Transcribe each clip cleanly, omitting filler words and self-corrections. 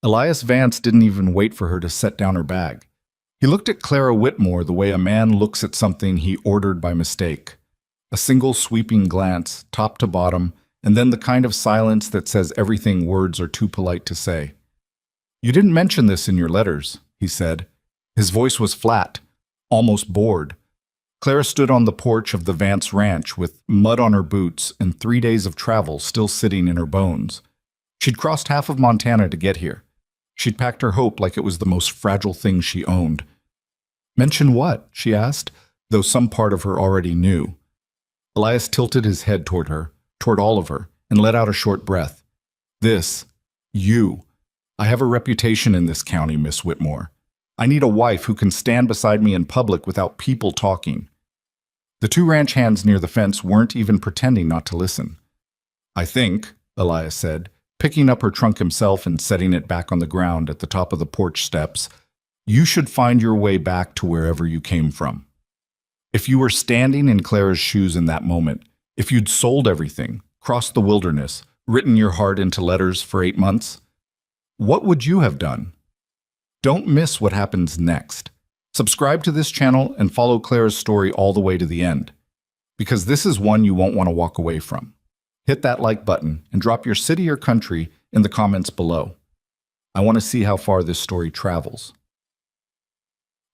Elias Vance didn't even wait for her to set down her bag. He looked at Clara Whitmore the way a man looks at something he ordered by mistake. A single sweeping glance, top to bottom, and then the kind of silence that says everything words are too polite to say. "You didn't mention this in your letters," he said. His voice was flat, almost bored. Clara stood on the porch of the Vance ranch with mud on her boots and 3 days of travel still sitting in her bones. She'd crossed half of Montana to get here. She'd packed her hope like it was the most fragile thing she owned. "Mention what?" she asked, though some part of her already knew. Elias tilted his head toward her, toward all of her, and let out a short breath. "This. You. I have a reputation in this county, Miss Whitmore. I need a wife who can stand beside me in public without people talking." The two ranch hands near the fence weren't even pretending not to listen. "I think," Elias said, picking up her trunk himself and setting it back on the ground at the top of the porch steps, "you should find your way back to wherever you came from. If you were standing in Clara's shoes in that moment, if you'd sold everything, crossed the wilderness, written your heart into letters for 8 months, what would you have done? Don't miss what happens next. Subscribe to this channel and follow Clara's story all the way to the end, because this is one you won't want to walk away from. Hit that like button and drop your city or country in the comments below. I want to see how far this story travels.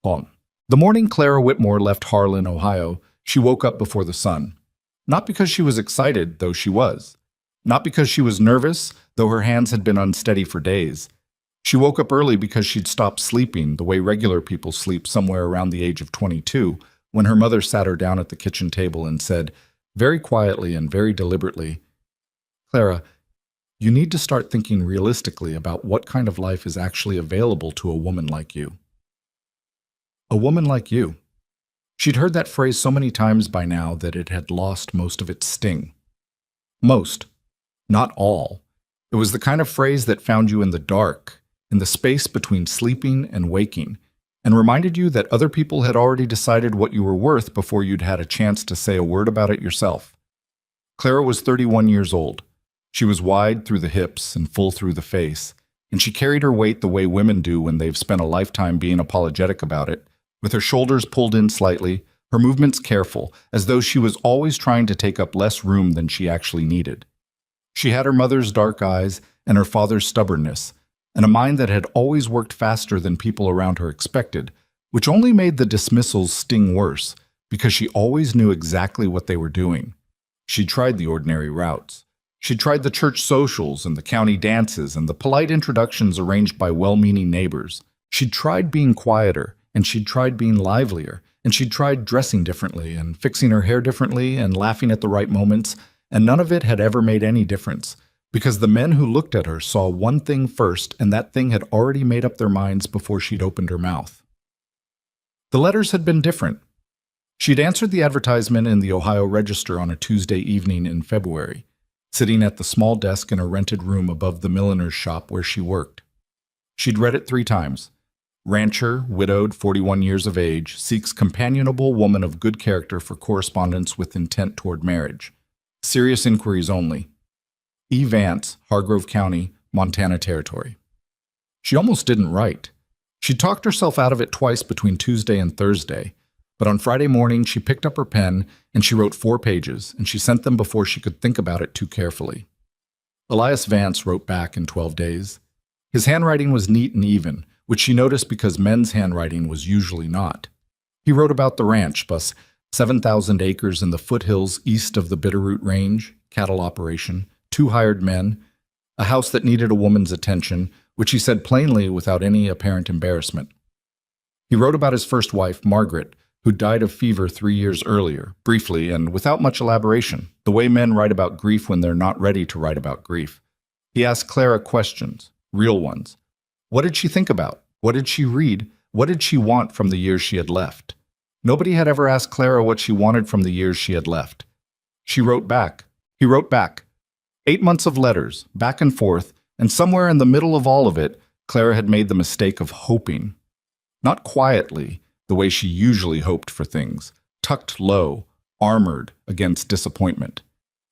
The morning Clara Whitmore left Harlan, Ohio, she woke up before the sun. Not because she was excited, though she was. Not because she was nervous, though her hands had been unsteady for days. She woke up early because she'd stopped sleeping the way regular people sleep somewhere around the age of 22, when her mother sat her down at the kitchen table and said, very quietly and very deliberately, "Clara, you need to start thinking realistically about what kind of life is actually available to a woman like you." A woman like you. She'd heard that phrase so many times by now that it had lost most of its sting. Most. Not all. It was the kind of phrase that found you in the dark, in the space between sleeping and waking, and reminded you that other people had already decided what you were worth before you'd had a chance to say a word about it yourself. Clara was 31 years old. She was wide through the hips and full through the face, and she carried her weight the way women do when they've spent a lifetime being apologetic about it, with her shoulders pulled in slightly, her movements careful, as though she was always trying to take up less room than she actually needed. She had her mother's dark eyes and her father's stubbornness, and a mind that had always worked faster than people around her expected, which only made the dismissals sting worse, because she always knew exactly what they were doing. She'd tried the ordinary routes. She'd tried the church socials and the county dances and the polite introductions arranged by well-meaning neighbors. She'd tried being quieter, and she'd tried being livelier, and she'd tried dressing differently and fixing her hair differently and laughing at the right moments, and none of it had ever made any difference, because the men who looked at her saw one thing first, and that thing had already made up their minds before she'd opened her mouth. The letters had been different. She'd answered the advertisement in the Ohio Register on a Tuesday evening in February, sitting at the small desk in a rented room above the milliner's shop where she worked. She'd read it 3 times. Rancher, widowed, 41 years of age, seeks companionable woman of good character for correspondence with intent toward marriage. Serious inquiries only. E. Vance, Hargrove County, Montana Territory. She almost didn't write. She talked herself out of it twice between Tuesday and Thursday, but on Friday morning she picked up her pen and she wrote 4 pages, and she sent them before she could think about it too carefully. Elias Vance wrote back in 12 days. His handwriting was neat and even, which she noticed because men's handwriting was usually not. He wrote about the ranch, plus 7,000 acres in the foothills east of the Bitterroot Range, cattle operation, 2 hired men, a house that needed a woman's attention, which he said plainly without any apparent embarrassment. He wrote about his first wife, Margaret, who died of fever 3 years earlier, briefly and without much elaboration, the way men write about grief when they're not ready to write about grief. He asked Clara questions, real ones. What did she think about? What did she read? What did she want from the years she had left? Nobody had ever asked Clara what she wanted from the years she had left. She wrote back. He wrote back. 8 months of letters, back and forth, and somewhere in the middle of all of it, Clara had made the mistake of hoping. Not quietly, the way she usually hoped for things, tucked low, armored against disappointment.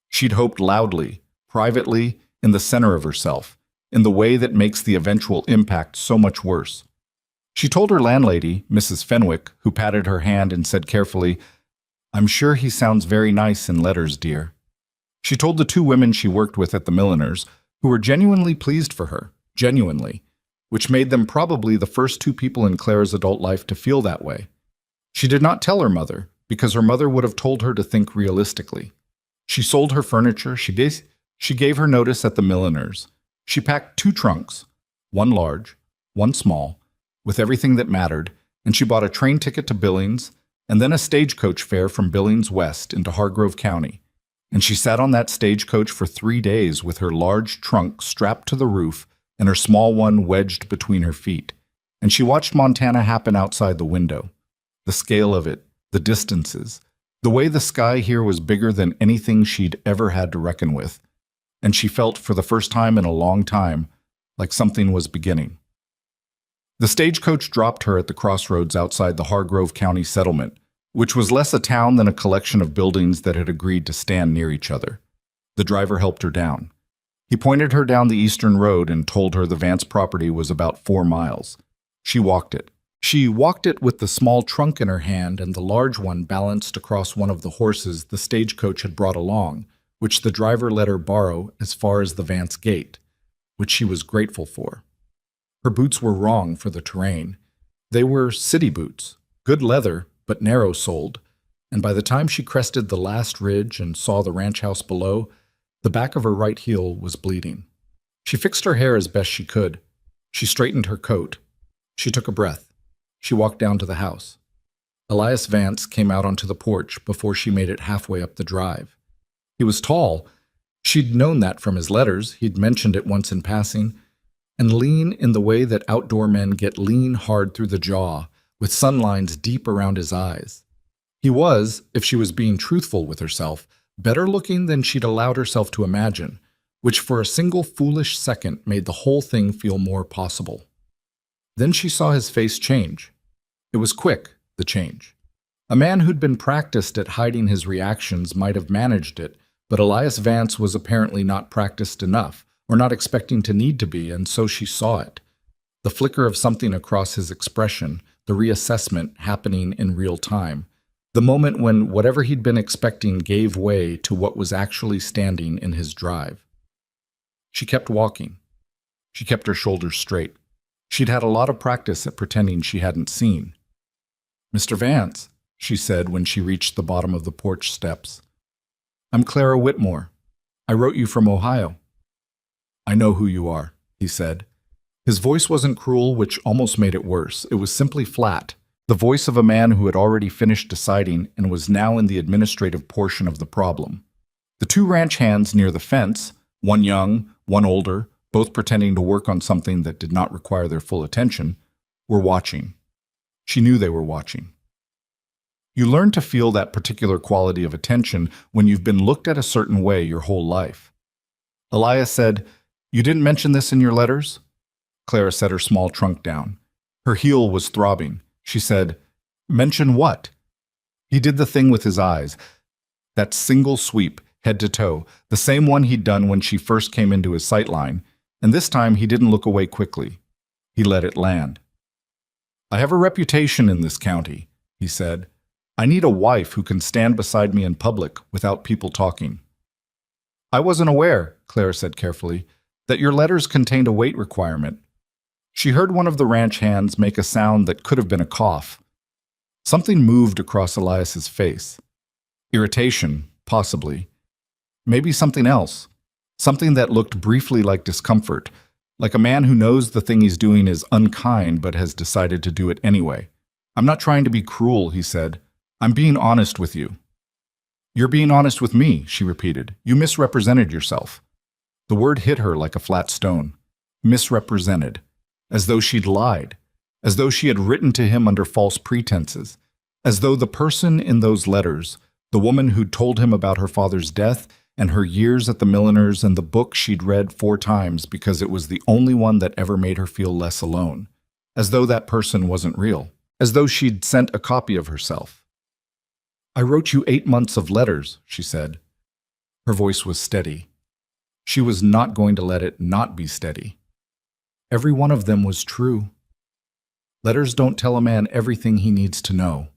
She'd hoped loudly, privately, in the center of herself, in the way that makes the eventual impact so much worse. She told her landlady, Mrs. Fenwick, who patted her hand and said carefully, "I'm sure he sounds very nice in letters, dear." She told the two women she worked with at the milliner's, who were genuinely pleased for her, genuinely, which made them probably the first two people in Clara's adult life to feel that way. She did not tell her mother, because her mother would have told her to think realistically. She sold her furniture, she gave her notice at the milliner's. She packed 2 trunks, one large, one small, with everything that mattered, and she bought a train ticket to Billings, and then a stagecoach fare from Billings west into Hargrove County. And she sat on that stagecoach for 3 days with her large trunk strapped to the roof and her small one wedged between her feet. And she watched Montana happen outside the window. The scale of it, the distances, the way the sky here was bigger than anything she'd ever had to reckon with. And she felt, for the first time in a long time, like something was beginning. The stagecoach dropped her at the crossroads outside the Hargrove County settlement, which was less a town than a collection of buildings that had agreed to stand near each other. The driver helped her down. He pointed her down the eastern road and told her the Vance property was about 4 miles. She walked it. She walked it with the small trunk in her hand and the large one balanced across one of the horses the stagecoach had brought along, which the driver let her borrow as far as the Vance gate, which she was grateful for. Her boots were wrong for the terrain. They were city boots, good leather, but narrow-soled, and by the time she crested the last ridge and saw the ranch house below, the back of her right heel was bleeding. She fixed her hair as best she could. She straightened her coat. She took a breath. She walked down to the house. Elias Vance came out onto the porch before she made it halfway up the drive. He was tall. She'd known that from his letters. He'd mentioned it once in passing. And lean in the way that outdoor men get lean hard through the jaw, with sun lines deep around his eyes. He was, if she was being truthful with herself, better looking than she'd allowed herself to imagine, which for a single foolish second made the whole thing feel more possible. Then she saw his face change. It was quick, the change. A man who'd been practiced at hiding his reactions might have managed it, but Elias Vance was apparently not practiced enough, or not expecting to need to be, and so she saw it. The flicker of something across his expression, the reassessment happening in real time, the moment when whatever he'd been expecting gave way to what was actually standing in his drive. She kept walking. She kept her shoulders straight. She'd had a lot of practice at pretending she hadn't seen. "Mr. Vance," she said when she reached the bottom of the porch steps. "I'm Clara Whitmore. I wrote you from Ohio." "I know who you are," he said. His voice wasn't cruel, which almost made it worse. It was simply flat, the voice of a man who had already finished deciding and was now in the administrative portion of the problem. The 2 ranch hands near the fence, one young, one older, both pretending to work on something that did not require their full attention, were watching. She knew they were watching. You learn to feel that particular quality of attention when you've been looked at a certain way your whole life. Elias said, "You didn't mention this in your letters?" Clara set her small trunk down. Her heel was throbbing. She said, "Mention what?" He did the thing with his eyes. That single sweep, head to toe, the same one he'd done when she first came into his sight line, and this time he didn't look away quickly. He let it land. "I have a reputation in this county," he said. "I need a wife who can stand beside me in public without people talking." "I wasn't aware," Clara said carefully, "that your letters contained a weight requirement." She heard one of the ranch hands make a sound that could have been a cough. Something moved across Elias's face. Irritation, possibly. Maybe something else. Something that looked briefly like discomfort, like a man who knows the thing he's doing is unkind but has decided to do it anyway. "I'm not trying to be cruel," he said. "I'm being honest with you." "You're being honest with me," she repeated. "You misrepresented yourself." The word hit her like a flat stone. Misrepresented. As though she'd lied. As though she had written to him under false pretenses. As though the person in those letters, the woman who'd told him about her father's death and her years at the milliner's and the book she'd read 4 times because it was the only one that ever made her feel less alone. As though that person wasn't real. As though she'd sent a copy of herself. "I wrote you 8 months of letters," she said. Her voice was steady. She was not going to let it not be steady. Every one of them was true. Letters don't tell a man everything he needs to know.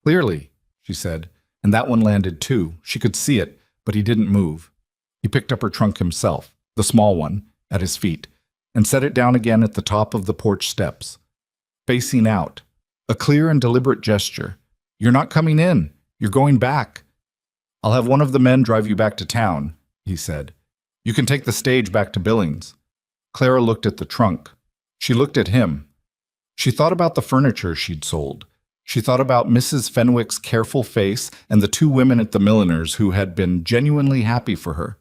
Clearly, she said, and that one landed too. She could see it, but he didn't move. He picked up her trunk himself, the small one, at his feet, and set it down again at the top of the porch steps. Facing out, a clear and deliberate gesture. You're not coming in. You're going back. I'll have one of the men drive you back to town, he said. You can take the stage back to Billings. Clara looked at the trunk. She looked at him. She thought about the furniture she'd sold. She thought about Mrs. Fenwick's careful face and the two women at the milliner's who had been genuinely happy for her.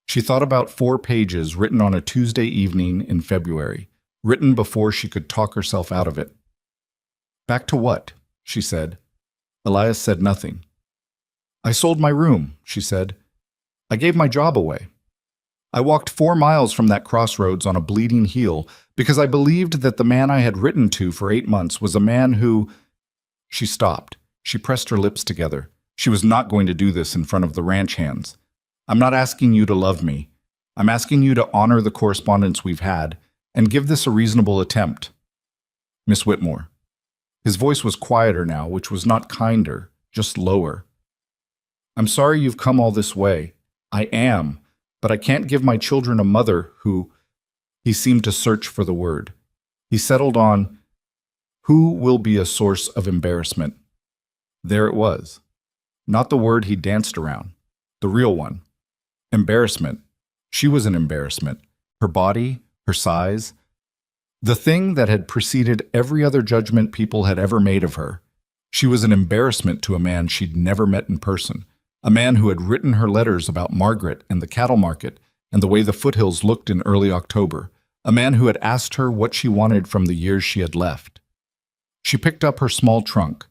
She thought about 4 pages written on a Tuesday evening in February, written before she could talk herself out of it. Back to what? She said. Elias said nothing. I sold my room, she said. I gave my job away. I walked 4 miles from that crossroads on a bleeding heel because I believed that the man I had written to for 8 months was a man who... She stopped. She pressed her lips together. She was not going to do this in front of the ranch hands. I'm not asking you to love me. I'm asking you to honor the correspondence we've had and give this a reasonable attempt. Miss Whitmore. His voice was quieter now, which was not kinder, just lower. I'm sorry you've come all this way. I am, but I can't give my children a mother who... He seemed to search for the word. He settled on, who will be a source of embarrassment. There it was. Not the word he danced around. The real one. Embarrassment. She was an embarrassment. Her body, her size. The thing that had preceded every other judgment people had ever made of her. She was an embarrassment to a man she'd never met in person. A man who had written her letters about Margaret and the cattle market and the way the foothills looked in early October. A man who had asked her what she wanted from the years she had left. She picked up her small trunk.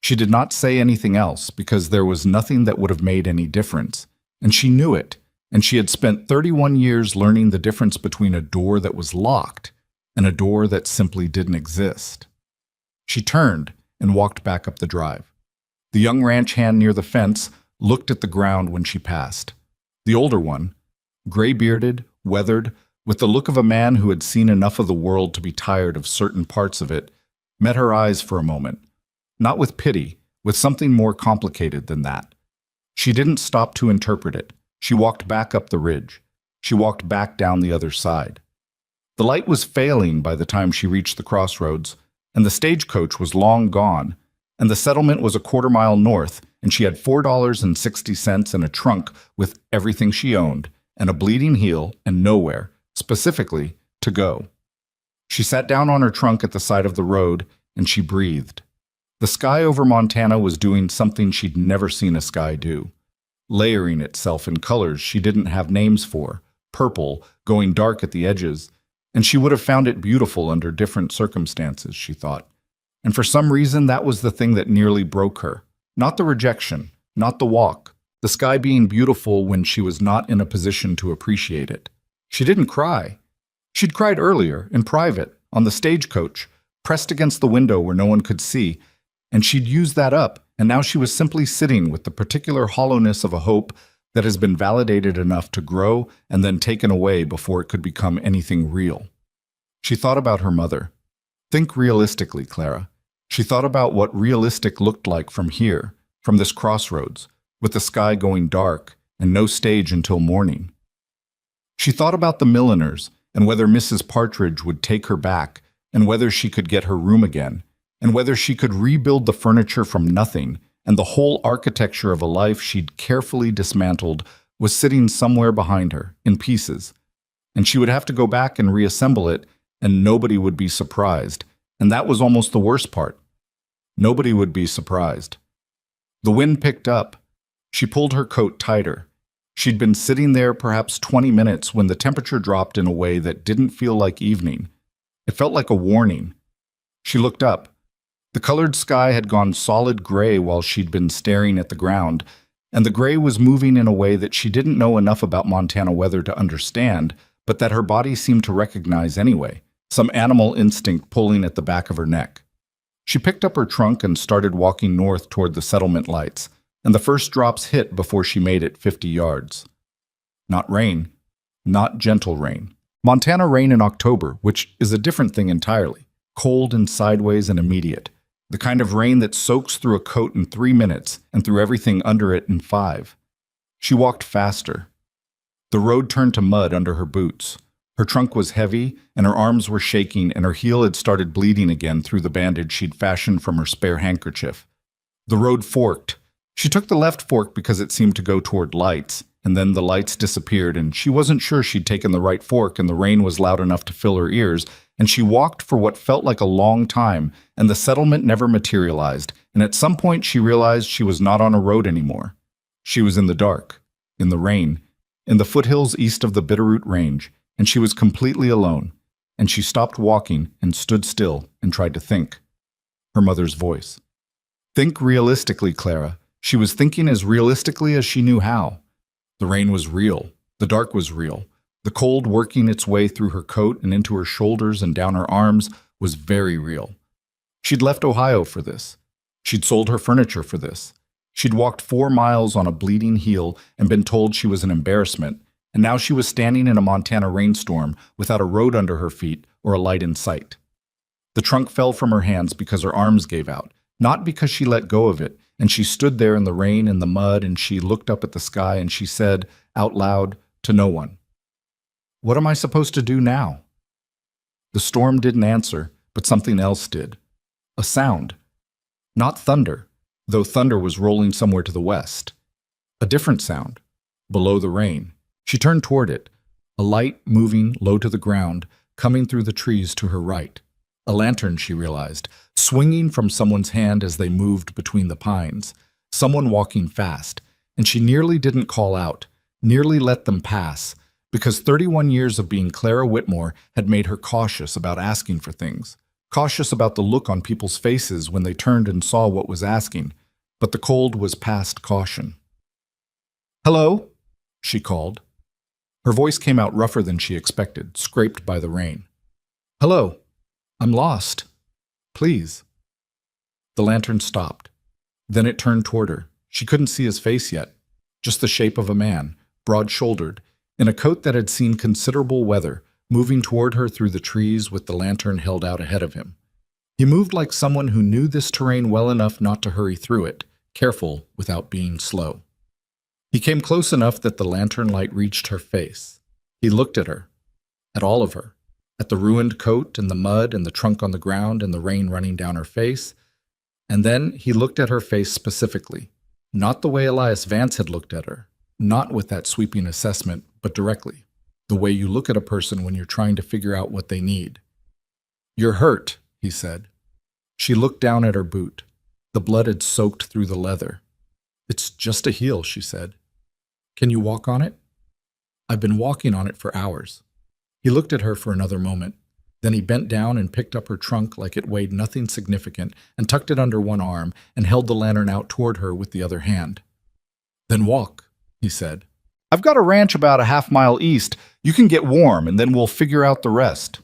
She did not say anything else because there was nothing that would have made any difference. And she knew it. And she had spent 31 years learning the difference between a door that was locked and a door that simply didn't exist. She turned and walked back up the drive. The young ranch hand near the fence looked at the ground when she passed. The older one, gray-bearded, weathered, with the look of a man who had seen enough of the world to be tired of certain parts of it, met her eyes for a moment. Not with pity, with something more complicated than that. She didn't stop to interpret it. She walked back up the ridge. She walked back down the other side. The light was failing by the time she reached the crossroads, and the stagecoach was long gone, and the settlement was a quarter-mile north, and she had $4.60 in a trunk with everything she owned, and a bleeding heel, and nowhere, specifically, to go. She sat down on her trunk at the side of the road, and she breathed. The sky over Montana was doing something she'd never seen a sky do. Layering itself in colors she didn't have names for, purple, going dark at the edges, and she would have found it beautiful under different circumstances, she thought. And for some reason, that was the thing that nearly broke her. Not the rejection, not the walk, the sky being beautiful when she was not in a position to appreciate it. She didn't cry. She'd cried earlier, in private, on the stagecoach, pressed against the window where no one could see, and she'd used that up, and now she was simply sitting with the particular hollowness of a hope that has been validated enough to grow and then taken away before it could become anything real. She thought about her mother. Think realistically, Clara. She thought about what realistic looked like from here, from this crossroads, with the sky going dark and no stage until morning. She thought about the milliners and whether Mrs. Partridge would take her back and whether she could get her room again and whether she could rebuild the furniture from nothing, and the whole architecture of a life she'd carefully dismantled was sitting somewhere behind her, in pieces. And she would have to go back and reassemble it, and nobody would be surprised. And that was almost the worst part. Nobody would be surprised. The wind picked up. She pulled her coat tighter. She'd been sitting there perhaps 20 minutes when the temperature dropped in a way that didn't feel like evening. It felt like a warning. She looked up. The colored sky had gone solid gray while she'd been staring at the ground, and the gray was moving in a way that she didn't know enough about Montana weather to understand, but that her body seemed to recognize anyway, some animal instinct pulling at the back of her neck. She picked up her trunk and started walking north toward the settlement lights, and the first drops hit before she made it 50 yards. Not rain, not gentle rain, Montana rain in October, which is a different thing entirely. Cold and sideways and immediate. The kind of rain that soaks through a coat in 3 minutes and through everything under it in 5. She walked faster. The road turned to mud under her boots. Her trunk was heavy, and her arms were shaking, and her heel had started bleeding again through the bandage she'd fashioned from her spare handkerchief. The road forked. She took the left fork because it seemed to go toward lights, and then the lights disappeared, and she wasn't sure she'd taken the right fork, and the rain was loud enough to fill her ears, and she walked for what felt like a long time, and the settlement never materialized, and at some point she realized she was not on a road anymore. She was in the dark, in the rain, in the foothills east of the Bitterroot Range, and she was completely alone, and she stopped walking and stood still and tried to think. Her mother's voice. Think realistically, Clara. She was thinking as realistically as she knew how. The rain was real. The dark was real. The cold working its way through her coat and into her shoulders and down her arms was very real. She'd left Ohio for this. She'd sold her furniture for this. She'd walked 4 miles on a bleeding heel and been told she was an embarrassment, and now she was standing in a Montana rainstorm without a road under her feet or a light in sight. The trunk fell from her hands because her arms gave out, not because she let go of it, and she stood there in the rain and the mud, and she looked up at the sky and she said, out loud, to no one, "What am I supposed to do now?" The storm didn't answer, but something else did. A sound. Not thunder, though thunder was rolling somewhere to the west. A different sound, below the rain. She turned toward it, a light moving low to the ground, coming through the trees to her right. A lantern, she realized, swinging from someone's hand as they moved between the pines. Someone walking fast, and she nearly didn't call out, nearly let them pass, because 31 years of being Clara Whitmore had made her cautious about asking for things, cautious about the look on people's faces when they turned and saw what was asking, but the cold was past caution. "Hello?" she called. Her voice came out rougher than she expected, scraped by the rain. "Hello. I'm lost. Please." The lantern stopped. Then it turned toward her. She couldn't see his face yet, just the shape of a man, broad-shouldered, in a coat that had seen considerable weather, moving toward her through the trees with the lantern held out ahead of him. He moved like someone who knew this terrain well enough not to hurry through it, careful without being slow. He came close enough that the lantern light reached her face. He looked at her, at all of her, at the ruined coat and the mud and the trunk on the ground and the rain running down her face. And then he looked at her face specifically, not the way Elias Vance had looked at her, not with that sweeping assessment, but directly, the way you look at a person when you're trying to figure out what they need. "You're hurt," he said. She looked down at her boot. The blood had soaked through the leather. "It's just a heel," she said. "Can you walk on it?" "I've been walking on it for hours." He looked at her for another moment. Then he bent down and picked up her trunk like it weighed nothing significant and tucked it under one arm and held the lantern out toward her with the other hand. "Then walk," he said. "I've got a ranch about a half-mile east. You can get warm, and then we'll figure out the rest."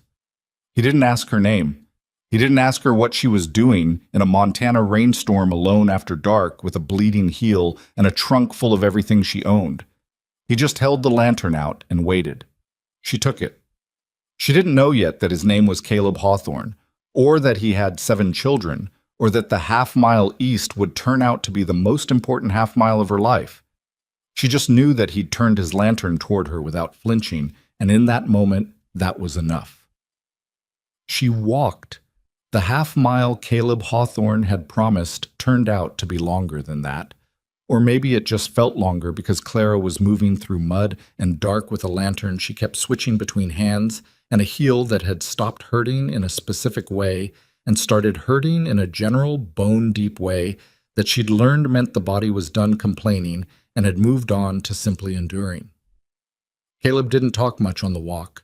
He didn't ask her name. He didn't ask her what she was doing in a Montana rainstorm alone after dark with a bleeding heel and a trunk full of everything she owned. He just held the lantern out and waited. She took it. She didn't know yet that his name was Caleb Hawthorne, or that he had 7 children, or that the half-mile east would turn out to be the most important half-mile of her life. She just knew that he'd turned his lantern toward her without flinching, and in that moment, that was enough. She walked. The half-mile Caleb Hawthorne had promised turned out to be longer than that. Or maybe it just felt longer because Clara was moving through mud and dark with a lantern she kept switching between hands and a heel that had stopped hurting in a specific way and started hurting in a general bone-deep way that she'd learned meant the body was done complaining and had moved on to simply enduring. Caleb didn't talk much on the walk.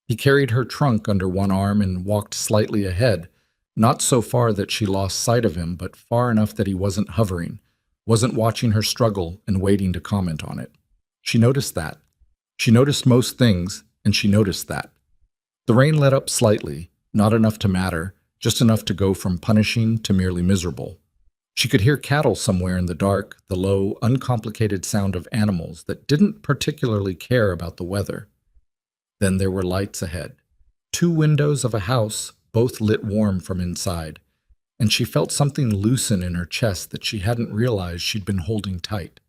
He carried her trunk under one arm and walked slightly ahead, not so far that she lost sight of him, but far enough that he wasn't hovering, wasn't watching her struggle and waiting to comment on it. She noticed that. She noticed most things, and she noticed that. The rain let up slightly, not enough to matter, just enough to go from punishing to merely miserable. She could hear cattle somewhere in the dark, the low, uncomplicated sound of animals that didn't particularly care about the weather. Then there were lights ahead. 2 windows of a house, both lit warm from inside, and she felt something loosen in her chest that she hadn't realized she'd been holding tight.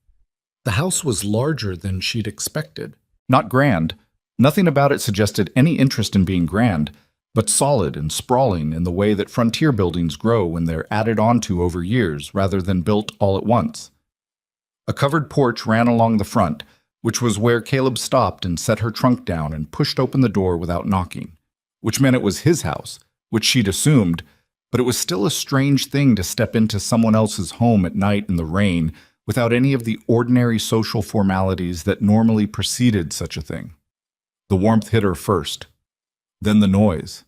The house was larger than she'd expected. Not grand. Nothing about it suggested any interest in being grand, but solid and sprawling in the way that frontier buildings grow when they're added onto over years rather than built all at once. A covered porch ran along the front, which was where Caleb stopped and set her trunk down and pushed open the door without knocking, which meant it was his house, which she'd assumed, but it was still a strange thing to step into someone else's home at night in the rain without any of the ordinary social formalities that normally preceded such a thing. The warmth hit her first. Then the noise.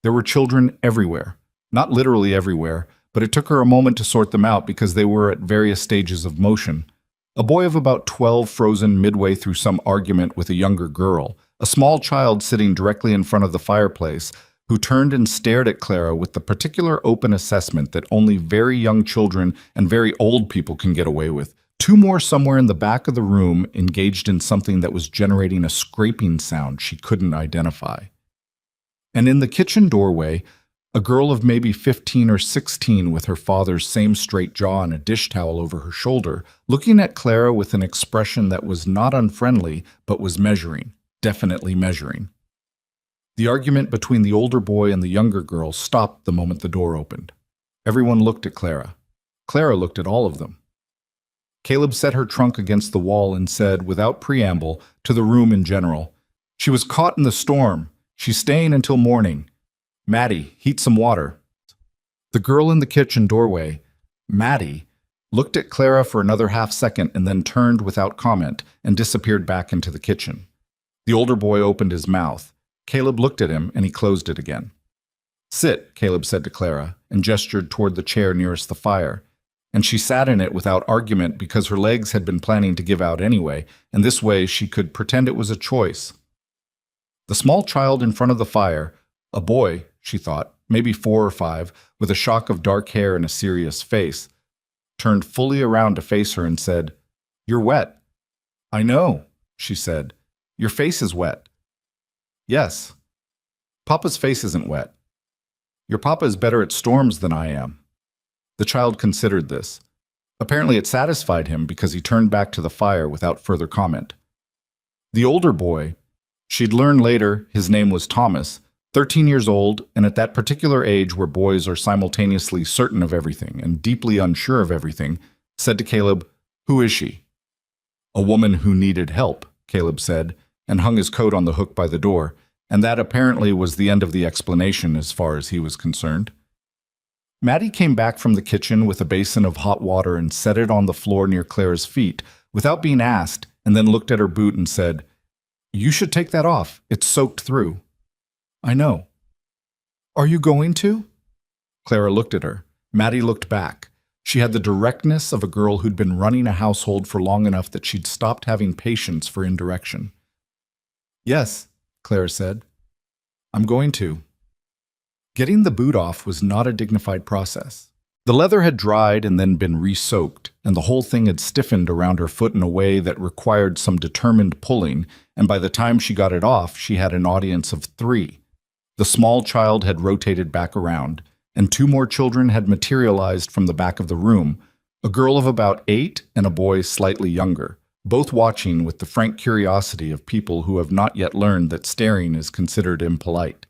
There were children everywhere. Not literally everywhere, but it took her a moment to sort them out because they were at various stages of motion. A boy of about 12 frozen midway through some argument with a younger girl, a small child sitting directly in front of the fireplace, who turned and stared at Clara with the particular open assessment that only very young children and very old people can get away with. 2 more somewhere in the back of the room engaged in something that was generating a scraping sound she couldn't identify. And in the kitchen doorway, a girl of maybe 15 or 16 with her father's same straight jaw and a dish towel over her shoulder, looking at Clara with an expression that was not unfriendly, but was measuring, definitely measuring. The argument between the older boy and the younger girl stopped the moment the door opened. Everyone looked at Clara. Clara looked at all of them. Caleb set her trunk against the wall and said, without preamble, to the room in general, "She was caught in the storm. She's staying until morning. Maddie, heat some water." The girl in the kitchen doorway, Maddie, looked at Clara for another half-second and then turned without comment and disappeared back into the kitchen. The older boy opened his mouth. Caleb looked at him and he closed it again. "Sit," Caleb said to Clara, and gestured toward the chair nearest the fire. And she sat in it without argument because her legs had been planning to give out anyway, and this way she could pretend it was a choice. The small child in front of the fire, a boy, she thought, maybe 4 or 5, with a shock of dark hair and a serious face, turned fully around to face her and said, "You're wet." "I know," she said. "Your face is wet." "Yes." "Papa's face isn't wet." "Your papa is better at storms than I am." The child considered this. Apparently it satisfied him because he turned back to the fire without further comment. The older boy, she'd learn later his name was Thomas, 13 years old, and at that particular age where boys are simultaneously certain of everything and deeply unsure of everything, said to Caleb, "Who is she?" "A woman who needed help," Caleb said, and hung his coat on the hook by the door, and that apparently was the end of the explanation as far as he was concerned. Maddie came back from the kitchen with a basin of hot water and set it on the floor near Clara's feet, without being asked, and then looked at her boot and said, "You should take that off. It's soaked through." "I know." "Are you going to?" Clara looked at her. Maddie looked back. She had the directness of a girl who'd been running a household for long enough that she'd stopped having patience for indirection. "Yes," Clara said. "I'm going to." Getting the boot off was not a dignified process. The leather had dried and then been re-soaked, and the whole thing had stiffened around her foot in a way that required some determined pulling, and by the time she got it off, she had an audience of 3. The small child had rotated back around, and 2 more children had materialized from the back of the room, a girl of about 8 and a boy slightly younger, both watching with the frank curiosity of people who have not yet learned that staring is considered impolite.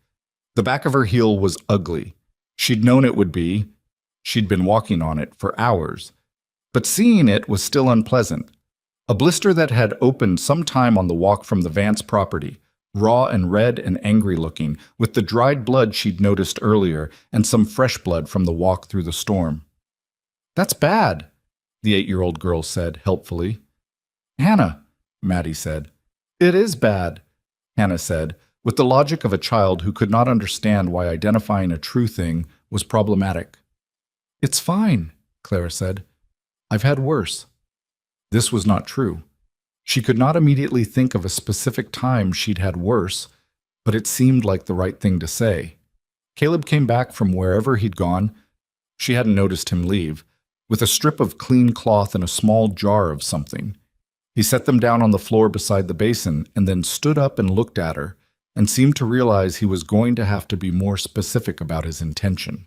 The back of her heel was ugly. She'd known it would be. She'd been walking on it for hours. But seeing it was still unpleasant. A blister that had opened some time on the walk from the Vance property, raw and red and angry looking, with the dried blood she'd noticed earlier and some fresh blood from the walk through the storm. "That's bad," the 8-year-old girl said helpfully. "Hannah," Maddie said. "It is bad," Hannah said, with the logic of a child who could not understand why identifying a true thing was problematic. "It's fine," Clara said. "I've had worse." This was not true. She could not immediately think of a specific time she'd had worse, but it seemed like the right thing to say. Caleb came back from wherever he'd gone. She hadn't noticed him leave, with a strip of clean cloth and a small jar of something. He set them down on the floor beside the basin and then stood up and looked at her, and seemed to realize he was going to have to be more specific about his intention.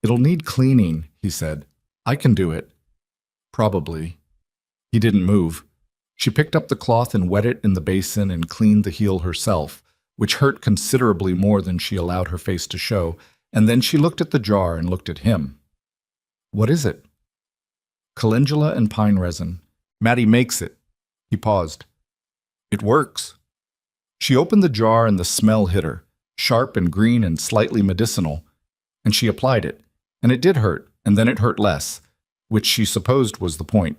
"It'll need cleaning," he said. "I can do it." "Probably." He didn't move. She picked up the cloth and wet it in the basin and cleaned the heel herself, which hurt considerably more than she allowed her face to show, and then she looked at the jar and looked at him. "What is it?" "Calendula and pine resin. Maddie makes it." He paused. "It works." She opened the jar and the smell hit her, sharp and green and slightly medicinal, and she applied it, and it did hurt, and then it hurt less, which she supposed was the point.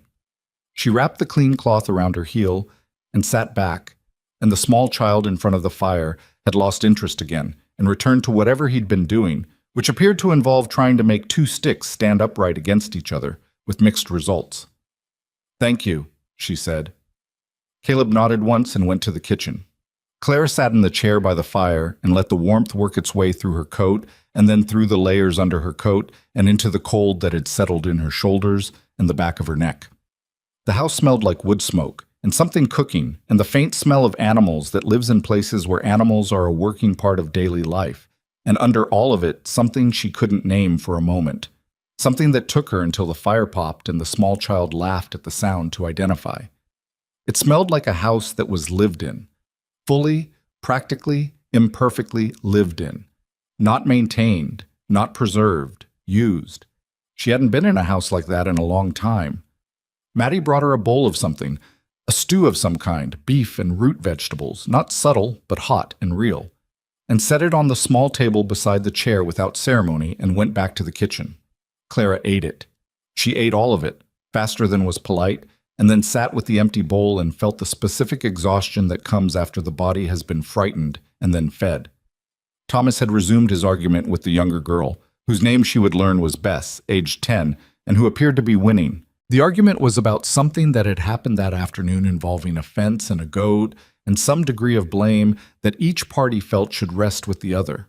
She wrapped the clean cloth around her heel and sat back, and the small child in front of the fire had lost interest again and returned to whatever he'd been doing, which appeared to involve trying to make two sticks stand upright against each other, with mixed results. "Thank you," she said. Caleb nodded once and went to the kitchen. Clara sat in the chair by the fire and let the warmth work its way through her coat and then through the layers under her coat and into the cold that had settled in her shoulders and the back of her neck. The house smelled like wood smoke and something cooking and the faint smell of animals that lives in places where animals are a working part of daily life, and under all of it, something she couldn't name for a moment, something that took her until the fire popped and the small child laughed at the sound to identify. It smelled like a house that was lived in. Fully, practically, imperfectly lived in. Not maintained, not preserved, used. She hadn't been in a house like that in a long time. Maddie brought her a bowl of something, a stew of some kind, beef and root vegetables, not subtle, but hot and real, and set it on the small table beside the chair without ceremony and went back to the kitchen. Clara ate it. She ate all of it, faster than was polite, and then sat with the empty bowl and felt the specific exhaustion that comes after the body has been frightened and then fed. Thomas had resumed his argument with the younger girl, whose name she would learn was Bess, aged 10, and who appeared to be winning. The argument was about something that had happened that afternoon involving a fence and a goat and some degree of blame that each party felt should rest with the other.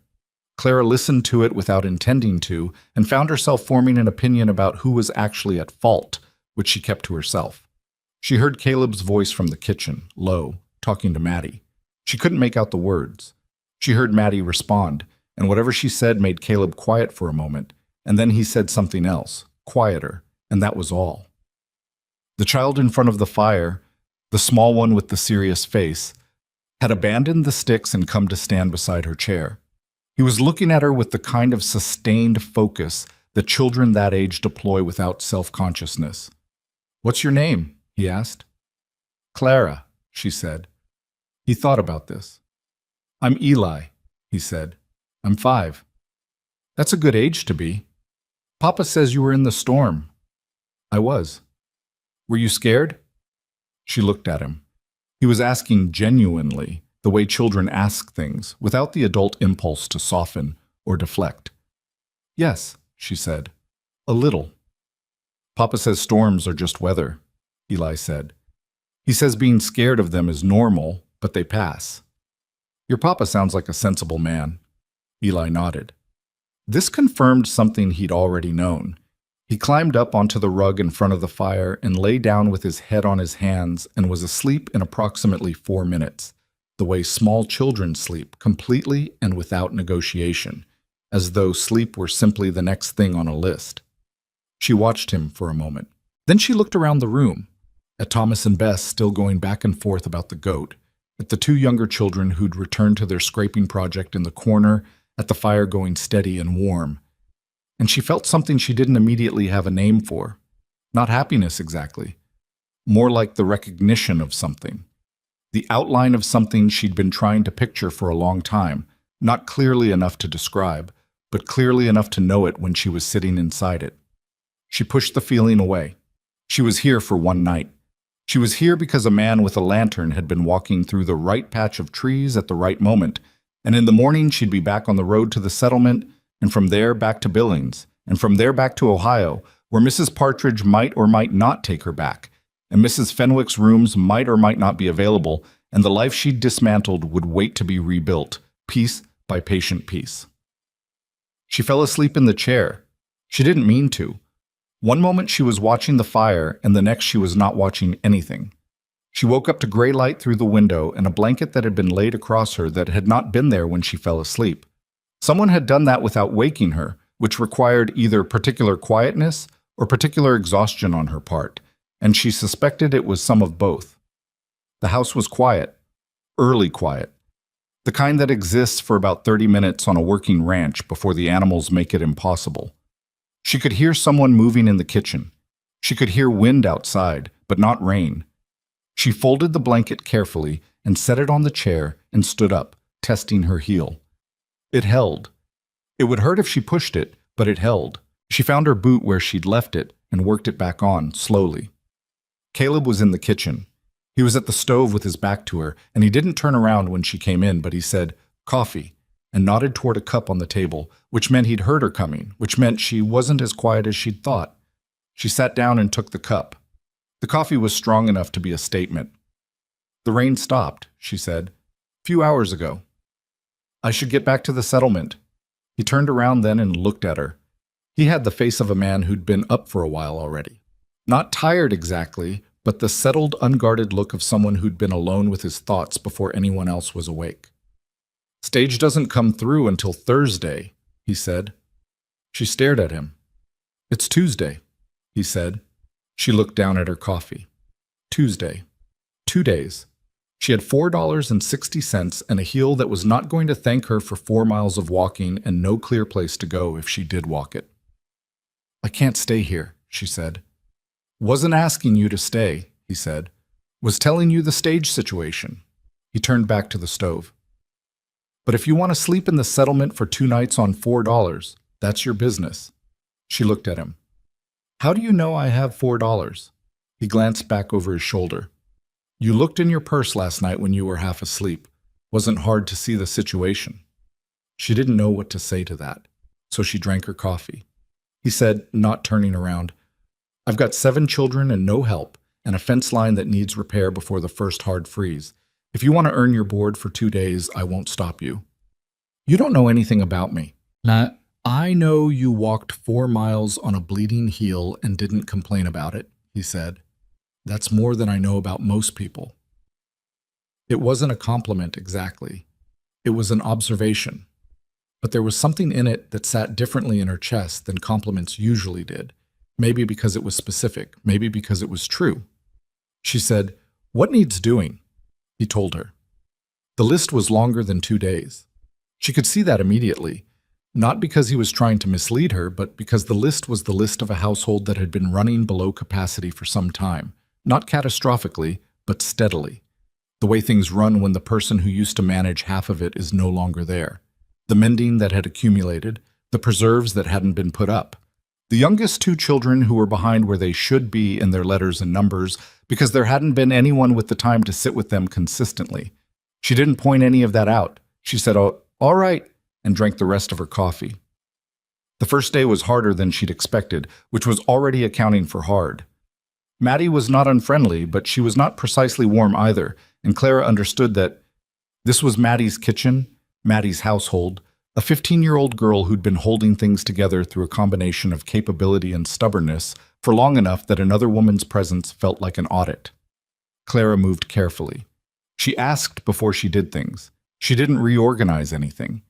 Clara listened to it without intending to and found herself forming an opinion about who was actually at fault, which she kept to herself. She heard Caleb's voice from the kitchen, low, talking to Maddie. She couldn't make out the words. She heard Maddie respond, and whatever she said made Caleb quiet for a moment, and then he said something else, quieter, and that was all. The child in front of the fire, the small one with the serious face, had abandoned the sticks and come to stand beside her chair. He was looking at her with the kind of sustained focus that children that age deploy without self-consciousness. "What's your name?" he asked. "Clara," she said. He thought about this. "I'm Eli," he said. "I'm 5. "That's a good age to be." "Papa says you were in the storm." "I was." "Were you scared?" She looked at him. He was asking genuinely, the way children ask things, without the adult impulse to soften or deflect. "Yes," she said. "A little." "Papa says storms are just weather," Eli said. "He says being scared of them is normal, but they pass." "Your papa sounds like a sensible man." Eli nodded. This confirmed something he'd already known. He climbed up onto the rug in front of the fire and lay down with his head on his hands and was asleep in approximately 4 minutes, the way small children sleep, completely and without negotiation, as though sleep were simply the next thing on a list. She watched him for a moment. Then she looked around the room, at Thomas and Bess still going back and forth about the goat, at the 2 younger children who'd returned to their scraping project in the corner, at the fire going steady and warm. And she felt something she didn't immediately have a name for. Not happiness exactly. More like the recognition of something. The outline of something she'd been trying to picture for a long time, not clearly enough to describe, but clearly enough to know it when she was sitting inside it. She pushed the feeling away. She was here for one night. She was here because a man with a lantern had been walking through the right patch of trees at the right moment, and in the morning she'd be back on the road to the settlement, and from there back to Billings, and from there back to Ohio, where Mrs. Partridge might or might not take her back, and Mrs. Fenwick's rooms might or might not be available, and the life she'd dismantled would wait to be rebuilt, piece by patient piece. She fell asleep in the chair. She didn't mean to. One moment she was watching the fire, and the next she was not watching anything. She woke up to gray light through the window and a blanket that had been laid across her that had not been there when she fell asleep. Someone had done that without waking her, which required either particular quietness or particular exhaustion on her part, and she suspected it was some of both. The house was quiet, early quiet, the kind that exists for about 30 minutes on a working ranch before the animals make it impossible. She could hear someone moving in the kitchen. She could hear wind outside, but not rain. She folded the blanket carefully and set it on the chair and stood up, testing her heel. It held. It would hurt if she pushed it, but it held. She found her boot where she'd left it and worked it back on, slowly. Caleb was in the kitchen. He was at the stove with his back to her, and he didn't turn around when she came in, but he said, "Coffee," and nodded toward a cup on the table, which meant he'd heard her coming, which meant she wasn't as quiet as she'd thought. She sat down and took the cup. The coffee was strong enough to be a statement. "The rain stopped," she said, "a few hours ago. I should get back to the settlement." He turned around then and looked at her. He had the face of a man who'd been up for a while already. Not tired exactly, but the settled, unguarded look of someone who'd been alone with his thoughts before anyone else was awake. "Stage doesn't come through until Thursday," he said. She stared at him. "It's Tuesday," he said. She looked down at her coffee. Tuesday. 2 days. She had $4.60 and a heel that was not going to thank her for 4 miles of walking and no clear place to go if she did walk it. "I can't stay here," she said. "Wasn't asking you to stay," he said. "Was telling you the stage situation." He turned back to the stove. "But if you want to sleep in the settlement for 2 nights on $4, that's your business." She looked at him. "How do you know I have $4? He glanced back over his shoulder. "You looked in your purse last night when you were half asleep. Wasn't hard to see the situation." She didn't know what to say to that, so she drank her coffee. He said, not turning around, "I've got 7 children and no help, and a fence line that needs repair before the first hard freeze. If you want to earn your board for 2 days, I won't stop you." "You don't know anything about me." "Now, I know you walked 4 miles on a bleeding heel and didn't complain about it," he said. "That's more than I know about most people." It wasn't a compliment exactly. It was an observation. But there was something in it that sat differently in her chest than compliments usually did. Maybe because it was specific, maybe because it was true. She said, "What needs doing?" He told her. The list was longer than 2 days. She could see that immediately, not because he was trying to mislead her, but because the list was the list of a household that had been running below capacity for some time, not catastrophically, but steadily. The way things run when the person who used to manage half of it is no longer there. The mending that had accumulated, the preserves that hadn't been put up. The youngest 2 children who were behind where they should be in their letters and numbers because there hadn't been anyone with the time to sit with them consistently. She didn't point any of that out. She said, "Oh, all right," and drank the rest of her coffee. The first day was harder than she'd expected, which was already accounting for hard. Maddie was not unfriendly, but she was not precisely warm either, and Clara understood that this was Maddie's kitchen, Maddie's household, a 15-year-old girl who'd been holding things together through a combination of capability and stubbornness for long enough that another woman's presence felt like an audit. Clara moved carefully. She asked before she did things. She didn't reorganize anything.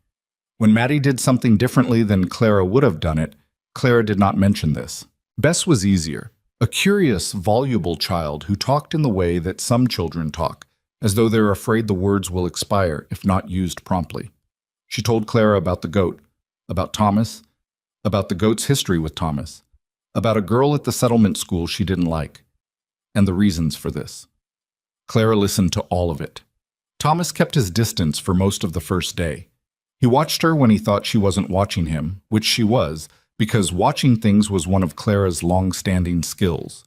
When Maddie did something differently than Clara would have done it, Clara did not mention this. Bess was easier. A curious, voluble child who talked in the way that some children talk, as though they're afraid the words will expire if not used promptly. She told Clara about the goat, about Thomas, about the goat's history with Thomas, about a girl at the settlement school she didn't like, and the reasons for this. Clara listened to all of it. Thomas kept his distance for most of the first day. He watched her when he thought she wasn't watching him, which she was, because watching things was one of Clara's long-standing skills.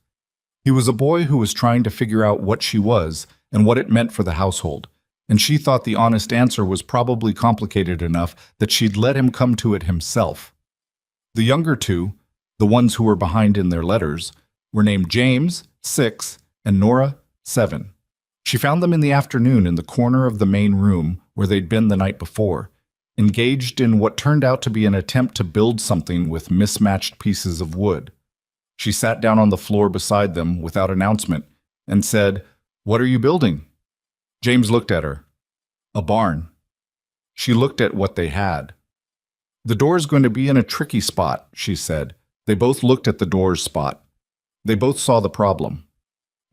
He was a boy who was trying to figure out what she was and what it meant for the household, and she thought the honest answer was probably complicated enough that she'd let him come to it himself. The younger 2, the ones who were behind in their letters, were named James, 6, and Nora, 7. She found them in the afternoon in the corner of the main room where they'd been the night before, engaged in what turned out to be an attempt to build something with mismatched pieces of wood. She sat down on the floor beside them without announcement and said, What are you building? James looked at her. A barn. She looked at what they had. The door's going to be in a tricky spot, she said. They both looked at the door's spot. They both saw the problem.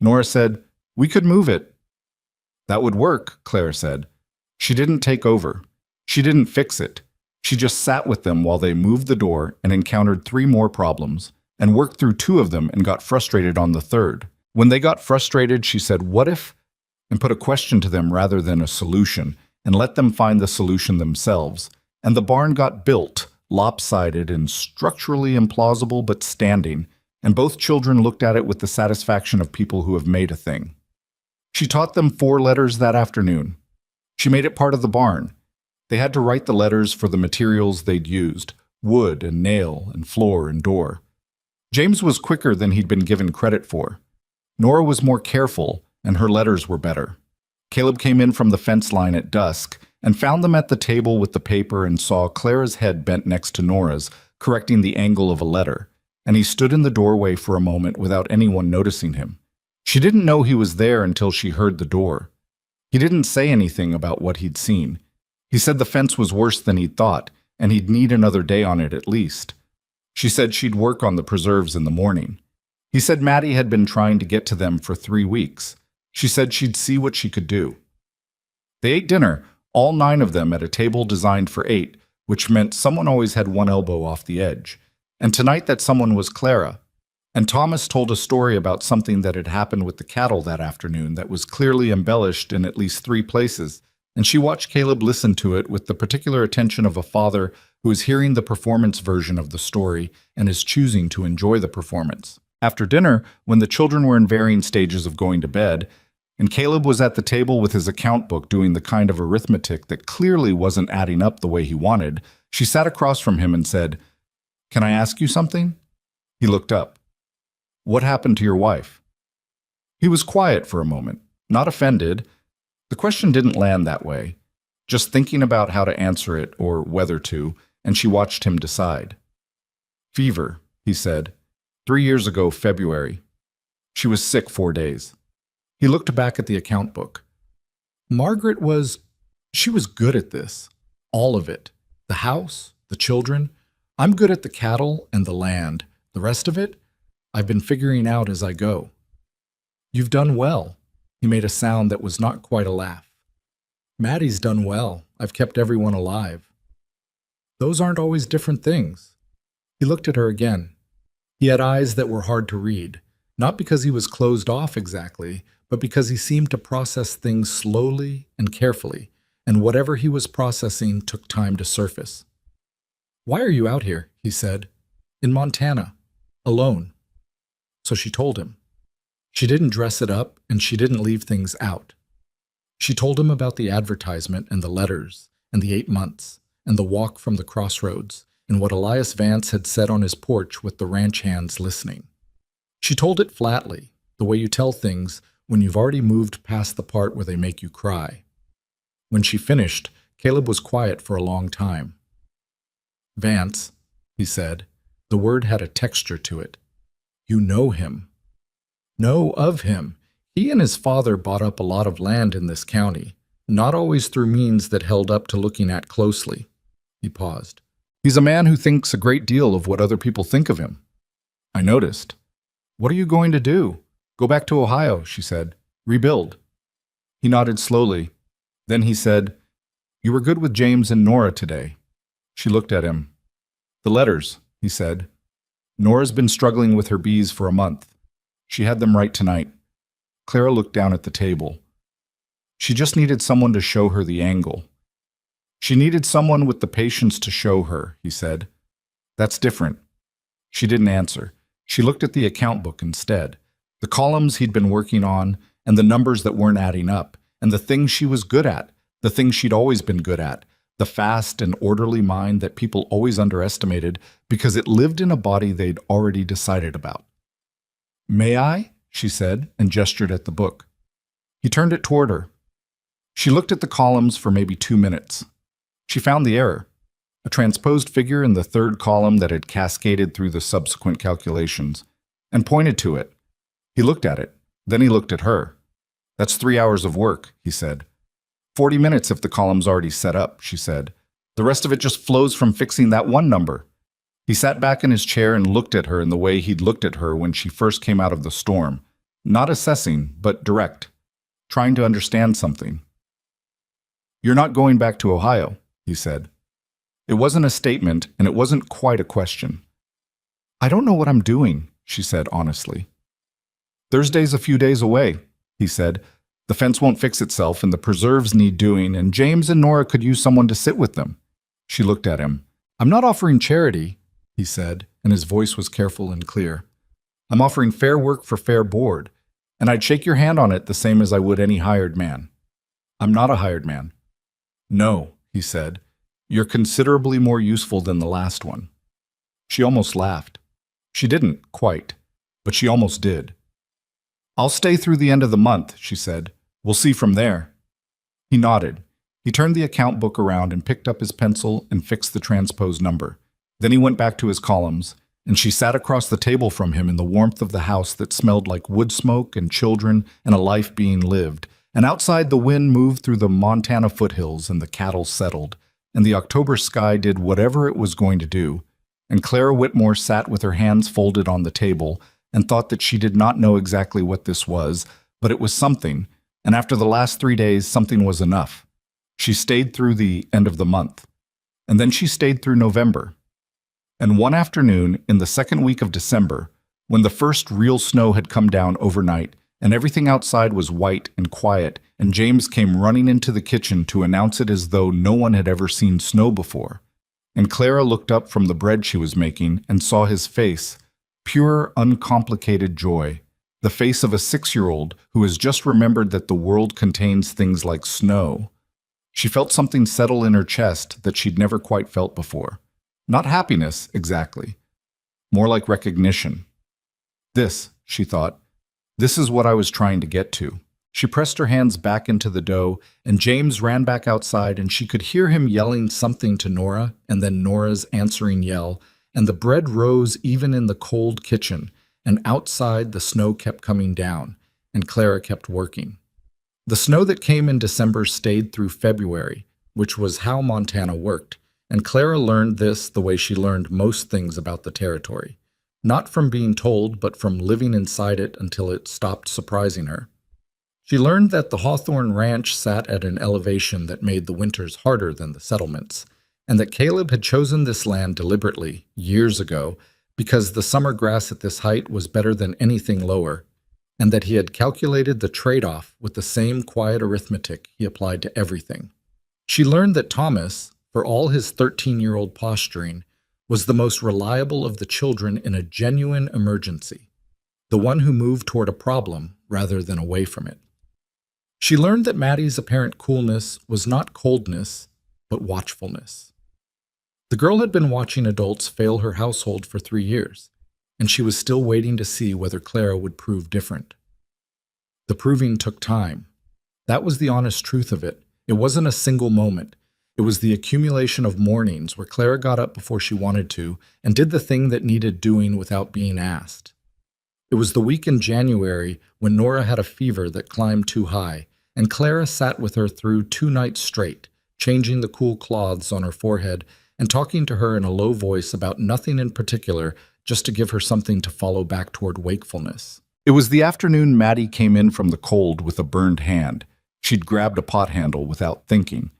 Nora said, "We could move it." "That would work," Clara said. She didn't take over. She didn't fix it. She just sat with them while they moved the door and encountered 3 more problems, and worked through 2 of them and got frustrated on the 3rd. When they got frustrated, she said, "What if?" and put a question to them rather than a solution, and let them find the solution themselves. And the barn got built, lopsided and structurally implausible but standing, and both children looked at it with the satisfaction of people who have made a thing. She taught them 4 letters that afternoon. She made it part of the barn. They had to write the letters for the materials they'd used, wood and nail and floor and door. James was quicker than he'd been given credit for. Nora was more careful, and her letters were better. Caleb came in from the fence line at dusk and found them at the table with the paper and saw Clara's head bent next to Nora's, correcting the angle of a letter, and he stood in the doorway for a moment without anyone noticing him. She didn't know he was there until she heard the door. He didn't say anything about what he'd seen. He said the fence was worse than he'd thought, and he'd need another day on it at least. She said she'd work on the preserves in the morning. He said Maddie had been trying to get to them for 3 weeks. She said she'd see what she could do. They ate dinner, all 9 of them at a table designed for 8, which meant someone always had one elbow off the edge. And tonight that someone was Clara. And Thomas told a story about something that had happened with the cattle that afternoon that was clearly embellished in at least 3 places, and she watched Caleb listen to it with the particular attention of a father who is hearing the performance version of the story and is choosing to enjoy the performance. After dinner, when the children were in varying stages of going to bed, and Caleb was at the table with his account book doing the kind of arithmetic that clearly wasn't adding up the way he wanted, she sat across from him and said, "Can I ask you something?" He looked up. "What happened to your wife?" He was quiet for a moment, not offended. The question didn't land that way, just thinking about how to answer it or whether to, and she watched him decide. "Fever," he said. 3 years ago, February. She was sick 4 days. He looked back at the account book. She was good at this. All of it. The house, the children. I'm good at the cattle and the land. The rest of it, I've been figuring out as I go. You've done well. He made a sound that was not quite a laugh. Maddie's done well. I've kept everyone alive. Those aren't always different things. He looked at her again. He had eyes that were hard to read, not because he was closed off exactly, but because he seemed to process things slowly and carefully, and whatever he was processing took time to surface. "Why are you out here?" he said. "In Montana. Alone." So she told him. She didn't dress it up, and she didn't leave things out. She told him about the advertisement and the letters, and the 8 months, and the walk from the crossroads, and what Elias Vance had said on his porch with the ranch hands listening. She told it flatly, the way you tell things when you've already moved past the part where they make you cry. When she finished, Caleb was quiet for a long time. "Vance," he said. The word had a texture to it. "You know him." "Know of him. He and his father bought up a lot of land in this county, not always through means that held up to looking at closely." He paused. "He's a man who thinks a great deal of what other people think of him." I noticed. "What are you going to do?" "Go back to Ohio," she said. "Rebuild." He nodded slowly. Then he said, "You were good with James and Nora today." She looked at him. "The letters," he said. "Nora's been struggling with her bees for a month. She had them right tonight." Clara looked down at the table. She just needed someone to show her the angle. She needed someone with the patience to show her, he said. "That's different." She didn't answer. She looked at the account book instead, the columns he'd been working on, and the numbers that weren't adding up, and the things she was good at, the things she'd always been good at, the fast and orderly mind that people always underestimated because it lived in a body they'd already decided about. "May I?" she said, and gestured at the book. He turned it toward her. She looked at the columns for maybe 2 minutes. She found the error, a transposed figure in the 3rd column that had cascaded through the subsequent calculations, and pointed to it. He looked at it, then he looked at her. That's 3 hours of work, he said. 40 minutes if the column's already set up, she said. The rest of it just flows from fixing that one number. He sat back in his chair and looked at her in the way he'd looked at her when she first came out of the storm. Not assessing, but direct. Trying to understand something. You're not going back to Ohio, he said. It wasn't a statement, and it wasn't quite a question. I don't know what I'm doing, she said honestly. Thursday's a few days away, he said. The fence won't fix itself, and the preserves need doing, and James and Nora could use someone to sit with them. She looked at him. I'm not offering charity, he said, and his voice was careful and clear. I'm offering fair work for fair board, and I'd shake your hand on it the same as I would any hired man. I'm not a hired man. No, he said. You're considerably more useful than the last one. She almost laughed. She didn't, quite, but she almost did. I'll stay through the end of the month, she said. We'll see from there. He nodded. He turned the account book around and picked up his pencil and fixed the transposed number. Then he went back to his columns, and she sat across the table from him in the warmth of the house that smelled like wood smoke and children and a life being lived. And outside, the wind moved through the Montana foothills and the cattle settled, and the October sky did whatever it was going to do. And Clara Whitmore sat with her hands folded on the table and thought that she did not know exactly what this was, but it was something, and after the last 3 days, something was enough. She stayed through the end of the month, and then she stayed through November. And one afternoon, in the second week of December, when the first real snow had come down overnight, and everything outside was white and quiet, and James came running into the kitchen to announce it as though no one had ever seen snow before. And Clara looked up from the bread she was making and saw his face, pure, uncomplicated joy, the face of a 6-year-old who has just remembered that the world contains things like snow. She felt something settle in her chest that she'd never quite felt before. Not happiness, exactly. More like recognition. This, she thought, this is what I was trying to get to. She pressed her hands back into the dough, and James ran back outside, and she could hear him yelling something to Nora, and then Nora's answering yell, and the bread rose even in the cold kitchen, and outside the snow kept coming down, and Clara kept working. The snow that came in December stayed through February, which was how Montana worked, and Clara learned this the way she learned most things about the territory, not from being told, but from living inside it until it stopped surprising her. She learned that the Hawthorne Ranch sat at an elevation that made the winters harder than the settlements, and that Caleb had chosen this land deliberately, years ago, because the summer grass at this height was better than anything lower, and that he had calculated the trade-off with the same quiet arithmetic he applied to everything. She learned that Thomas, for all his 13-year-old posturing, was the most reliable of the children in a genuine emergency, the one who moved toward a problem rather than away from it. She learned that Maddie's apparent coolness was not coldness, but watchfulness. The girl had been watching adults fail her household for 3 years, and she was still waiting to see whether Clara would prove different. The proving took time. That was the honest truth of it. It wasn't a single moment. It was the accumulation of mornings where Clara got up before she wanted to and did the thing that needed doing without being asked. It was the week in January when Nora had a fever that climbed too high, and Clara sat with her through 2 nights straight, changing the cool cloths on her forehead and talking to her in a low voice about nothing in particular, just to give her something to follow back toward wakefulness. It was the afternoon Maddie came in from the cold with a burned hand. She'd grabbed a pot handle without thinking,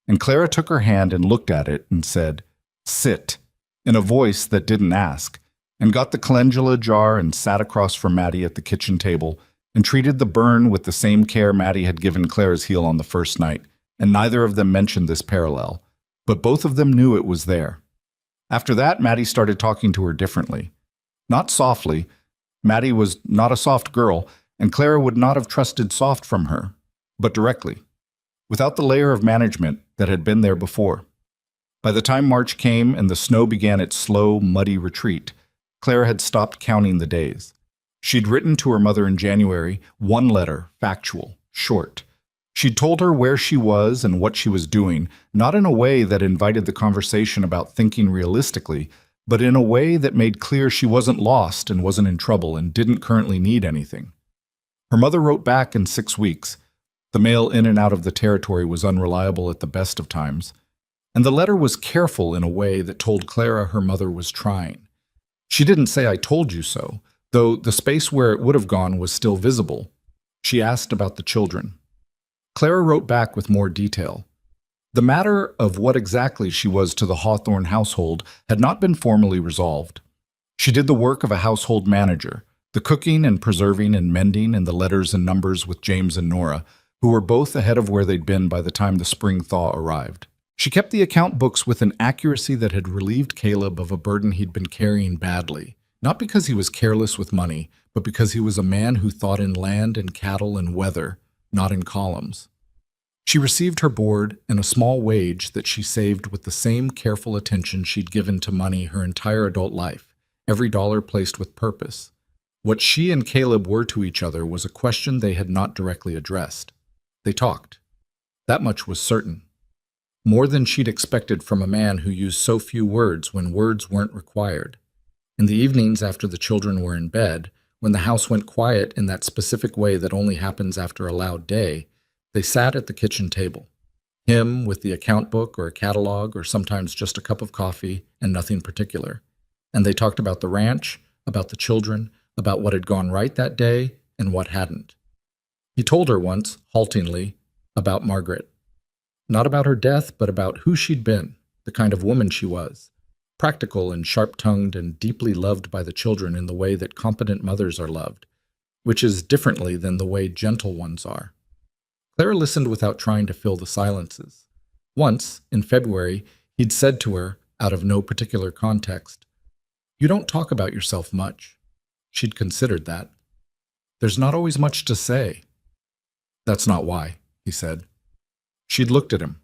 and Clara took her hand and looked at it and said, "Sit," in a voice that didn't ask, and got the calendula jar and sat across from Maddie at the kitchen table and treated the burn with the same care Maddie had given Clara's heel on the first night, and neither of them mentioned this parallel, but both of them knew it was there. After that, Maddie started talking to her differently. Not softly. Maddie was not a soft girl, and Clara would not have trusted soft from her, but directly, without the layer of management that had been there before. By the time March came and the snow began its slow, muddy retreat, Clara had stopped counting the days. She'd written to her mother in January 1 letter, factual, short. She'd told her where she was and what she was doing, not in a way that invited the conversation about thinking realistically, but in a way that made clear she wasn't lost and wasn't in trouble and didn't currently need anything. Her mother wrote back in 6 weeks. The mail in and out of the territory was unreliable at the best of times, and the letter was careful in a way that told Clara her mother was trying. She didn't say, "I told you so," though the space where it would have gone was still visible. She asked about the children. Clara wrote back with more detail. The matter of what exactly she was to the Hawthorne household had not been formally resolved. She did the work of a household manager, the cooking and preserving and mending and the letters and numbers with James and Nora, who were both ahead of where they'd been by the time the spring thaw arrived. She kept the account books with an accuracy that had relieved Caleb of a burden he'd been carrying badly, not because he was careless with money, but because he was a man who thought in land and cattle and weather, not in columns. She received her board and a small wage that she saved with the same careful attention she'd given to money her entire adult life, every dollar placed with purpose. What she and Caleb were to each other was a question they had not directly addressed. They talked. That much was certain. More than she'd expected from a man who used so few words when words weren't required. In the evenings after the children were in bed, when the house went quiet in that specific way that only happens after a loud day, they sat at the kitchen table. Him with the account book or a catalog or sometimes just a cup of coffee and nothing particular. And they talked about the ranch, about the children, about what had gone right that day and what hadn't. He told her once, haltingly, about Margaret. Not about her death, but about who she'd been, the kind of woman she was. Practical and sharp-tongued and deeply loved by the children in the way that competent mothers are loved, which is differently than the way gentle ones are. Clara listened without trying to fill the silences. Once, in February, he'd said to her, out of no particular context, "You don't talk about yourself much." She'd considered that. "There's not always much to say." "That's not why," he said. She'd looked at him.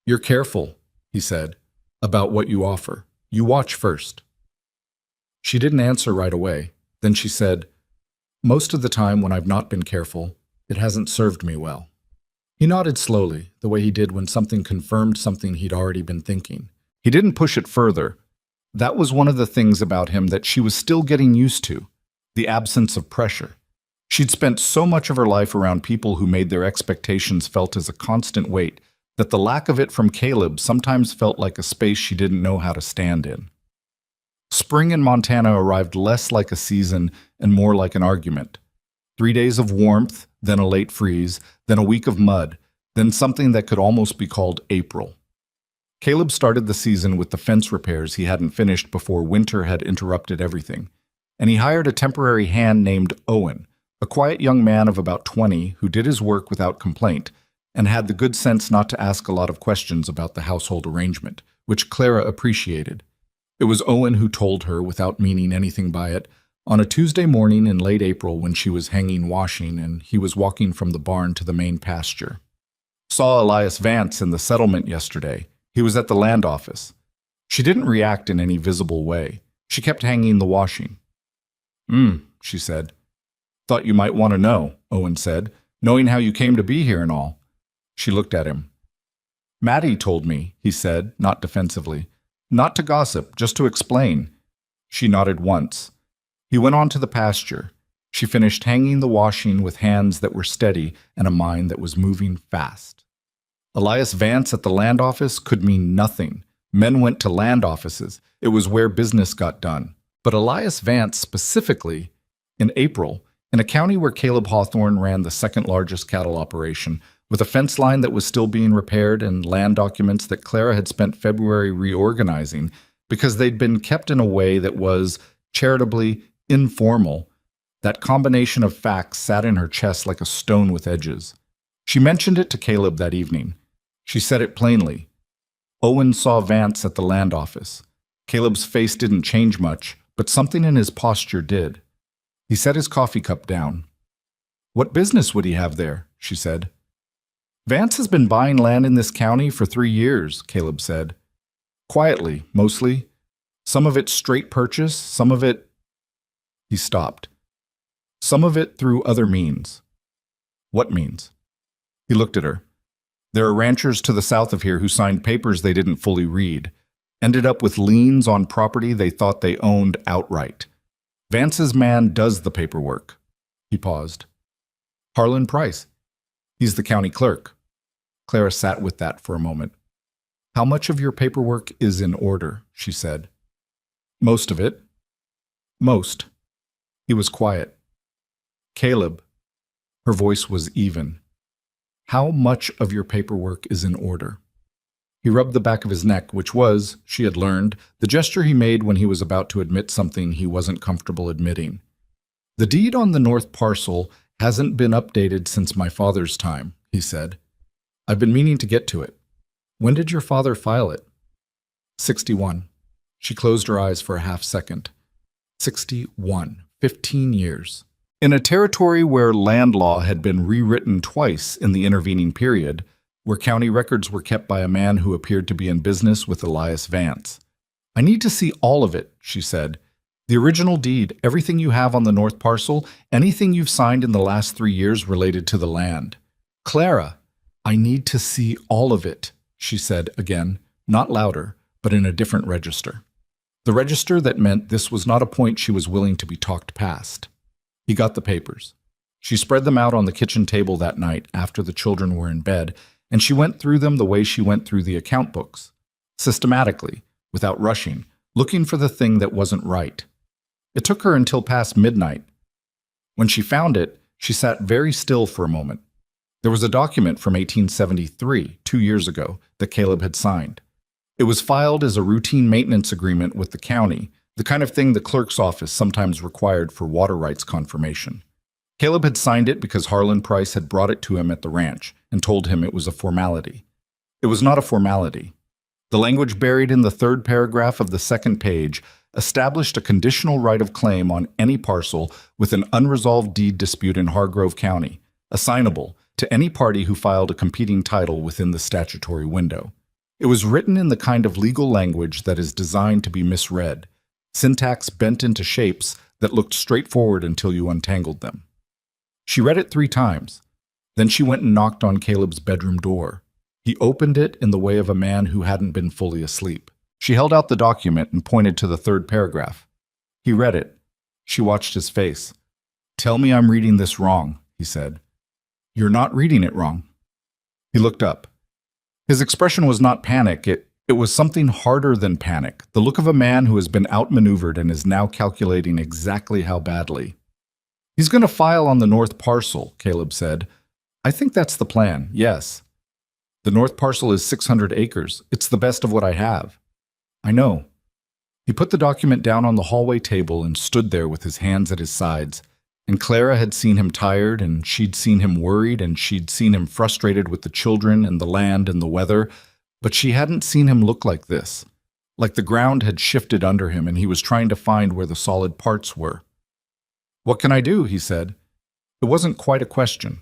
"You're careful," he said, "about what you offer. You watch first." She didn't answer right away. Then she said, "Most of the time when I've not been careful, it hasn't served me well." He nodded slowly, the way he did when something confirmed something he'd already been thinking. He didn't push it further. That was one of the things about him that she was still getting used to, the absence of pressure. She'd spent so much of her life around people who made their expectations felt as a constant weight that the lack of it from Caleb sometimes felt like a space she didn't know how to stand in. Spring in Montana arrived less like a season and more like an argument. 3 days of warmth, then a late freeze, then a week of mud, then something that could almost be called April. Caleb started the season with the fence repairs he hadn't finished before winter had interrupted everything, and he hired a temporary hand named Owen, a quiet young man of about 20 who did his work without complaint and had the good sense not to ask a lot of questions about the household arrangement, which Clara appreciated. It was Owen who told her, without meaning anything by it, on a Tuesday morning in late April when she was hanging washing and he was walking from the barn to the main pasture. "Saw Elias Vance in the settlement yesterday. He was at the land office." She didn't react in any visible way. She kept hanging the washing. She said. "Thought you might want to know," Owen said, "knowing how you came to be here and all." She looked at him. "Maddie told me," he said, not defensively. "Not to gossip, just to explain." She nodded once. He went on to the pasture. She finished hanging the washing with hands that were steady and a mind that was moving fast. Elias Vance at the land office could mean nothing. Men went to land offices. It was where business got done. But Elias Vance specifically, in April, in a county where Caleb Hawthorne ran the second largest cattle operation, with a fence line that was still being repaired and land documents that Clara had spent February reorganizing because they'd been kept in a way that was, charitably, informal, that combination of facts sat in her chest like a stone with edges. She mentioned it to Caleb that evening. She said it plainly. Owen saw Vance at the land office. Caleb's face didn't change much, but something in his posture did. He set his coffee cup down. "What business would he have there?" she said. "Vance has been buying land in this county for 3 years, Caleb said. "Quietly, mostly. Some of it straight purchase, some of it—" He stopped. "Some of it through other means." "What means?" He looked at her. "There are ranchers to the south of here who signed papers they didn't fully read, ended up with liens on property they thought they owned outright. Vance's man does the paperwork." He paused. Harlan Price. He's the county clerk. Clara sat with that for a moment. How much of your paperwork is in order? She said. Most of it. Most. He was quiet. Caleb. Her voice was even. How much of your paperwork is in order? He rubbed the back of his neck, which was, she had learned, the gesture he made when he was about to admit something he wasn't comfortable admitting. The deed on the north parcel hasn't been updated since my father's time, he said. I've been meaning to get to it. When did your father file it? 61. She closed her eyes for a half second. 61. 15 years. In a territory where land law had been rewritten twice in the intervening period, where county records were kept by a man who appeared to be in business with Elias Vance. I need to see all of it, she said. The original deed, everything you have on the north parcel, anything you've signed in the last 3 years related to the land. Clara, I need to see all of it, she said again, not louder, but in a different register. The register that meant this was not a point she was willing to be talked past. He got the papers. She spread them out on the kitchen table that night after the children were in bed, and she went through them the way she went through the account books, systematically, without rushing, looking for the thing that wasn't right. It took her until past midnight. When she found it, she sat very still for a moment. There was a document from 1873, 2 years ago, that Caleb had signed. It was filed as a routine maintenance agreement with the county, the kind of thing the clerk's office sometimes required for water rights confirmation. Caleb had signed it because Harlan Price had brought it to him at the ranch and told him it was a formality. It was not a formality. The language buried in the third paragraph of the second page established a conditional right of claim on any parcel with an unresolved deed dispute in Hargrove County, assignable to any party who filed a competing title within the statutory window. It was written in the kind of legal language that is designed to be misread, syntax bent into shapes that looked straightforward until you untangled them. She read it 3 times. Then she went and knocked on Caleb's bedroom door. He opened it in the way of a man who hadn't been fully asleep. She held out the document and pointed to the third paragraph. He read it. She watched his face. Tell me I'm reading this wrong, he said. You're not reading it wrong. He looked up. His expression was not panic. It was something harder than panic, the look of a man who has been outmaneuvered and is now calculating exactly how badly. He's going to file on the north parcel, Caleb said. I think that's the plan, yes. The north parcel is 600 acres. It's the best of what I have. I know. He put the document down on the hallway table and stood there with his hands at his sides. And Clara had seen him tired, and she'd seen him worried, and she'd seen him frustrated with the children and the land and the weather, but she hadn't seen him look like this, like the ground had shifted under him and he was trying to find where the solid parts were. What can I do? He said. It wasn't quite a question.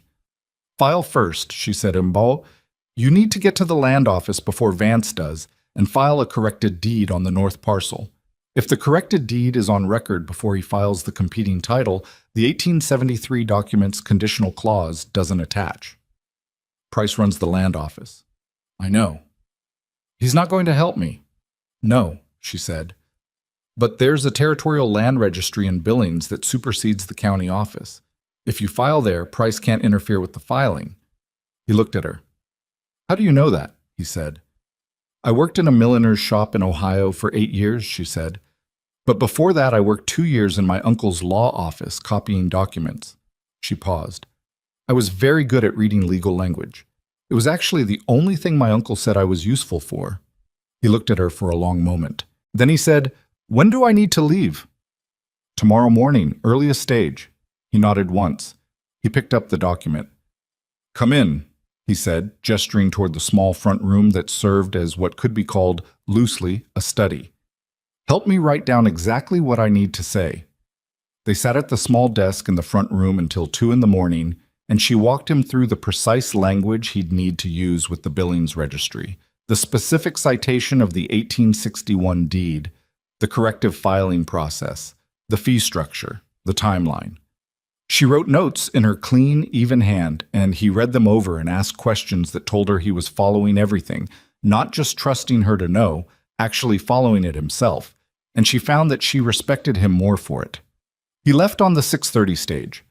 File first, she said, Imbo. You need to get to the land office before Vance does and file a corrected deed on the north parcel. If the corrected deed is on record before he files the competing title, the 1873 document's conditional clause doesn't attach. Price runs the land office. I know. He's not going to help me. No, she said. But there's a territorial land registry in Billings that supersedes the county office. If you file there, Price can't interfere with the filing. He looked at her. How do you know that? He said. I worked in a milliner's shop in Ohio for 8 years, she said. But before that, I worked 2 years in my uncle's law office copying documents. She paused. I was very good at reading legal language. It was actually the only thing my uncle said I was useful for. He looked at her for a long moment. Then he said, When do I need to leave? Tomorrow morning, earliest stage. He nodded once. He picked up the document. Come in, he said, gesturing toward the small front room that served as what could be called, loosely, a study. Help me write down exactly what I need to say. They sat at the small desk in the front room until 2 a.m, and she walked him through the precise language he'd need to use with the Billings registry, the specific citation of the 1861 deed, the corrective filing process, the fee structure, the timeline. She wrote notes in her clean, even hand, and he read them over and asked questions that told her he was following everything, not just trusting her to know, actually following it himself, and she found that she respected him more for it. He left on the 6:30 stage.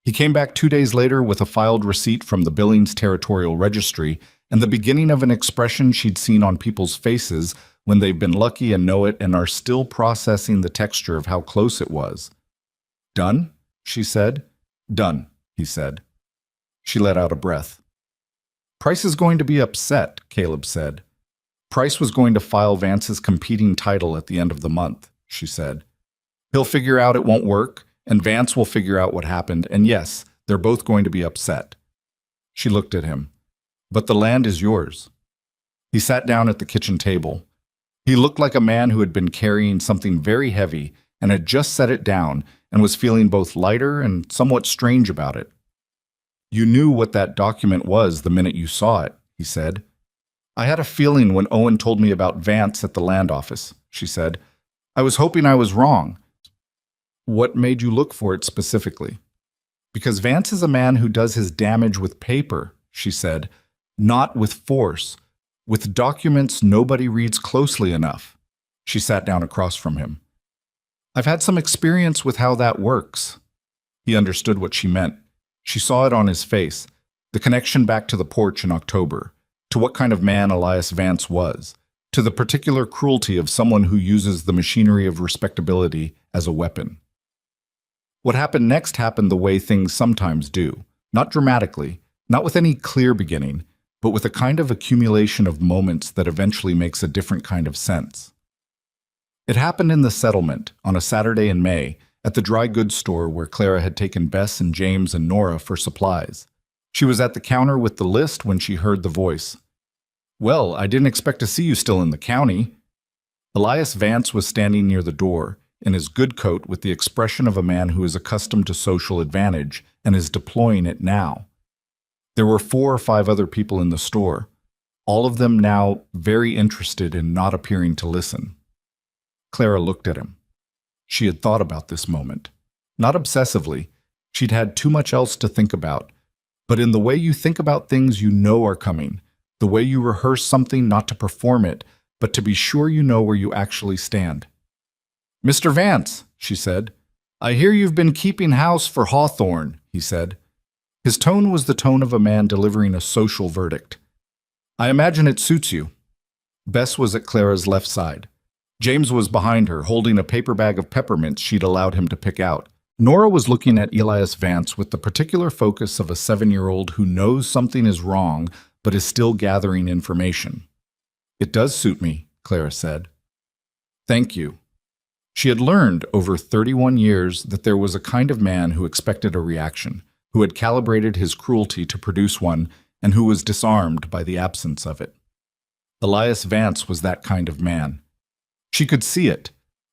He came back 2 days later with a filed receipt from the Billings Territorial Registry and the beginning of an expression she'd seen on people's faces when they've been lucky and know it and are still processing the texture of how close it was. Done? She said. Done, he said. She let out a breath. Price is going to be upset, Caleb said. Price was going to file Vance's competing title at the end of the month, she said. He'll figure out it won't work, and Vance will figure out what happened, and yes, they're both going to be upset. She looked at him. But the land is yours. He sat down at the kitchen table. He looked like a man who had been carrying something very heavy and had just set it down and was feeling both lighter and somewhat strange about it. You knew what that document was the minute you saw it, he said. I had a feeling when Owen told me about Vance at the land office, she said. I was hoping I was wrong. What made you look for it specifically? Because Vance is a man who does his damage with paper, she said, not with force. With documents nobody reads closely enough. She sat down across from him. I've had some experience with how that works. He understood what she meant. She saw it on his face, the connection back to the porch in October, to what kind of man Elias Vance was, to the particular cruelty of someone who uses the machinery of respectability as a weapon. What happened next happened the way things sometimes do, not dramatically, not with any clear beginning, but with a kind of accumulation of moments that eventually makes a different kind of sense. It happened in the settlement, on a Saturday in May, at the dry goods store where Clara had taken Bess and James and Nora for supplies. She was at the counter with the list when she heard the voice. Well, I didn't expect to see you still in the county. Elias Vance was standing near the door, in his good coat with the expression of a man who is accustomed to social advantage and is deploying it now. There were 4 or 5 other people in the store, all of them now very interested in not appearing to listen. Clara looked at him. She had thought about this moment. Not obsessively. She'd had too much else to think about. But in the way you think about things you know are coming, the way you rehearse something not to perform it, but to be sure you know where you actually stand. Mr. Vance, she said. I hear you've been keeping house for Hawthorne, he said. His tone was the tone of a man delivering a social verdict. I imagine it suits you. Bess was at Clara's left side. James was behind her, holding a paper bag of peppermints she'd allowed him to pick out. Nora was looking at Elias Vance with the particular focus of a 7-year-old who knows something is wrong but is still gathering information. It does suit me, Clara said. Thank you. She had learned over 31 years that there was a kind of man who expected a reaction, who had calibrated his cruelty to produce one, and who was disarmed by the absence of it. Elias Vance was that kind of man. She could see it,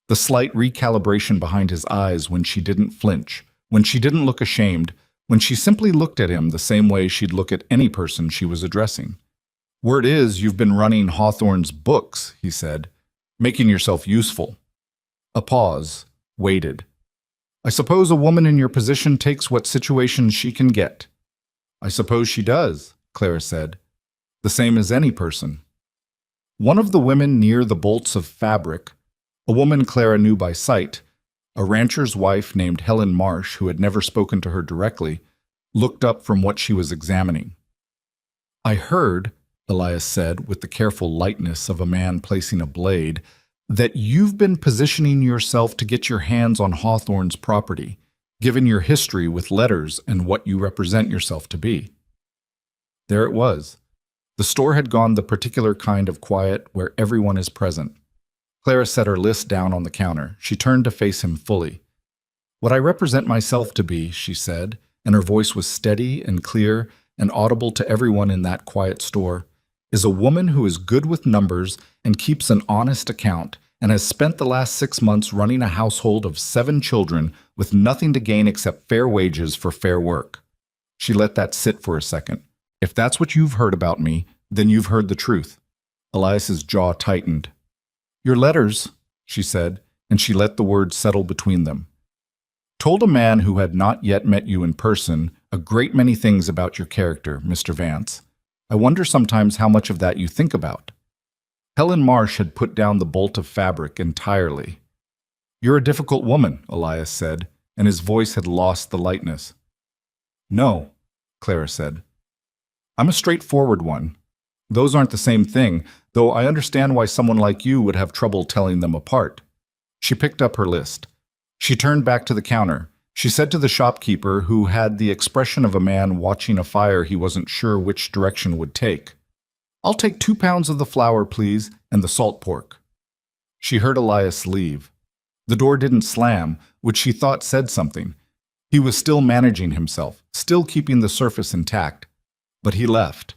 the slight recalibration behind his eyes when she didn't flinch, when she didn't look ashamed, when she simply looked at him the same way she'd look at any person she was addressing. Word is you've been running Hawthorne's books, he said, making yourself useful. A pause, waited. I suppose a woman in your position takes what situations she can get. I suppose she does, Clara said. The same as any person. One of the women near the bolts of fabric, a woman Clara knew by sight, a rancher's wife named Helen Marsh who had never spoken to her directly, looked up from what she was examining. I heard, Elias said with the careful lightness of a man placing a blade, that you've been positioning yourself to get your hands on Hawthorne's property, given your history with letters and what you represent yourself to be. There it was. The store had gone the particular kind of quiet where everyone is present. Clara set her list down on the counter. She turned to face him fully. What I represent myself to be, she said, and her voice was steady and clear and audible to everyone in that quiet store, is a woman who is good with numbers and keeps an honest account and has spent the last 6 months running a household of 7 children with nothing to gain except fair wages for fair work. She let that sit for a second. If that's what you've heard about me, then you've heard the truth. Elias's jaw tightened. Your letters, she said, and she let the words settle between them, told a man who had not yet met you in person a great many things about your character, Mr. Vance. I wonder sometimes how much of that you think about. Helen Marsh had put down the bolt of fabric entirely. You're a difficult woman, Elias said, and his voice had lost the lightness. No, Clara said. I'm a straightforward one. Those aren't the same thing, though I understand why someone like you would have trouble telling them apart. She picked up her list. She turned back to the counter. She said to the shopkeeper, who had the expression of a man watching a fire he wasn't sure which direction would take, "I'll take 2 pounds of the flour, please, and the salt pork." She heard Elias leave. The door didn't slam, which she thought said something. He was still managing himself, still keeping the surface intact. But he left.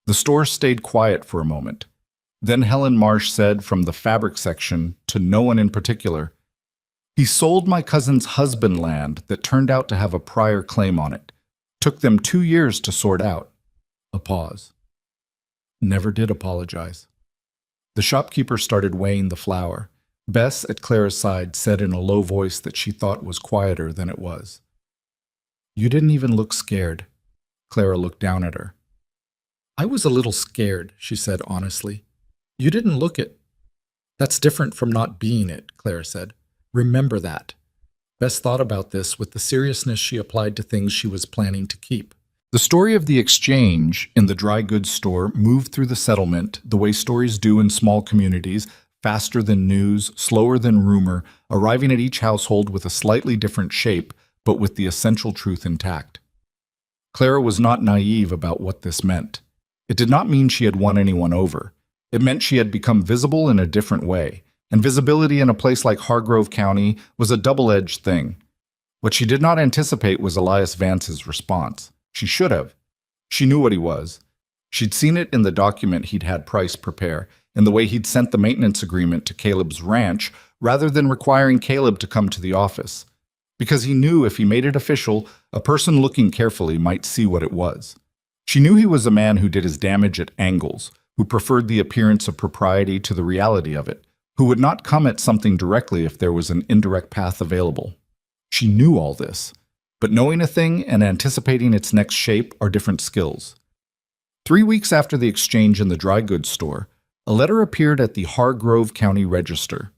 The store stayed quiet for a moment. Then Helen Marsh said from the fabric section, to no one in particular, "He sold my cousin's husband land that turned out to have a prior claim on it. Took them 2 years to sort out." A pause. Never did apologize. The shopkeeper started weighing the flour. Bess, at Clara's side, said in a low voice that she thought was quieter than it was, "You didn't even look scared." Clara looked down at her. "I was a little scared," she said honestly. "You didn't look it." "That's different from not being it," Clara said. "Remember that." Bess thought about this with the seriousness she applied to things she was planning to keep. The story of the exchange in the dry goods store moved through the settlement the way stories do in small communities, faster than news, slower than rumor, arriving at each household with a slightly different shape, but with the essential truth intact. Clara was not naive about what this meant. It did not mean she had won anyone over. It meant she had become visible in a different way, and visibility in a place like Hargrove County was a double-edged thing. What she did not anticipate was Elias Vance's response. She should have. She knew what he was. She'd seen it in the document he'd had Price prepare, in the way he'd sent the maintenance agreement to Caleb's ranch, rather than requiring Caleb to come to the office. Because he knew if he made it official, a person looking carefully might see what it was. She knew he was a man who did his damage at angles, who preferred the appearance of propriety to the reality of it, who would not come at something directly if there was an indirect path available. She knew all this, but knowing a thing and anticipating its next shape are different skills. 3 weeks after the exchange in the dry goods store, a letter appeared at the Hargrove County Register,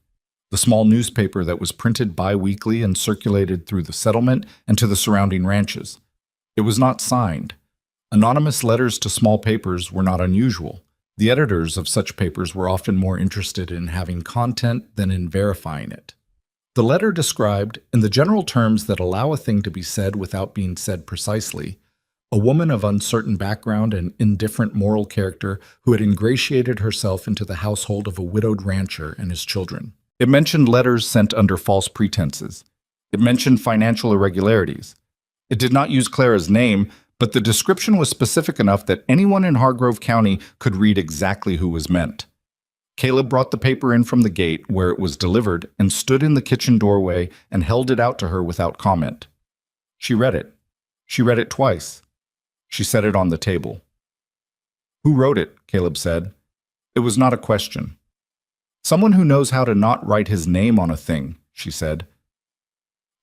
the small newspaper that was printed bi-weekly and circulated through the settlement and to the surrounding ranches. It was not signed. Anonymous letters to small papers were not unusual. The editors of such papers were often more interested in having content than in verifying it. The letter described, in the general terms that allow a thing to be said without being said precisely, a woman of uncertain background and indifferent moral character who had ingratiated herself into the household of a widowed rancher and his children. It mentioned letters sent under false pretenses. It mentioned financial irregularities. It did not use Clara's name, but the description was specific enough that anyone in Hargrove County could read exactly who was meant. Caleb brought the paper in from the gate where it was delivered and stood in the kitchen doorway and held it out to her without comment. She read it. She read it twice. She set it on the table. "Who wrote it?" Caleb said. It was not a question. "Someone who knows how to not write his name on a thing," she said.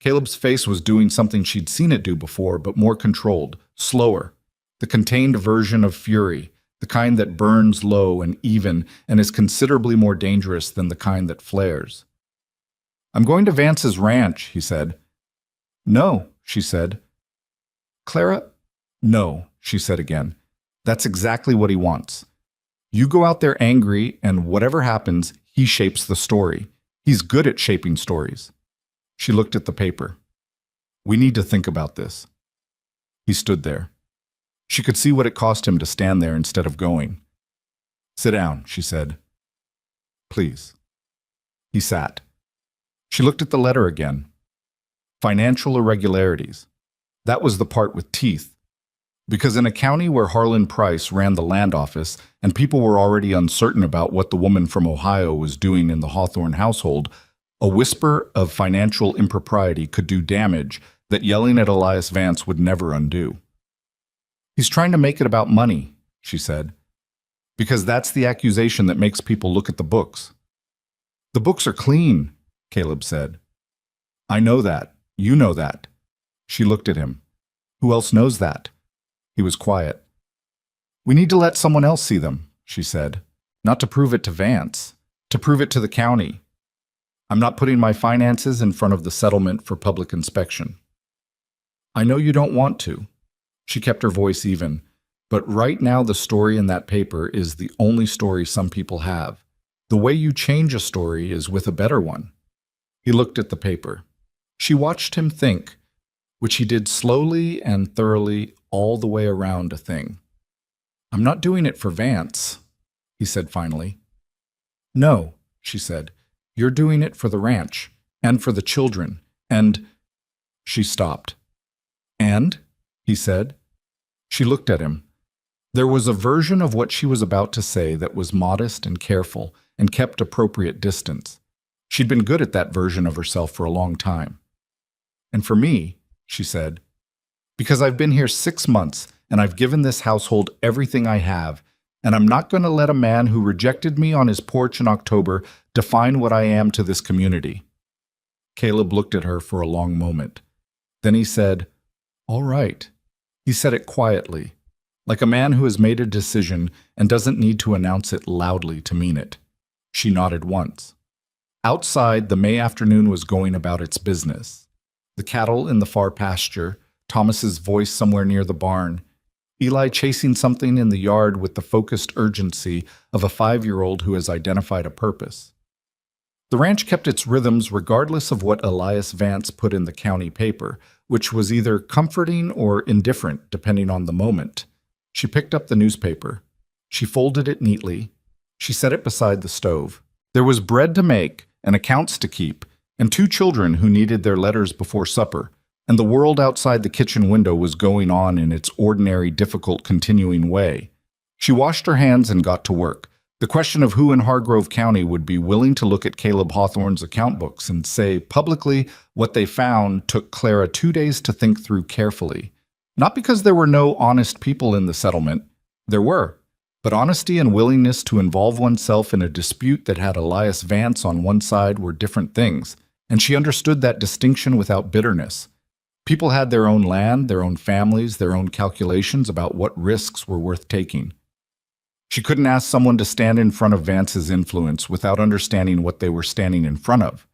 Caleb's face was doing something she'd seen it do before, but more controlled, slower. The contained version of fury, the kind that burns low and even and is considerably more dangerous than the kind that flares. "I'm going to Vance's ranch," he said. "No," she said. "Clara?" "No," she said again. "That's exactly what he wants. You go out there angry, and whatever happens, he shapes the story. He's good at shaping stories." She looked at the paper. "We need to think about this." He stood there. She could see what it cost him to stand there instead of going. "Sit down," she said. "Please." He sat. She looked at the letter again. Financial irregularities. That was the part with teeth. Because in a county where Harlan Price ran the land office and people were already uncertain about what the woman from Ohio was doing in the Hawthorne household, a whisper of financial impropriety could do damage that yelling at Elias Vance would never undo. "He's trying to make it about money," she said. "Because that's the accusation that makes people look at the books." "The books are clean," Caleb said. "I know that. You know that." She looked at him. "Who else knows that?" He was quiet. "We need to let someone else see them," she said. "Not to prove it to Vance, to prove it to the county. I'm not putting my finances in front of the settlement for public inspection." "I know you don't want to," She kept her voice even. But right now, the story in that paper is the only story some people have. The way you change a story is with a better one. He looked at the paper. She watched him think, which he did slowly and thoroughly all the way around a thing. I'm not doing it for Vance, he said finally. No, she said. You're doing it for the ranch, and for the children, and… She stopped. And? He said. She looked at him. There was a version of what she was about to say that was modest and careful and kept appropriate distance. She'd been good at that version of herself for a long time. And for me, she said, because I've been here 6 months and I've given this household everything I have, and I'm not going to let a man who rejected me on his porch in October define what I am to this community. Caleb looked at her for a long moment. Then he said, All right. He said it quietly, like a man who has made a decision and doesn't need to announce it loudly to mean it. She nodded once. Outside, the May afternoon was going about its business. The cattle in the far pasture, Thomas's voice somewhere near the barn, Eli chasing something in the yard with the focused urgency of a 5-year-old who has identified a purpose. The ranch kept its rhythms regardless of what Elias Vance put in the county paper, which was either comforting or indifferent depending on the moment. She picked up the newspaper. She folded it neatly. She set it beside the stove. There was bread to make and accounts to keep, and 2 children who needed their letters before supper, and the world outside the kitchen window was going on in its ordinary, difficult, continuing way. She washed her hands and got to work. The question of who in Hargrove County would be willing to look at Caleb Hawthorne's account books and say publicly what they found took Clara 2 days to think through carefully. Not because there were no honest people in the settlement. There were. But honesty and willingness to involve oneself in a dispute that had Elias Vance on one side were different things, and she understood that distinction without bitterness. People had their own land, their own families, their own calculations about what risks were worth taking. She couldn't ask someone to stand in front of Vance's influence without understanding what they were standing in front of.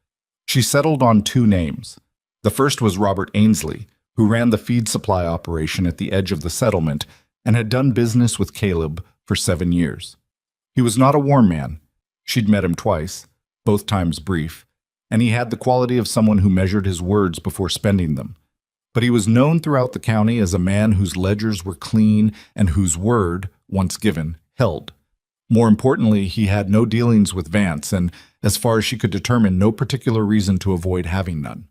She settled on 2 names. The first was Robert Ainsley, who ran the feed supply operation at the edge of the settlement and had done business with Caleb for 7 years. He was not a warm man. She'd met him twice, both times brief, and he had the quality of someone who measured his words before spending them. But he was known throughout the county as a man whose ledgers were clean and whose word, once given, held. More importantly, he had no dealings with Vance and, as far as she could determine, no particular reason to avoid having none.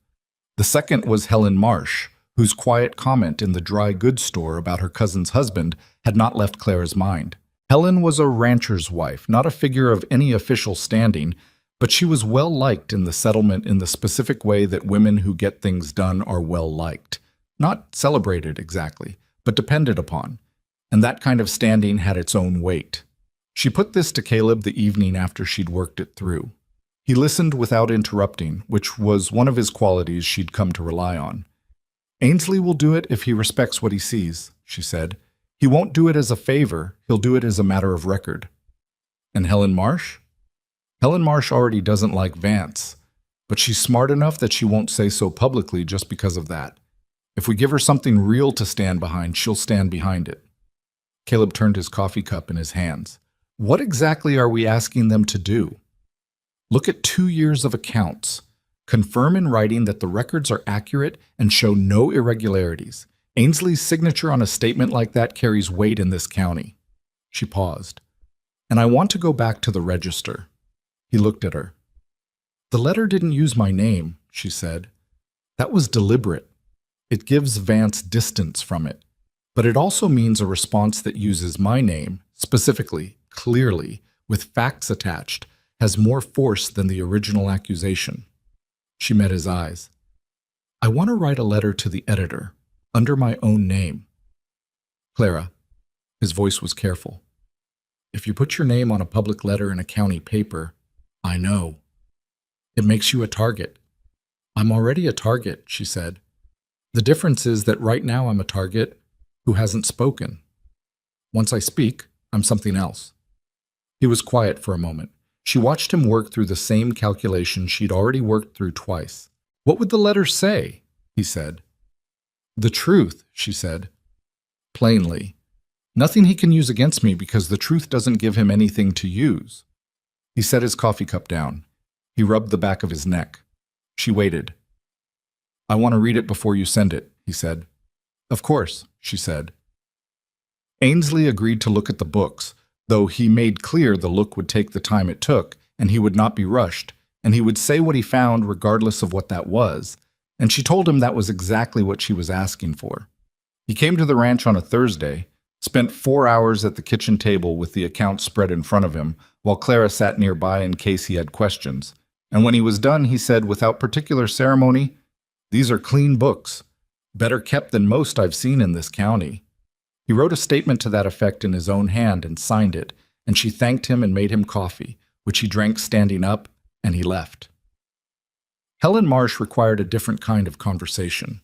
The second was Helen Marsh, whose quiet comment in the dry goods store about her cousin's husband had not left Clara's mind. Helen was a rancher's wife, not a figure of any official standing, but she was well-liked in the settlement in the specific way that women who get things done are well-liked. Not celebrated exactly, but depended upon. And that kind of standing had its own weight. She put this to Caleb the evening after she'd worked it through. He listened without interrupting, which was one of his qualities she'd come to rely on. Ainsley will do it if he respects what he sees, she said. He won't do it as a favor, he'll do it as a matter of record. And Helen Marsh? Helen Marsh already doesn't like Vance, but she's smart enough that she won't say so publicly just because of that. If we give her something real to stand behind, she'll stand behind it. Caleb turned his coffee cup in his hands. What exactly are we asking them to do? Look at 2 years of accounts. Confirm in writing that the records are accurate and show no irregularities. Ainsley's signature on a statement like that carries weight in this county. She paused. And I want to go back to the register. He looked at her. The letter didn't use my name, she said. That was deliberate. It gives Vance distance from it. But it also means a response that uses my name, specifically, clearly, with facts attached, has more force than the original accusation. She met his eyes. I want to write a letter to the editor, under my own name. Clara, his voice was careful. If you put your name on a public letter in a county paper, I know. It makes you a target. I'm already a target, she said. The difference is that right now I'm a target who hasn't spoken. Once I speak, I'm something else. He was quiet for a moment. She watched him work through the same calculation she'd already worked through twice. What would the letter say? He said. The truth, she said. plainly. Nothing he can use against me because the truth doesn't give him anything to use. He set his coffee cup down. He rubbed the back of his neck. She waited. I want to read it before you send it, he said. Of course, she said. Ainsley agreed to look at the books, though he made clear the look would take the time it took, and he would not be rushed, and he would say what he found regardless of what that was, and she told him that was exactly what she was asking for. He came to the ranch on a Thursday, spent 4 hours at the kitchen table with the accounts spread in front of him, while Clara sat nearby in case he had questions, and when he was done, he said without particular ceremony, "These are clean books, better kept than most I've seen in this county." He wrote a statement to that effect in his own hand and signed it, and she thanked him and made him coffee, which he drank standing up, and he left. Helen Marsh required a different kind of conversation.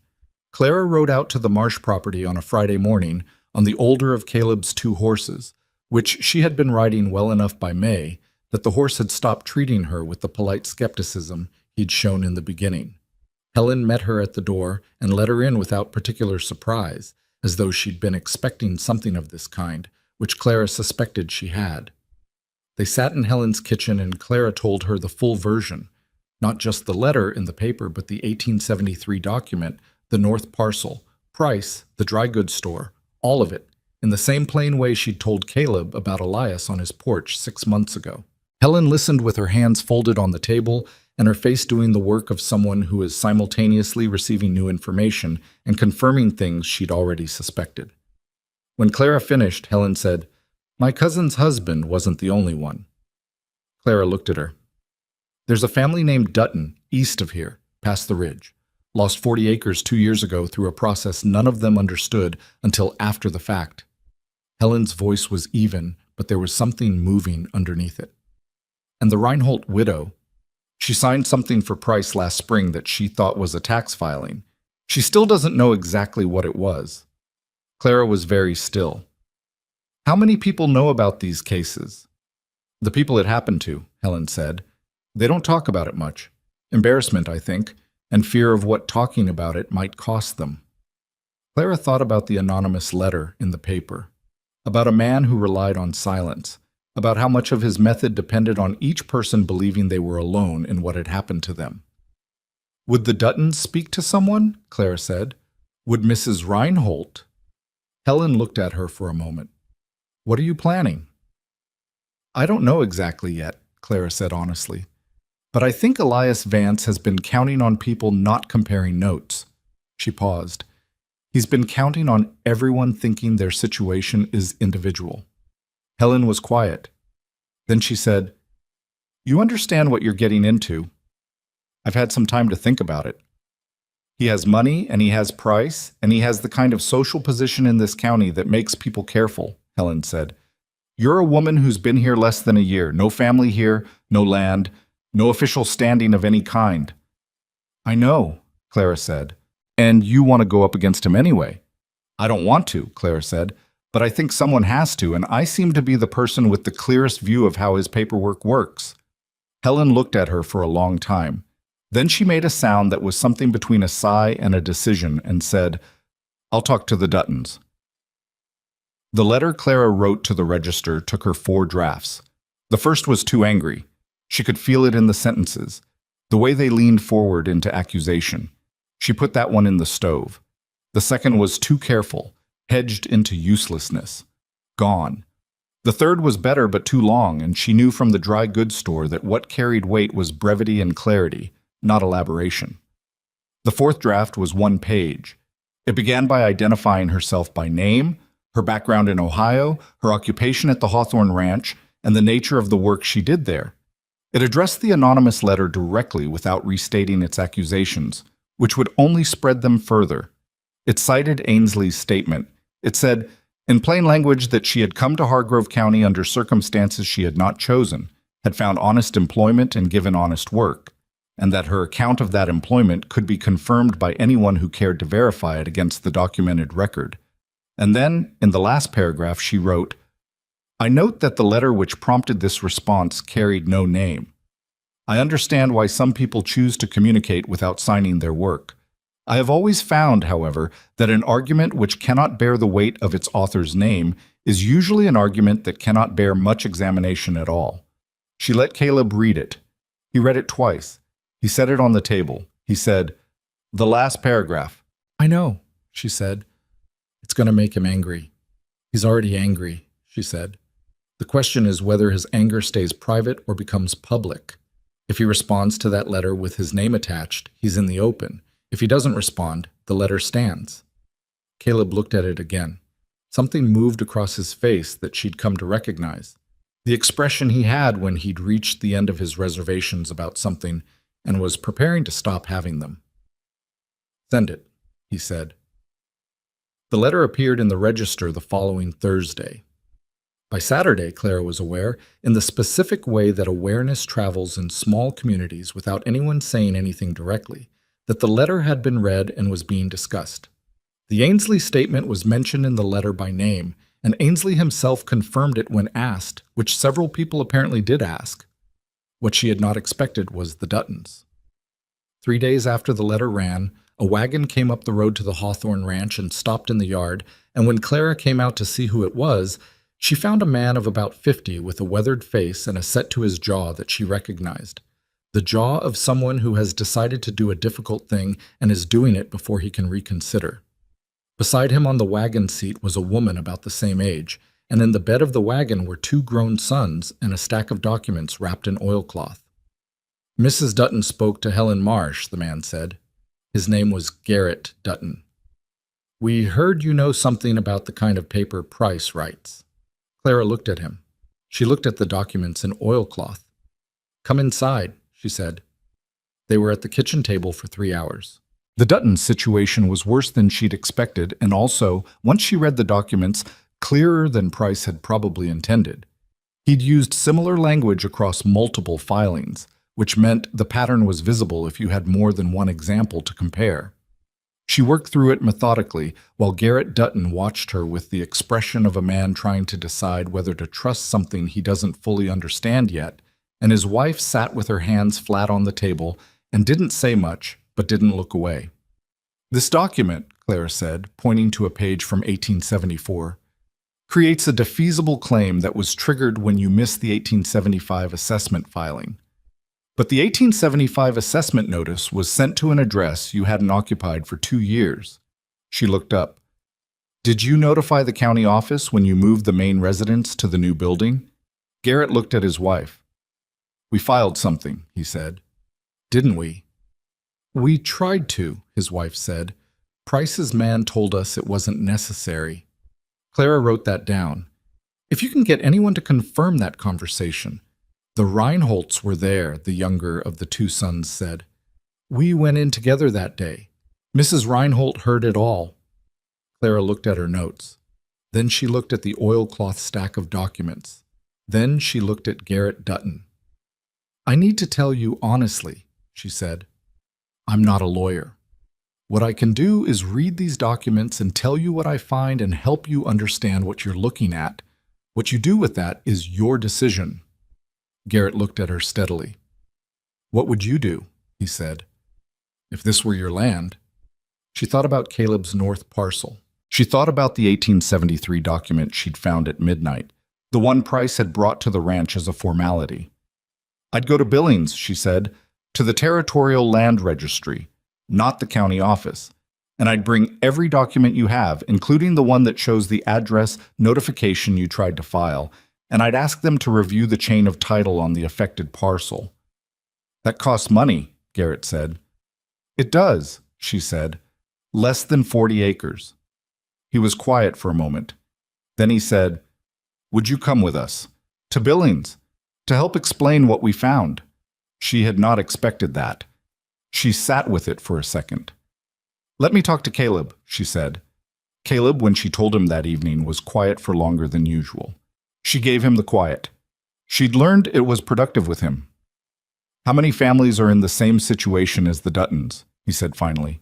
Clara rode out to the Marsh property on a Friday morning on the older of Caleb's 2 horses, which she had been riding well enough by May that the horse had stopped treating her with the polite skepticism he'd shown in the beginning. Helen met her at the door and let her in without particular surprise, as though she'd been expecting something of this kind, which Clara suspected she had. They sat in Helen's kitchen and Clara told her the full version, not just the letter in the paper, but the 1873 document, the North Parcel, price, the dry goods store, all of it, in the same plain way she'd told Caleb about Elias on his porch 6 months ago. Helen listened with her hands folded on the table and her face doing the work of someone who is simultaneously receiving new information and confirming things she'd already suspected. When Clara finished, Helen said, "My cousin's husband wasn't the only one." Clara looked at her. "There's a family named Dutton, east of here, past the ridge. Lost 40 acres 2 years ago through a process none of them understood until after the fact." Helen's voice was even, but there was something moving underneath it. "And the Reinhold widow, she signed something for Price last spring that she thought was a tax filing. She still doesn't know exactly what it was." Clara was very still. "How many people know about these cases?" "The people it happened to," Helen said. "They don't talk about it much. Embarrassment, I think, and fear of what talking about it might cost them." Clara thought about the anonymous letter in the paper, about a man who relied on silence, about how much of his method depended on each person believing they were alone in what had happened to them. "Would the Duttons speak to someone?" Clara said. "Would Mrs. Reinhold?" Helen looked at her for a moment. "What are you planning?" "I don't know exactly yet," Clara said honestly. "But I think Elias Vance has been counting on people not comparing notes." She paused. "He's been counting on everyone thinking their situation is individual." Helen was quiet. Then she said, "You understand what you're getting into?" "I've had some time to think about it." "He has money, and he has Price, and he has the kind of social position in this county that makes people careful," Helen said. "You're a woman who's been here less than a year, no family here, no land, no official standing of any kind." "I know," Clara said. "And you want to go up against him anyway." "I don't want to," Clara said, "but I think someone has to, and I seem to be the person with the clearest view of how his paperwork works." Helen looked at her for a long time. Then she made a sound that was something between a sigh and a decision and said, "I'll talk to the Duttons." The letter Clara wrote to the register took her 4 drafts. The first was too angry. She could feel it in the sentences, the way they leaned forward into accusation. She put that one in the stove. The second was too careful, hedged into uselessness. Gone. The third was better but too long, and she knew from the dry goods store that what carried weight was brevity and clarity, not elaboration. The fourth draft was 1 page. It began by identifying herself by name, her background in Ohio, her occupation at the Hawthorne Ranch, and the nature of the work she did there. It addressed the anonymous letter directly without restating its accusations, which would only spread them further. It cited Ainsley's statement. It said, in plain language, that she had come to Hargrove County under circumstances she had not chosen, had found honest employment and given honest work, and that her account of that employment could be confirmed by anyone who cared to verify it against the documented record. And then, in the last paragraph, she wrote, "I note that the letter which prompted this response carried no name. I understand why some people choose to communicate without signing their work. I have always found, however, that an argument which cannot bear the weight of its author's name is usually an argument that cannot bear much examination at all. She let Caleb read it. He read it twice. He set it on the table. He said, "The last paragraph." "I know," she said. "It's going to make him angry." "He's already angry," she said. "The question is whether his anger stays private or becomes public. If he responds to that letter with his name attached, he's in the open. If he doesn't respond, the letter stands." Caleb looked at it again. Something moved across his face that she'd come to recognize. The expression he had when he'd reached the end of his reservations about something and was preparing to stop having them. "Send it," he said. The letter appeared in the register the following Thursday. By Saturday, Clara was aware, in the specific way that awareness travels in small communities without anyone saying anything directly, that the letter had been read and was being discussed. The Ainsley statement was mentioned in the letter by name, and Ainsley himself confirmed it when asked, which several people apparently did ask. What she had not expected was the Duttons. 3 days after the letter ran, a wagon came up the road to the Hawthorne Ranch and stopped in the yard, and when Clara came out to see who it was, she found a man of about 50 with a weathered face and a set to his jaw that she recognized. The jaw of someone who has decided to do a difficult thing and is doing it before he can reconsider. Beside him on the wagon seat was a woman about the same age, and in the bed of the wagon were 2 grown sons and a stack of documents wrapped in oilcloth. "Mrs. Dutton spoke to Helen Marsh," the man said. His name was Garrett Dutton. "We heard you know something about the kind of paper Price writes." Clara looked at him. She looked at the documents in oilcloth. "Come inside," she said. They were at the kitchen table for 3 hours. The Dutton situation was worse than she'd expected, and also, once she read the documents, clearer than Price had probably intended. He'd used similar language across multiple filings, which meant the pattern was visible if you had more than one example to compare. She worked through it methodically, while Garrett Dutton watched her with the expression of a man trying to decide whether to trust something he doesn't fully understand yet, and his wife sat with her hands flat on the table and didn't say much, but didn't look away. "This document," Clara said, pointing to a page from 1874, "creates a defeasible claim that was triggered when you missed the 1875 assessment filing. But the 1875 assessment notice was sent to an address you hadn't occupied for 2 years. She looked up. "Did you notify the county office when you moved the main residence to the new building?" Garrett looked at his wife. "We filed something," he said. "Didn't we?" "We tried to," his wife said. "Price's man told us it wasn't necessary." Clara wrote that down. "If you can get anyone to confirm that conversation." "The Reinholdts were there," the younger of the 2 sons said. "We went in together that day. Mrs. Reinhold heard it all." Clara looked at her notes. Then she looked at the oilcloth stack of documents. Then she looked at Garrett Dutton. "I need to tell you honestly," she said. "I'm not a lawyer. What I can do is read these documents and tell you what I find and help you understand what you're looking at. What you do with that is your decision." Garrett looked at her steadily. "What would you do?" he said. "If this were your land." She thought about Caleb's north parcel. She thought about the 1873 document she'd found at midnight, the one Price had brought to the ranch as a formality. "I'd go to Billings," she said, "to the Territorial Land Registry, not the county office, and I'd bring every document you have, including the one that shows the address notification you tried to file, and I'd ask them to review the chain of title on the affected parcel." "That costs money," Garrett said. "It does," she said. "Less than 40 acres. He was quiet for a moment. Then he said, "Would you come with us? To Billings, to help explain what we found?" She had not expected that. She sat with it for a second. "Let me talk to Caleb," she said. Caleb, when she told him that evening, was quiet for longer than usual. She gave him the quiet. She'd learned it was productive with him. "How many families are in the same situation as the Duttons?" he said finally.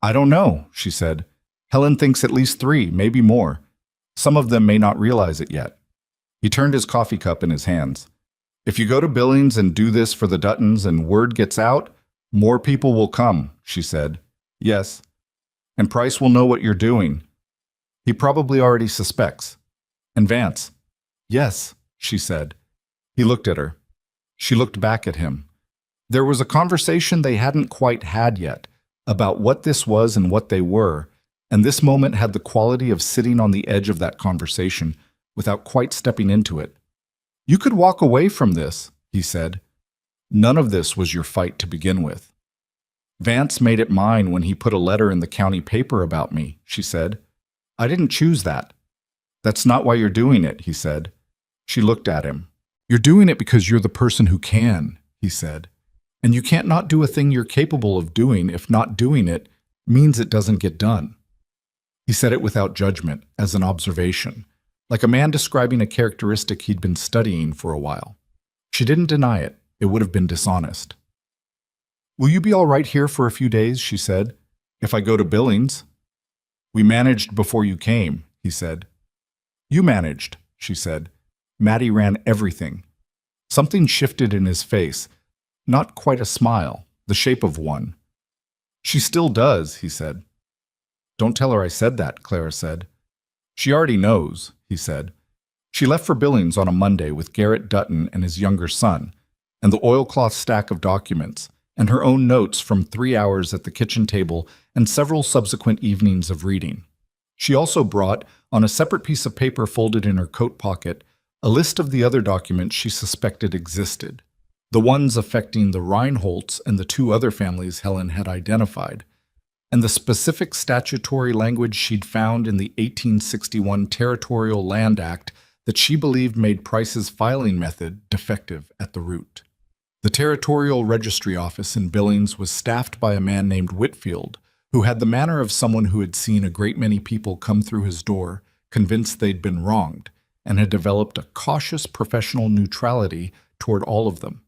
"I don't know," she said. "Helen thinks at least 3, maybe more. Some of them may not realize it yet." He turned his coffee cup in his hands. "If you go to Billings and do this for the Duttons and word gets out, more people will come," she said. Yes. And Price will know what you're doing. He probably already suspects. And Vance? Yes, she said. He looked at her. She looked back at him. There was a conversation they hadn't quite had yet about what this was and what they were, and this moment had the quality of sitting on the edge of that conversation without quite stepping into it. You could walk away from this, he said. None of this was your fight to begin with. Vance made it mine when he put a letter in the county paper about me, she said. I didn't choose that. That's not why you're doing it, he said. She looked at him. You're doing it because you're the person who can, he said. And you can't not do a thing you're capable of doing if not doing it means it doesn't get done. He said it without judgment, as an observation, like a man describing a characteristic he'd been studying for a while. She didn't deny it. It would have been dishonest. Will you be all right here for a few days, she said, if I go to Billings? We managed before you came, he said. You managed, she said. Maddie ran everything. Something shifted in his face. Not quite a smile, the shape of one. She still does, he said. Don't tell her I said that, Clara said. She already knows, he said. She left for Billings on a Monday with Garrett Dutton and his younger son, and the oilcloth stack of documents, and her own notes from 3 hours at the kitchen table and several subsequent evenings of reading. She also brought, on a separate piece of paper folded in her coat pocket, a list of the other documents she suspected existed, the ones affecting the Reinholds and the 2 other families Helen had identified, and the specific statutory language she'd found in the 1861 Territorial Land Act that she believed made Price's filing method defective at the root. The Territorial Registry Office in Billings was staffed by a man named Whitfield, who had the manner of someone who had seen a great many people come through his door, convinced they'd been wronged, and had developed a cautious professional neutrality toward all of them.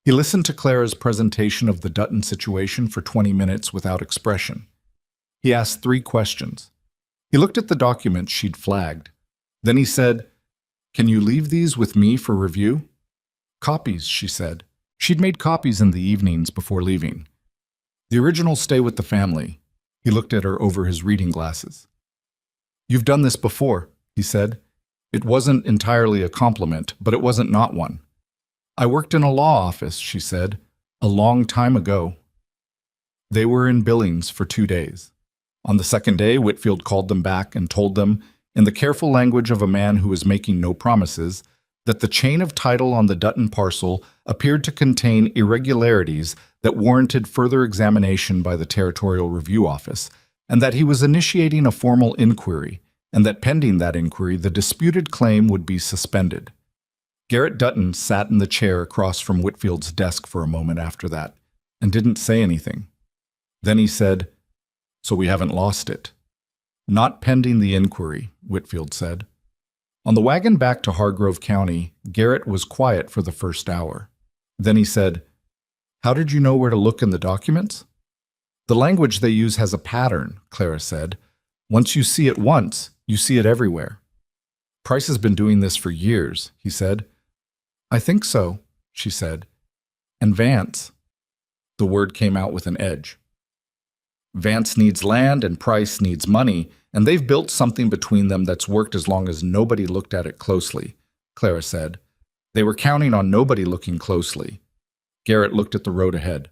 He listened to Clara's presentation of the Dutton situation for 20 minutes without expression. He asked 3 questions. He looked at the documents she'd flagged. Then he said, "Can you leave these with me for review?" "Copies," she said. She'd made copies in the evenings before leaving. "The originals stay with the family." He looked at her over his reading glasses. "You've done this before," he said. It wasn't entirely a compliment, but it wasn't not one. "I worked in a law office," she said, "a long time ago." They were in Billings for 2 days. On the second day, Whitfield called them back and told them, in the careful language of a man who was making no promises, that the chain of title on the Dutton parcel appeared to contain irregularities that warranted further examination by the Territorial Review Office, and that he was initiating a formal inquiry, and that pending that inquiry, the disputed claim would be suspended. Garrett Dutton sat in the chair across from Whitfield's desk for a moment after that, and didn't say anything. Then he said, "So we haven't lost it." "Not pending the inquiry," Whitfield said. On the wagon back to Hargrove County, Garrett was quiet for the first hour. Then he said, "How did you know where to look in the documents?" "The language they use has a pattern," Clara said. "Once you see it once, you see it everywhere." "Price has been doing this for years," he said. "I think so," she said. "And Vance." The word came out with an edge. "Vance needs land and Price needs money, and they've built something between them that's worked as long as nobody looked at it closely," Clara said. "They were counting on nobody looking closely." Garrett looked at the road ahead.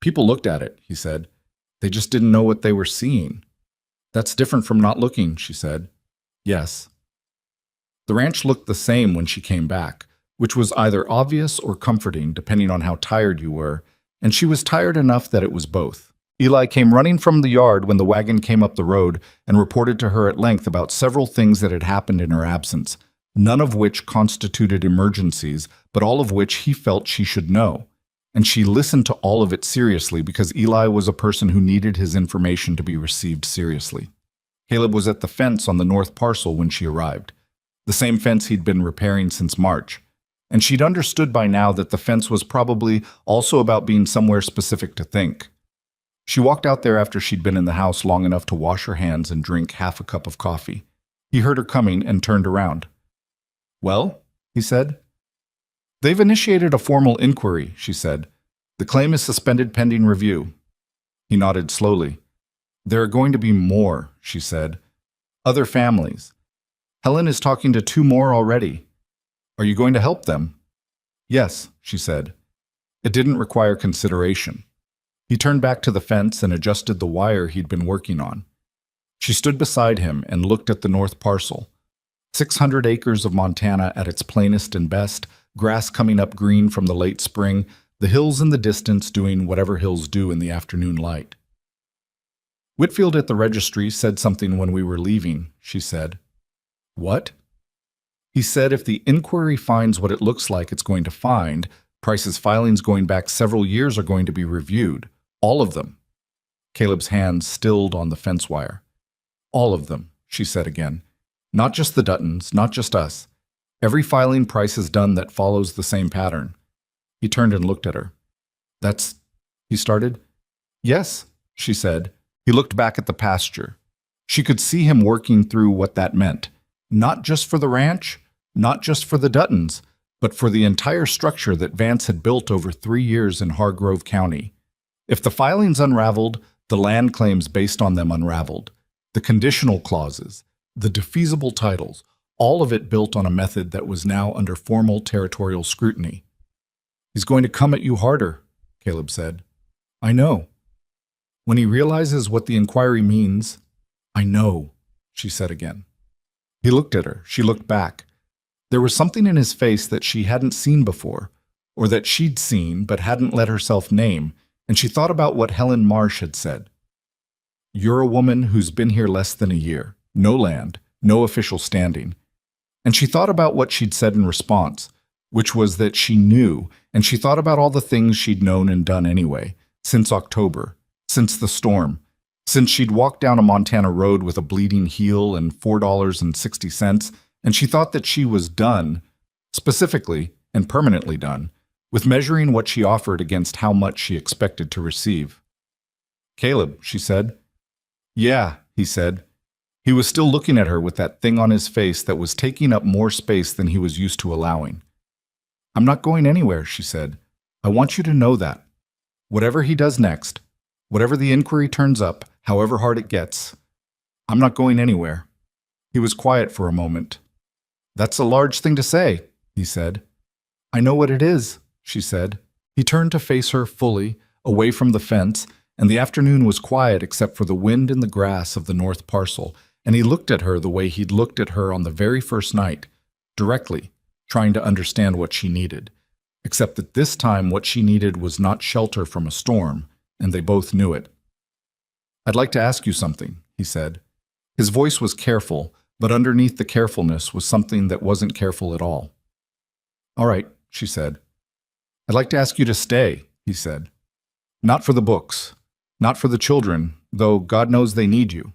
"People looked at it," he said. "They just didn't know what they were seeing." "That's different from not looking," she said. "Yes." The ranch looked the same when she came back, which was either obvious or comforting depending on how tired you were, and she was tired enough that it was both. Eli came running from the yard when the wagon came up the road and reported to her at length about several things that had happened in her absence, none of which constituted emergencies, but all of which he felt she should know. And she listened to all of it seriously because Eli was a person who needed his information to be received seriously. Caleb was at the fence on the north parcel when she arrived, the same fence he'd been repairing since March, and she'd understood by now that the fence was probably also about being somewhere specific to think. She walked out there after she'd been in the house long enough to wash her hands and drink half a cup of coffee. He heard her coming and turned around. "Well?" he said. "They've initiated a formal inquiry," she said. "The claim is suspended pending review." He nodded slowly. There are going to be more, she said. Other families. Helen is talking to two more already. Are you going to help them? Yes, she said. It didn't require consideration. He turned back to the fence and adjusted the wire he'd been working on. She stood beside him and looked at the north parcel. 600 acres of Montana at its plainest and best, grass coming up green from the late spring, the hills in the distance doing whatever hills do in the afternoon light. Whitfield at the registry said something when we were leaving, she said. What? He said if the inquiry finds what it looks like it's going to find, Price's filings going back several years are going to be reviewed. All of them. Caleb's hands stilled on the fence wire. All of them, she said again. Not just the Duttons, not just us. Every filing Price has done that follows the same pattern. He turned and looked at her. That's... he started. Yes, she said. He looked back at the pasture. She could see him working through what that meant. Not just for the ranch, not just for the Duttons, but for the entire structure that Vance had built over 3 years in Hargrove County. If the filings unraveled, the land claims based on them unraveled. The conditional clauses, the defeasible titles, all of it built on a method that was now under formal territorial scrutiny. He's going to come at you harder, Caleb said. I know. When he realizes what the inquiry means, I know, she said again. He looked at her. She looked back. There was something in his face that she hadn't seen before, or that she'd seen but hadn't let herself name, and she thought about what Helen Marsh had said. You're a woman who's been here less than a year, no land, no official standing. And she thought about what she'd said in response, which was that she knew, and she thought about all the things she'd known and done anyway, since October, since the storm, since she'd walked down a Montana road with a bleeding heel and $4.60, and she thought that she was done, specifically and permanently done, with measuring what she offered against how much she expected to receive. Caleb, she said. Yeah, he said. He was still looking at her with that thing on his face that was taking up more space than he was used to allowing. I'm not going anywhere, she said. I want you to know that. Whatever he does next, whatever the inquiry turns up, however hard it gets, I'm not going anywhere. He was quiet for a moment. That's a large thing to say, he said. I know what it is, she said. He turned to face her fully, away from the fence, and the afternoon was quiet except for the wind in the grass of the north parcel, and he looked at her the way he'd looked at her on the very first night, directly, trying to understand what she needed. Except that this time what she needed was not shelter from a storm, and they both knew it. I'd like to ask you something, he said. His voice was careful, but underneath the carefulness was something that wasn't careful at all. All right, she said. I'd like to ask you to stay, he said. Not for the books, not for the children, though God knows they need you.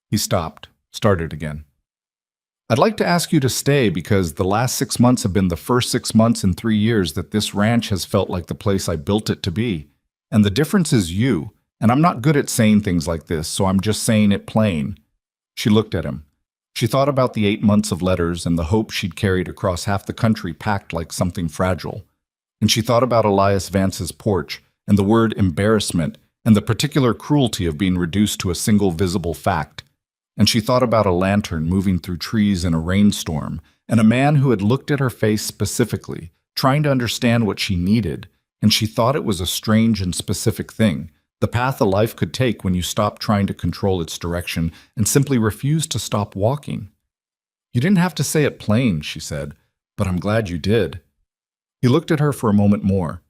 He stopped, started again. I'd like to ask you to stay because the last 6 months have been the first 6 months in 3 years that this ranch has felt like the place I built it to be. And the difference is you, and I'm not good at saying things like this, so I'm just saying it plain. She looked at him. She thought about the 8 months of letters and the hope she'd carried across half the country packed like something fragile. And she thought about Elias Vance's porch and the word embarrassment and the particular cruelty of being reduced to a single visible fact. And she thought about a lantern moving through trees in a rainstorm and a man who had looked at her face specifically, trying to understand what she needed, and she thought it was a strange and specific thing, the path a life could take when you stop trying to control its direction and simply refuse to stop walking. You didn't have to say it plain, she said, but I'm glad you did. He looked at her for a moment more.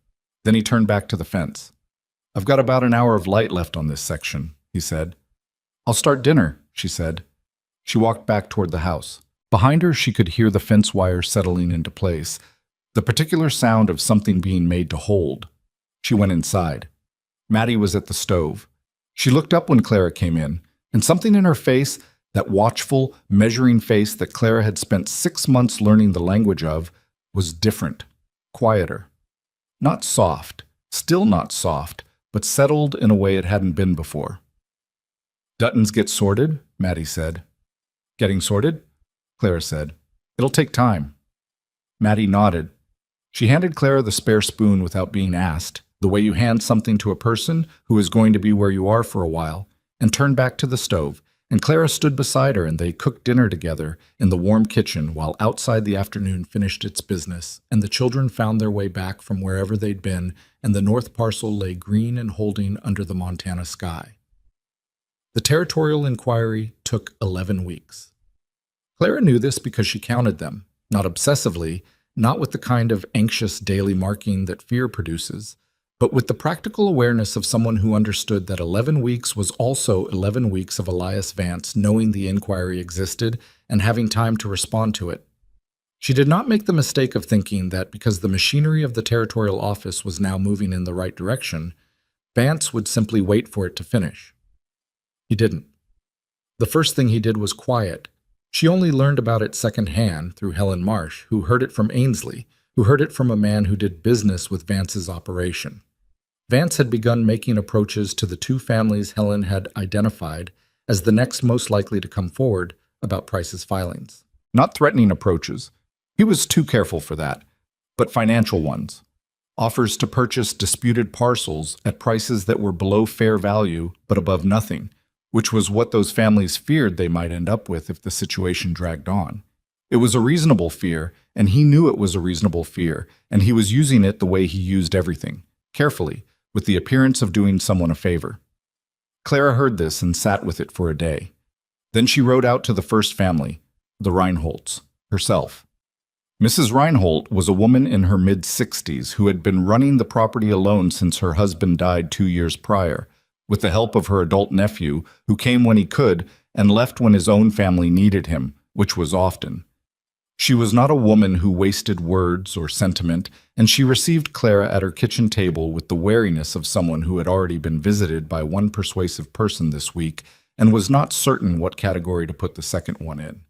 Then he turned back to the fence. I've got about an hour of light left on this section, he said. I'll start dinner, she said. She walked back toward the house. Behind her, she could hear the fence wire settling into place, the particular sound of something being made to hold. She went inside. Maddie was at the stove. She looked up when Clara came in, and something in her face, that watchful, measuring face that Clara had spent 6 months learning the language of, was different, quieter. Not soft, still not soft, but settled in a way it hadn't been before. Duttons get sorted, Maddie said. Getting sorted? Clara said. It'll take time. Maddie nodded. She handed Clara the spare spoon without being asked, the way you hand something to a person who is going to be where you are for a while, and turned back to the stove, and Clara stood beside her and they cooked dinner together in the warm kitchen while outside the afternoon finished its business, and the children found their way back from wherever they'd been, and the north parcel lay green and holding under the Montana sky. The territorial inquiry took 11 weeks. Clara knew this because she counted them, not obsessively, not with the kind of anxious daily marking that fear produces, but with the practical awareness of someone who understood that 11 weeks was also 11 weeks of Elias Vance knowing the inquiry existed and having time to respond to it. She did not make the mistake of thinking that because the machinery of the territorial office was now moving in the right direction, Vance would simply wait for it to finish. He didn't. The first thing he did was quiet. She only learned about it secondhand through Helen Marsh, who heard it from Ainsley, who heard it from a man who did business with Vance's operation. Vance had begun making approaches to the two families Helen had identified as the next most likely to come forward about Price's filings. Not threatening approaches. He was too careful for that, but financial ones. Offers to purchase disputed parcels at prices that were below fair value but above nothing, which was what those families feared they might end up with if the situation dragged on. It was a reasonable fear, and he knew it was a reasonable fear, and he was using it the way he used everything, carefully, with the appearance of doing someone a favor. Clara heard this and sat with it for a day. Then she rode out to the first family, the Reinholds, herself. Mrs. Reinhold was a woman in her mid-60s who had been running the property alone since her husband died 2 years prior, with the help of her adult nephew, who came when he could and left when his own family needed him, which was often. She was not a woman who wasted words or sentiment, and she received Clara at her kitchen table with the wariness of someone who had already been visited by one persuasive person this week and was not certain what category to put the second one in.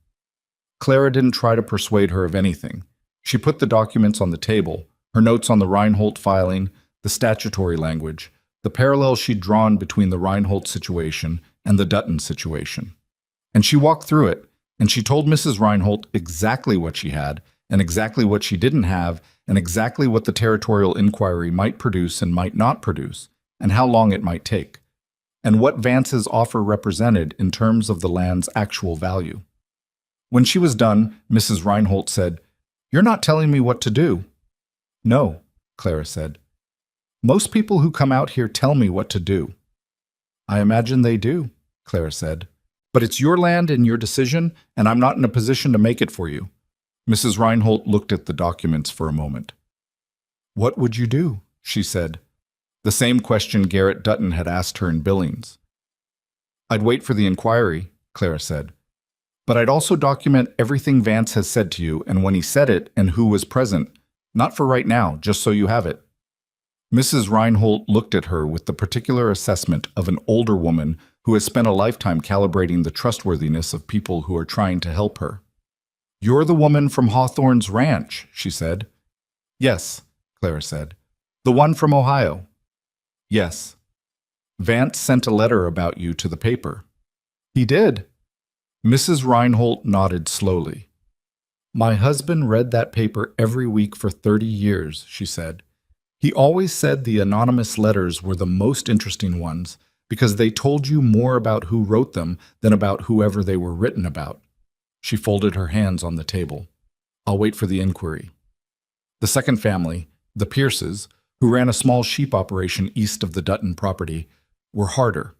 Clara didn't try to persuade her of anything. She put the documents on the table, her notes on the Reinhold filing, the statutory language, the parallels she'd drawn between the Reinhold situation and the Dutton situation. And she walked through it, and she told Mrs. Reinhold exactly what she had, and exactly what she didn't have, and exactly what the territorial inquiry might produce and might not produce, and how long it might take, and what Vance's offer represented in terms of the land's actual value. When she was done, Mrs. Reinhold said, "You're not telling me what to do." "No," Clara said. "Most people who come out here tell me what to do." "I imagine they do," Clara said. "But it's your land and your decision, and I'm not in a position to make it for you." Mrs. Reinhold looked at the documents for a moment. "What would you do?" she said. The same question Garrett Dutton had asked her in Billings. "I'd wait for the inquiry," Clara said. "But I'd also document everything Vance has said to you and when he said it and who was present. Not for right now, just so you have it." Mrs. Reinhold looked at her with the particular assessment of an older woman who has spent a lifetime calibrating the trustworthiness of people who are trying to help her. "You're the woman from Hawthorne's ranch," she said. "Yes," Clara said. "The one from Ohio?" "Yes." "Vance sent a letter about you to the paper." "He did?" Mrs. Reinhold nodded slowly. "My husband read that paper every week for 30 years, she said. "He always said the anonymous letters were the most interesting ones because they told you more about who wrote them than about whoever they were written about." She folded her hands on the table. "I'll wait for the inquiry." The second family, the Pierces, who ran a small sheep operation east of the Dutton property, were harder.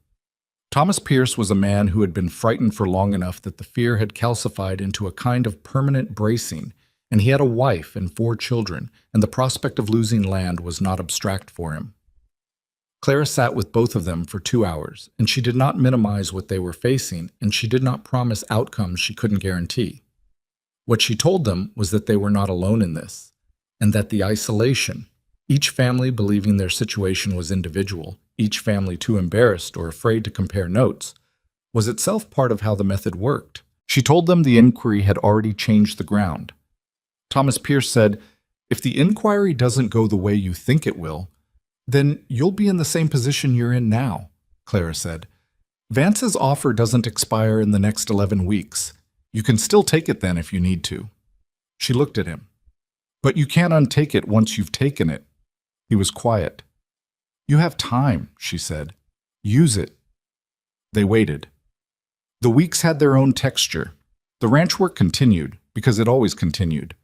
Thomas Pierce was a man who had been frightened for long enough that the fear had calcified into a kind of permanent bracing, and he had a wife and 4 children, and the prospect of losing land was not abstract for him. Clara sat with both of them for 2 hours, and she did not minimize what they were facing, and she did not promise outcomes she couldn't guarantee. What she told them was that they were not alone in this, and that the isolation, each family believing their situation was individual, each family too embarrassed or afraid to compare notes, was itself part of how the method worked. She told them the inquiry had already changed the ground. Thomas Pierce said, "If the inquiry doesn't go the way you think it will, then you'll be in the same position you're in now," Clara said. "Vance's offer doesn't expire in the next 11 weeks. You can still take it then if you need to." She looked at him. "But you can't untake it once you've taken it." He was quiet. "You have time," she said. "Use it." They waited. The weeks had their own texture. The ranch work continued, because it always continued.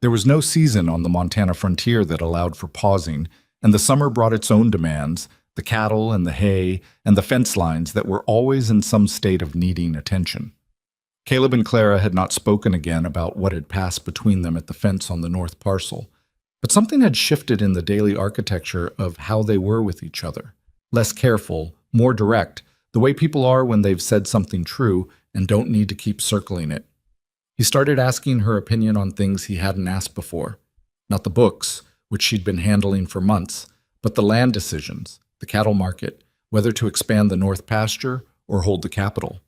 There was no season on the Montana frontier that allowed for pausing, and the summer brought its own demands, the cattle and the hay and the fence lines that were always in some state of needing attention. Caleb and Clara had not spoken again about what had passed between them at the fence on the north parcel, but something had shifted in the daily architecture of how they were with each other. Less careful, more direct, the way people are when they've said something true and don't need to keep circling it. He started asking her opinion on things he hadn't asked before. Not the books, which she'd been handling for months, but the land decisions, the cattle market, whether to expand the north pasture or hold the capital.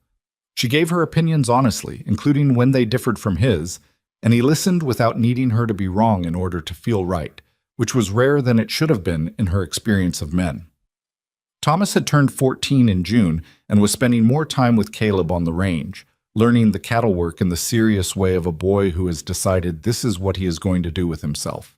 She gave her opinions honestly, including when they differed from his, and he listened without needing her to be wrong in order to feel right, which was rarer than it should have been in her experience of men. Thomas had turned 14 in June and was spending more time with Caleb on the range, learning the cattle work in the serious way of a boy who has decided this is what he is going to do with himself.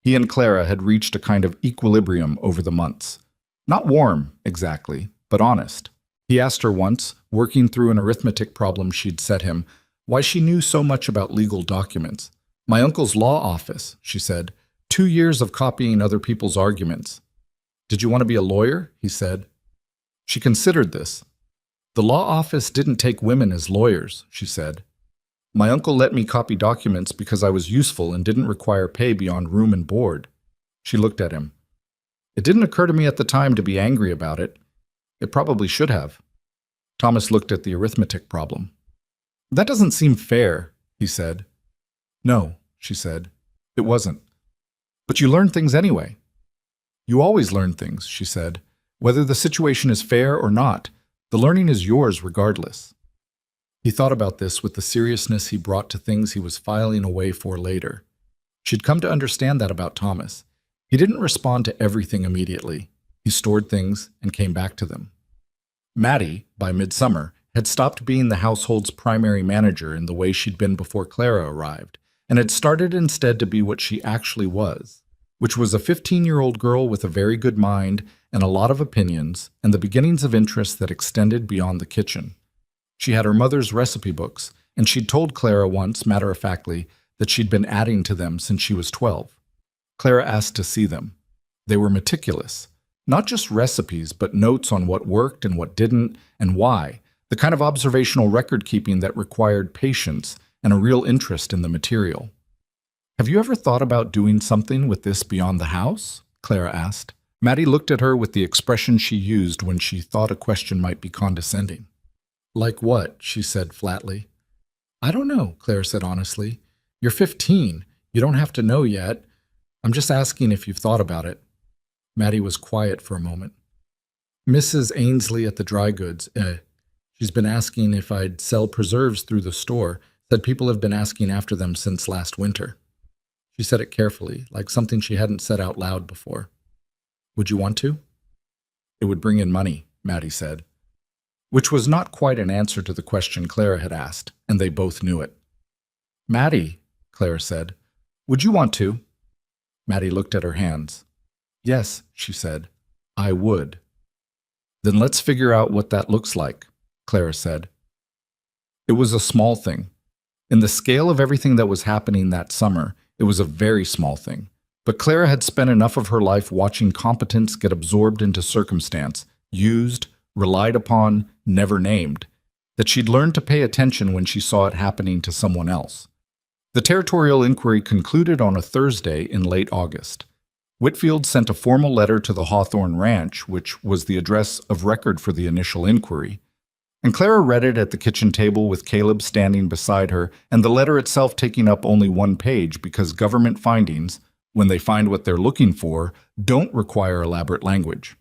He and Clara had reached a kind of equilibrium over the months. Not warm, exactly, but honest. He asked her once, working through an arithmetic problem she'd set him, why she knew so much about legal documents. "My uncle's law office," she said. 2 years of copying other people's arguments. "Did you want to be a lawyer?" he said. She considered this. "The law office didn't take women as lawyers," she said. "My uncle let me copy documents because I was useful and didn't require pay beyond room and board." She looked at him. "It didn't occur to me at the time to be angry about it. It probably should have." Thomas looked at the arithmetic problem. "That doesn't seem fair," he said. "No," she said. "It wasn't. But you learn things anyway." "You always learn things," she said. "Whether the situation is fair or not, the learning is yours regardless." He thought about this with the seriousness he brought to things he was filing away for later. She'd come to understand that about Thomas. He didn't respond to everything immediately. He stored things and came back to them. Maddie, by midsummer, had stopped being the household's primary manager in the way she'd been before Clara arrived, and had started instead to be what she actually was, which was a 15-year-old girl with a very good mind and a lot of opinions and the beginnings of interest that extended beyond the kitchen. She had her mother's recipe books, and she'd told Clara once, matter-of-factly, that she'd been adding to them since she was 12. Clara asked to see them. They were meticulous. Not just recipes, but notes on what worked and what didn't, and why, the kind of observational record-keeping that required patience and a real interest in the material. "Have you ever thought about doing something with this beyond the house?" Clara asked. Maddie looked at her with the expression she used when she thought a question might be condescending. "Like what?" she said flatly. "I don't know," Clara said honestly. "You're 15. You don't have to know yet. I'm just asking if you've thought about it." Maddie was quiet for a moment. "Mrs. Ainsley at the dry goods, she's been asking if I'd sell preserves through the store. Said people have been asking after them since last winter." She said it carefully, like something she hadn't said out loud before. "Would you want to?" "It would bring in money," Maddie said. Which was not quite an answer to the question Clara had asked, and they both knew it. "Maddie," Clara said, "would you want to?" Maddie looked at her hands. "Yes," she said, "I would." "Then let's figure out what that looks like," Clara said. It was a small thing. In the scale of everything that was happening that summer, it was a very small thing. But Clara had spent enough of her life watching competence get absorbed into circumstance, used, relied upon, never named, that she'd learned to pay attention when she saw it happening to someone else. The territorial inquiry concluded on a Thursday in late August. Whitfield sent a formal letter to the Hawthorne Ranch, which was the address of record for the initial inquiry, and Clara read it at the kitchen table with Caleb standing beside her, and the letter itself taking up only one page because government findings, when they find what they're looking for, don't require elaborate language.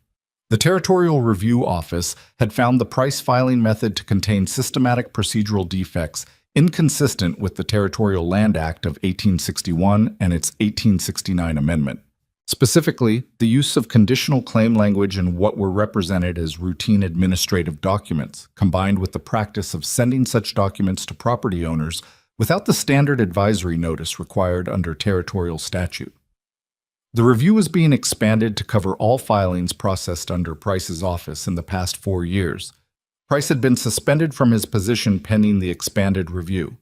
The Territorial Review Office had found the price filing method to contain systematic procedural defects inconsistent with the Territorial Land Act of 1861 and its 1869 amendment. Specifically, the use of conditional claim language in what were represented as routine administrative documents, combined with the practice of sending such documents to property owners without the standard advisory notice required under territorial statute. The review was being expanded to cover all filings processed under Price's office in the past 4 years. Price had been suspended from his position pending the expanded review.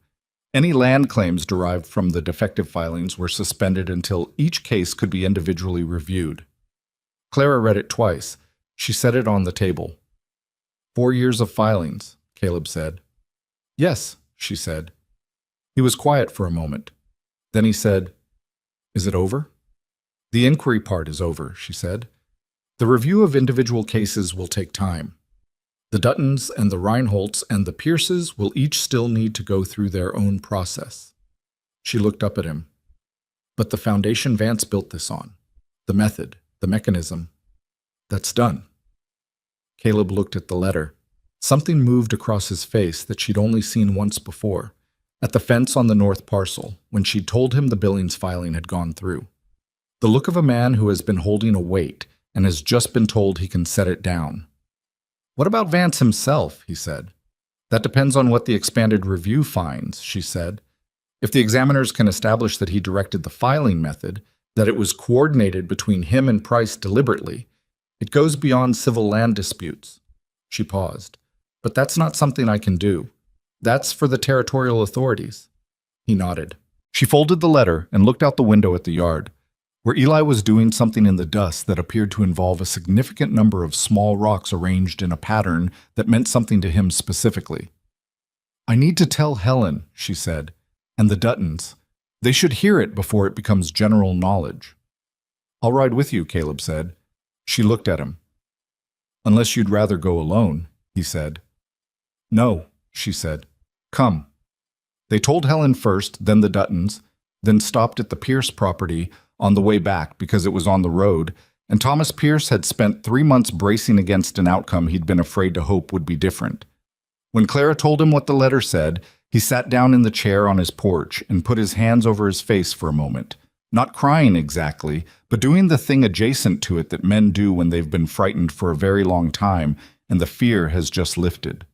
Any land claims derived from the defective filings were suspended until each case could be individually reviewed. Clara read it twice. She set it on the table. 4 years of filings, Caleb said. Yes, she said. He was quiet for a moment. Then he said, Is it over? The inquiry part is over, she said. The review of individual cases will take time. The Duttons and the Reinholdts and the Pierces will each still need to go through their own process. She looked up at him. But the foundation Vance built this on, the method, the mechanism, that's done. Caleb looked at the letter. Something moved across his face that she'd only seen once before, at the fence on the north parcel, when she'd told him the Billings filing had gone through. The look of a man who has been holding a weight and has just been told he can set it down. What about Vance himself, he said. That depends on what the expanded review finds, she said. If the examiners can establish that he directed the filing method, that it was coordinated between him and Price deliberately, it goes beyond civil land disputes. She paused. But that's not something I can do. That's for the territorial authorities. He nodded. She folded the letter and looked out the window at the yard, where Eli was doing something in the dust that appeared to involve a significant number of small rocks arranged in a pattern that meant something to him specifically. I need to tell Helen, she said, and the Duttons. They should hear it before it becomes general knowledge. I'll ride with you, Caleb said. She looked at him. Unless you'd rather go alone, he said. No, she said. Come. They told Helen first, then the Duttons, then stopped at the Pierce property on the way back because it was on the road, and Thomas Pierce had spent 3 months bracing against an outcome he'd been afraid to hope would be different. When Clara told him what the letter said, he sat down in the chair on his porch and put his hands over his face for a moment, not crying exactly, but doing the thing adjacent to it that men do when they've been frightened for a very long time and the fear has just lifted.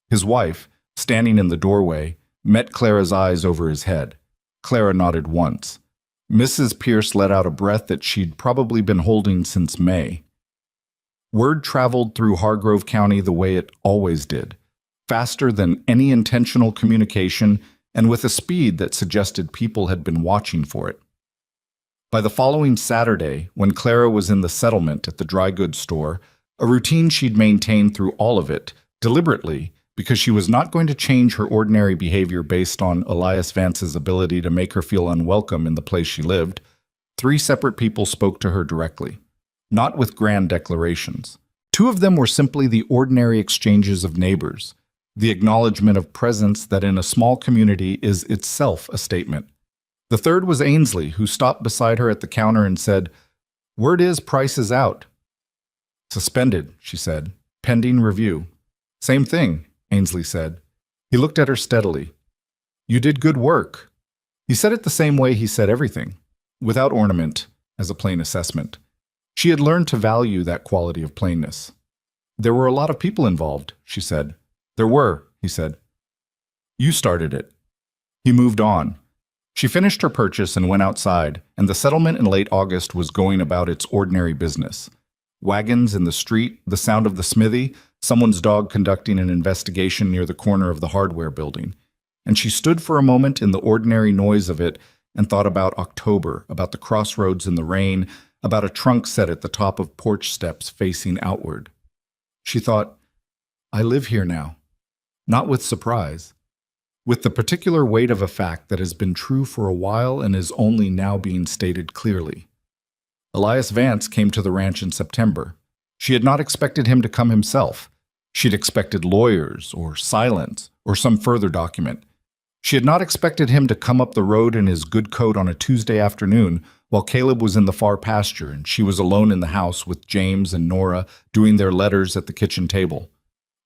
His wife, standing in the doorway, met Clara's eyes over his head. Clara nodded once. Mrs. Pierce let out a breath that she'd probably been holding since May. Word traveled through Hargrove County the way it always did, faster than any intentional communication and with a speed that suggested people had been watching for it. By the following Saturday, when Clara was in the settlement at the dry goods store, a routine she'd maintained through all of it, deliberately, because she was not going to change her ordinary behavior based on Elias Vance's ability to make her feel unwelcome in the place she lived, 3 separate people spoke to her directly, not with grand declarations. 2 of them were simply the ordinary exchanges of neighbors, the acknowledgement of presence that in a small community is itself a statement. The third was Ainsley, who stopped beside her at the counter and said, "Word is Price is out." "Suspended," she said. "Pending review." "Same thing," Ainsley said. He looked at her steadily. "You did good work." He said it the same way he said everything, without ornament, as a plain assessment. She had learned to value that quality of plainness. "There were a lot of people involved," she said. "There were," he said. "You started it." He moved on. She finished her purchase and went outside, and the settlement in late August was going about its ordinary business. Wagons in the street, the sound of the smithy, someone's dog conducting an investigation near the corner of the hardware building. And she stood for a moment in the ordinary noise of it and thought about October, about the crossroads in the rain, about a trunk set at the top of porch steps facing outward. She thought, I live here now. Not with surprise. With the particular weight of a fact that has been true for a while and is only now being stated clearly. Elias Vance came to the ranch in September. She had not expected him to come himself. She'd expected lawyers, or silence, or some further document. She had not expected him to come up the road in his good coat on a Tuesday afternoon while Caleb was in the far pasture and she was alone in the house with James and Nora doing their letters at the kitchen table.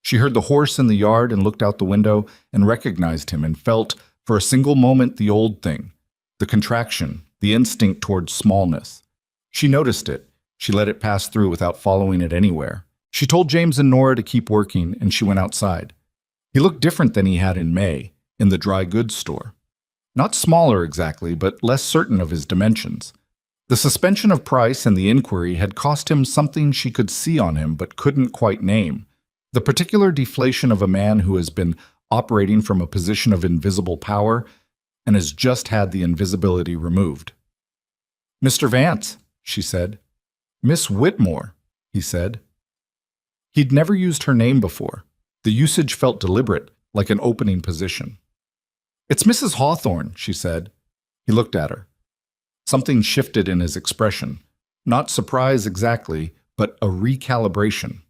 She heard the horse in the yard and looked out the window and recognized him and felt, for a single moment, the old thing, the contraction, the instinct towards smallness. She noticed it. She let it pass through without following it anywhere. She told James and Nora to keep working, and she went outside. He looked different than he had in May, in the dry goods store. Not smaller exactly, but less certain of his dimensions. The suspension of Price and the inquiry had cost him something she could see on him but couldn't quite name. The particular deflation of a man who has been operating from a position of invisible power and has just had the invisibility removed. "Mr. Vance," she said. "Miss Whitmore," he said. He'd never used her name before. The usage felt deliberate, like an opening position. "It's Mrs. Hawthorne," she said. He looked at her. Something shifted in his expression. Not surprise exactly, but a recalibration.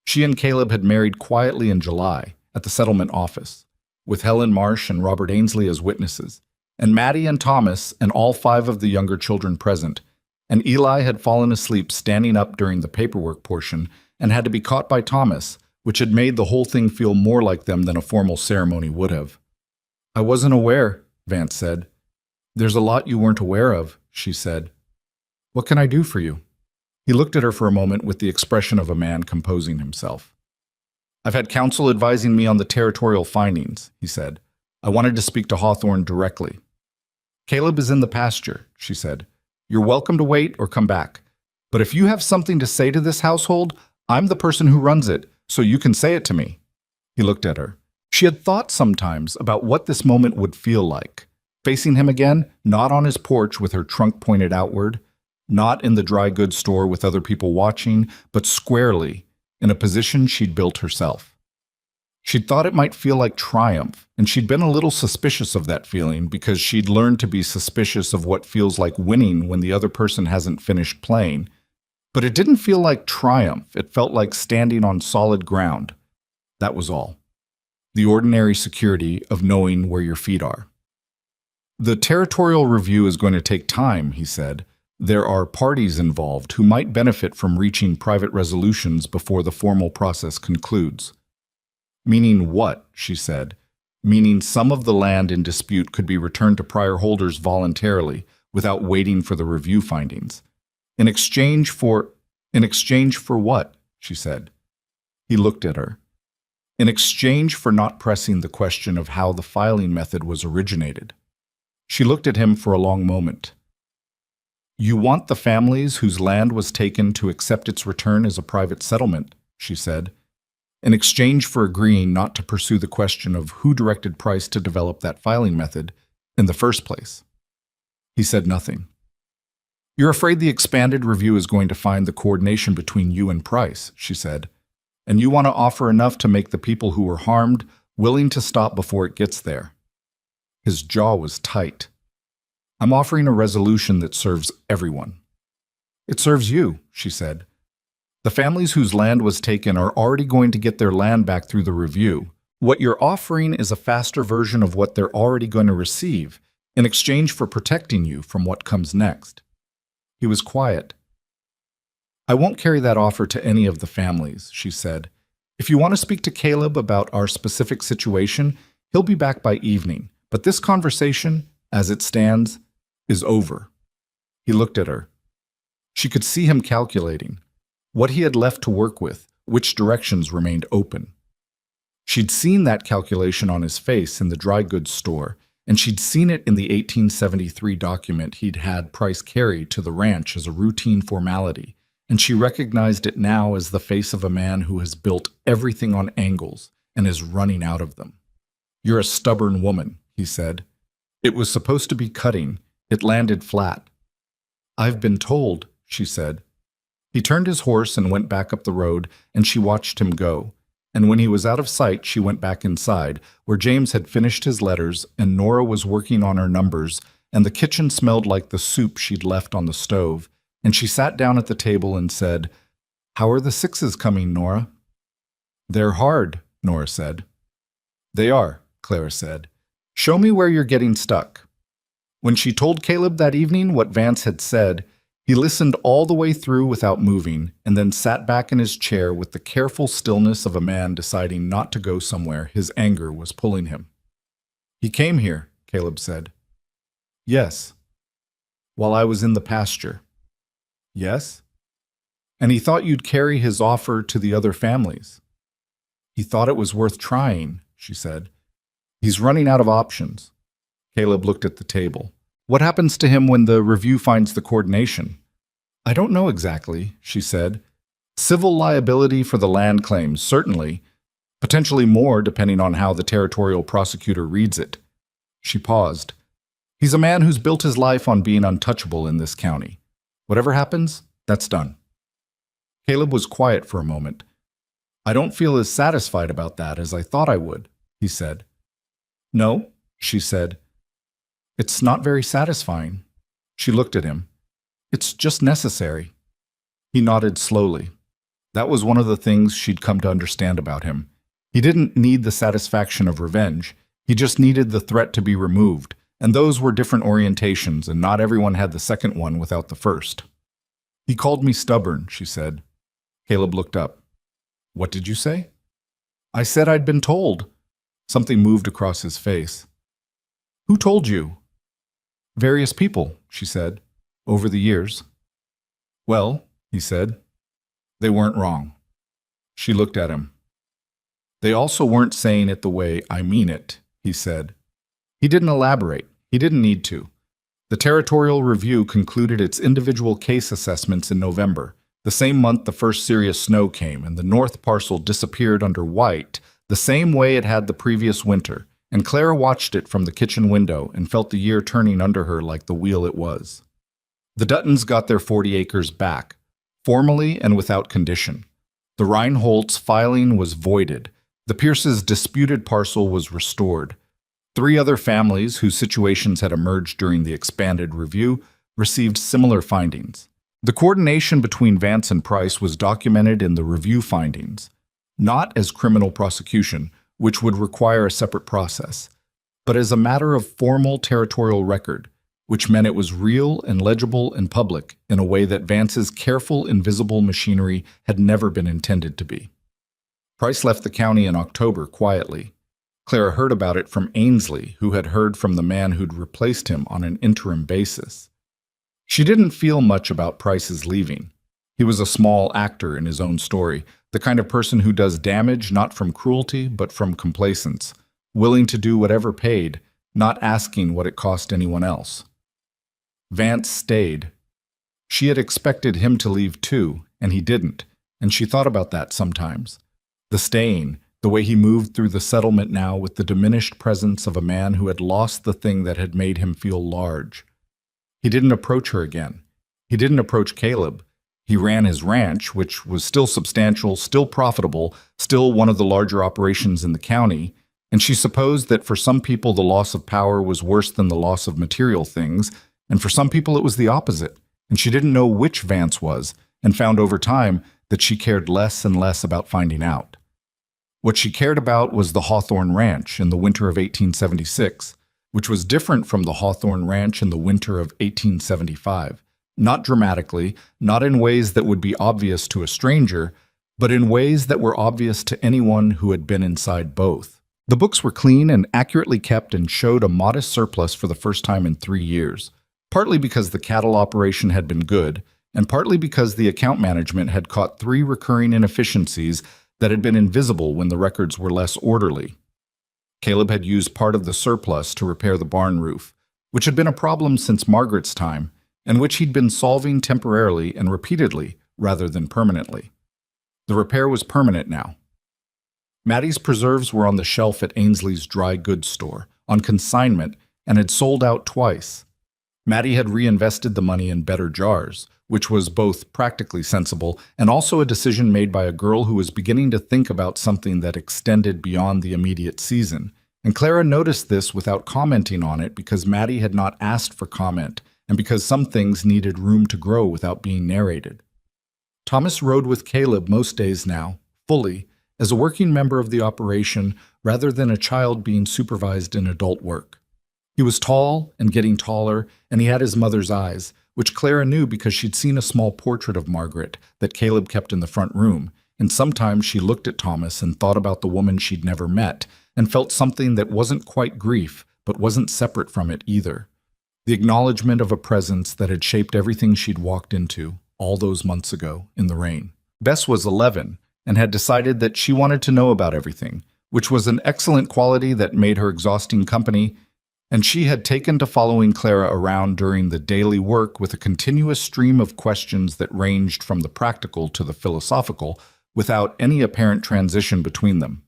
She and Caleb had married quietly in July, at the settlement office, with Helen Marsh and Robert Ainsley as witnesses, and Maddie and Thomas and all 5 of the younger children present, and Eli had fallen asleep standing up during the paperwork portion and had to be caught by Thomas, which had made the whole thing feel more like them than a formal ceremony would have. "I wasn't aware," Vance said. "There's a lot you weren't aware of," she said. "What can I do for you?" He looked at her for a moment with the expression of a man composing himself. "I've had counsel advising me on the territorial findings," he said. "I wanted to speak to Hawthorne directly." "Caleb is in the pasture," she said. "You're welcome to wait or come back. But if you have something to say to this household, I'm the person who runs it, so you can say it to me." He looked at her. She had thought sometimes about what this moment would feel like. Facing him again, not on his porch with her trunk pointed outward, not in the dry goods store with other people watching, but squarely, in a position she'd built herself. She'd thought it might feel like triumph, and she'd been a little suspicious of that feeling because she'd learned to be suspicious of what feels like winning when the other person hasn't finished playing. But it didn't feel like triumph, it felt like standing on solid ground. That was all. The ordinary security of knowing where your feet are. "The territorial review is going to take time," he said. "There are parties involved who might benefit from reaching private resolutions before the formal process concludes." "Meaning what?" she said. "Meaning some of the land in dispute could be returned to prior holders voluntarily, without waiting for the review findings. In exchange for what?" she said. He looked at her. "In exchange for not pressing the question of how the filing method was originated." She looked at him for a long moment. "You want the families whose land was taken to accept its return as a private settlement," she said, "in exchange for agreeing not to pursue the question of who directed Price to develop that filing method in the first place." He said nothing. "You're afraid the expanded review is going to find the coordination between you and Price," she said, "and you want to offer enough to make the people who were harmed willing to stop before it gets there." His jaw was tight. "I'm offering a resolution that serves everyone." "It serves you," she said. "The families whose land was taken are already going to get their land back through the review. What you're offering is a faster version of what they're already going to receive in exchange for protecting you from what comes next." He was quiet. "I won't carry that offer to any of the families," she said. "If you want to speak to Caleb about our specific situation, he'll be back by evening. But this conversation, as it stands, is over." He looked at her. She could see him calculating what he had left to work with, which directions remained open. She'd seen that calculation on his face in the dry goods store, and she'd seen it in the 1873 document he'd had Price carry to the ranch as a routine formality, and she recognized it now as the face of a man who has built everything on angles and is running out of them. "You're a stubborn woman," he said. "It was supposed to be cutting. It landed flat." "I've been told," she said. He turned his horse and went back up the road, and she watched him go. And when he was out of sight, she went back inside, where James had finished his letters and Nora was working on her numbers, and the kitchen smelled like the soup she'd left on the stove, and she sat down at the table and said, "How are the 6s coming, Nora?" "They're hard," Nora said. "They are," Clara said. "Show me where you're getting stuck." When she told Caleb that evening what Vance had said, he listened all the way through without moving, and then sat back in his chair with the careful stillness of a man deciding not to go somewhere his anger was pulling him. "He came here," Caleb said. "Yes." "While I was in the pasture." "Yes." "And he thought you'd carry his offer to the other families." "He thought it was worth trying," she said. "He's running out of options." Caleb looked at the table. "What happens to him when the review finds the coordination?" "I don't know exactly," she said. Civil liability for the land claims, certainly, potentially more depending on how the territorial prosecutor reads it. She paused. He's a man who's built his life on being untouchable in this county. Whatever happens, that's done. Caleb was quiet for a moment. I don't feel as satisfied about that as I thought I would, he said. No, she said. It's not very satisfying. She looked at him. It's just necessary. He nodded slowly. That was one of the things she'd come to understand about him. He didn't need the satisfaction of revenge. He just needed the threat to be removed, and those were different orientations, and not everyone had the second one without the first. He called me stubborn, she said. Caleb looked up. What did you say? I said I'd been told. Something moved across his face. Who told you? Various people, she said, over the years. Well, he said, they weren't wrong. She looked at him. They also weren't saying it the way I mean it, he said. He didn't elaborate. He didn't need to. The Territorial Review concluded its individual case assessments in November, the same month the first serious snow came and the north parcel disappeared under white, the same way it had the previous winter, and Clara watched it from the kitchen window and felt the year turning under her like the wheel it was. The Duttons got their 40 acres back, formally and without condition. The Reinholdts' filing was voided. The Pierces' disputed parcel was restored. 3 other families whose situations had emerged during the expanded review received similar findings. The coordination between Vance and Price was documented in the review findings, not as criminal prosecution, which would require a separate process, but as a matter of formal territorial record, which meant it was real and legible and public in a way that Vance's careful, invisible machinery had never been intended to be. Price left the county in October quietly. Clara heard about it from Ainsley, who had heard from the man who'd replaced him on an interim basis. She didn't feel much about Price's leaving. He was a small actor in his own story, the kind of person who does damage not from cruelty but from complacence, willing to do whatever paid, not asking what it cost anyone else. Vance stayed. She had expected him to leave too, and he didn't, and she thought about that sometimes. The staying, the way he moved through the settlement now with the diminished presence of a man who had lost the thing that had made him feel large. He didn't approach her again. He didn't approach Caleb. He ran his ranch, which was still substantial, still profitable, still one of the larger operations in the county, and she supposed that for some people the loss of power was worse than the loss of material things, and for some people it was the opposite, and she didn't know which Vance was, and found over time that she cared less and less about finding out. What she cared about was the Hawthorne Ranch in the winter of 1876, which was different from the Hawthorne Ranch in the winter of 1875. Not dramatically, not in ways that would be obvious to a stranger, but in ways that were obvious to anyone who had been inside both. The books were clean and accurately kept and showed a modest surplus for the first time in 3 years, partly because the cattle operation had been good, and partly because the account management had caught 3 recurring inefficiencies that had been invisible when the records were less orderly. Caleb had used part of the surplus to repair the barn roof, which had been a problem since Margaret's time, and which he'd been solving temporarily and repeatedly rather than permanently. The repair was permanent now. Maddie's preserves were on the shelf at Ainsley's dry goods store, on consignment, and had sold out twice. Maddie had reinvested the money in better jars, which was both practically sensible and also a decision made by a girl who was beginning to think about something that extended beyond the immediate season. And Clara noticed this without commenting on it because Maddie had not asked for comment, and because some things needed room to grow without being narrated. Thomas rode with Caleb most days now, fully, as a working member of the operation rather than a child being supervised in adult work. He was tall and getting taller, and he had his mother's eyes, which Clara knew because she'd seen a small portrait of Margaret that Caleb kept in the front room, and sometimes she looked at Thomas and thought about the woman she'd never met, and felt something that wasn't quite grief, but wasn't separate from it either. The acknowledgement of a presence that had shaped everything she'd walked into all those months ago in the rain. Bess was 11 and had decided that she wanted to know about everything, which was an excellent quality that made her exhausting company And she had taken to following Clara around during the daily work with a continuous stream of questions that ranged from the practical to the philosophical, without any apparent transition between them.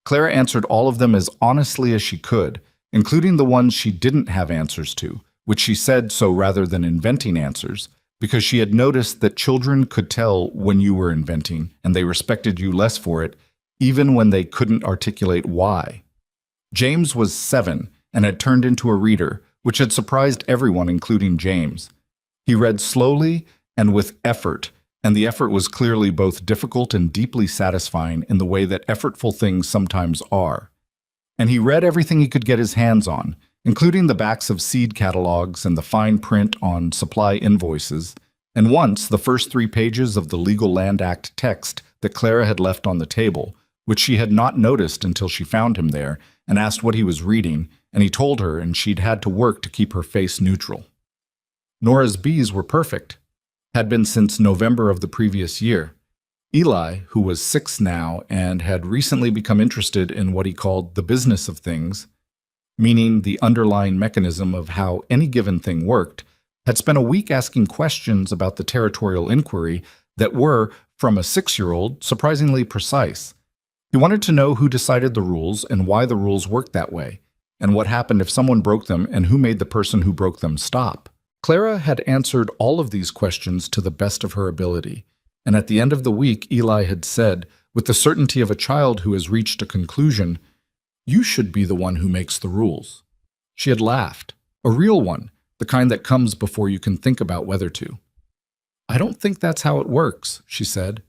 Clara answered all of them as honestly as she could, including the ones she didn't have answers to, which she said so rather than inventing answers, because she had noticed that children could tell when you were inventing, and they respected you less for it, even when they couldn't articulate why. James was 7 and had turned into a reader, which had surprised everyone, including James. He read slowly and with effort, and the effort was clearly both difficult and deeply satisfying in the way that effortful things sometimes are. And he read everything he could get his hands on, including the backs of seed catalogs and the fine print on supply invoices, and once the first 3 pages of the Legal Land Act text that Clara had left on the table, which she had not noticed until she found him there and asked what he was reading, and he told her, and she'd had to work to keep her face neutral. Nora's bees were perfect, had been since November of the previous year. Eli, who was 6 now and had recently become interested in what he called the business of things, meaning the underlying mechanism of how any given thing worked, had spent a week asking questions about the territorial inquiry that were, from a 6-year-old, surprisingly precise. He wanted to know who decided the rules and why the rules worked that way, and what happened if someone broke them and who made the person who broke them stop. Clara had answered all of these questions to the best of her ability, and at the end of the week Eli had said, with the certainty of a child who has reached a conclusion, "You should be the one who makes the rules." She had laughed, a real one, the kind that comes before you can think about whether to. "I don't think that's how it works," she said.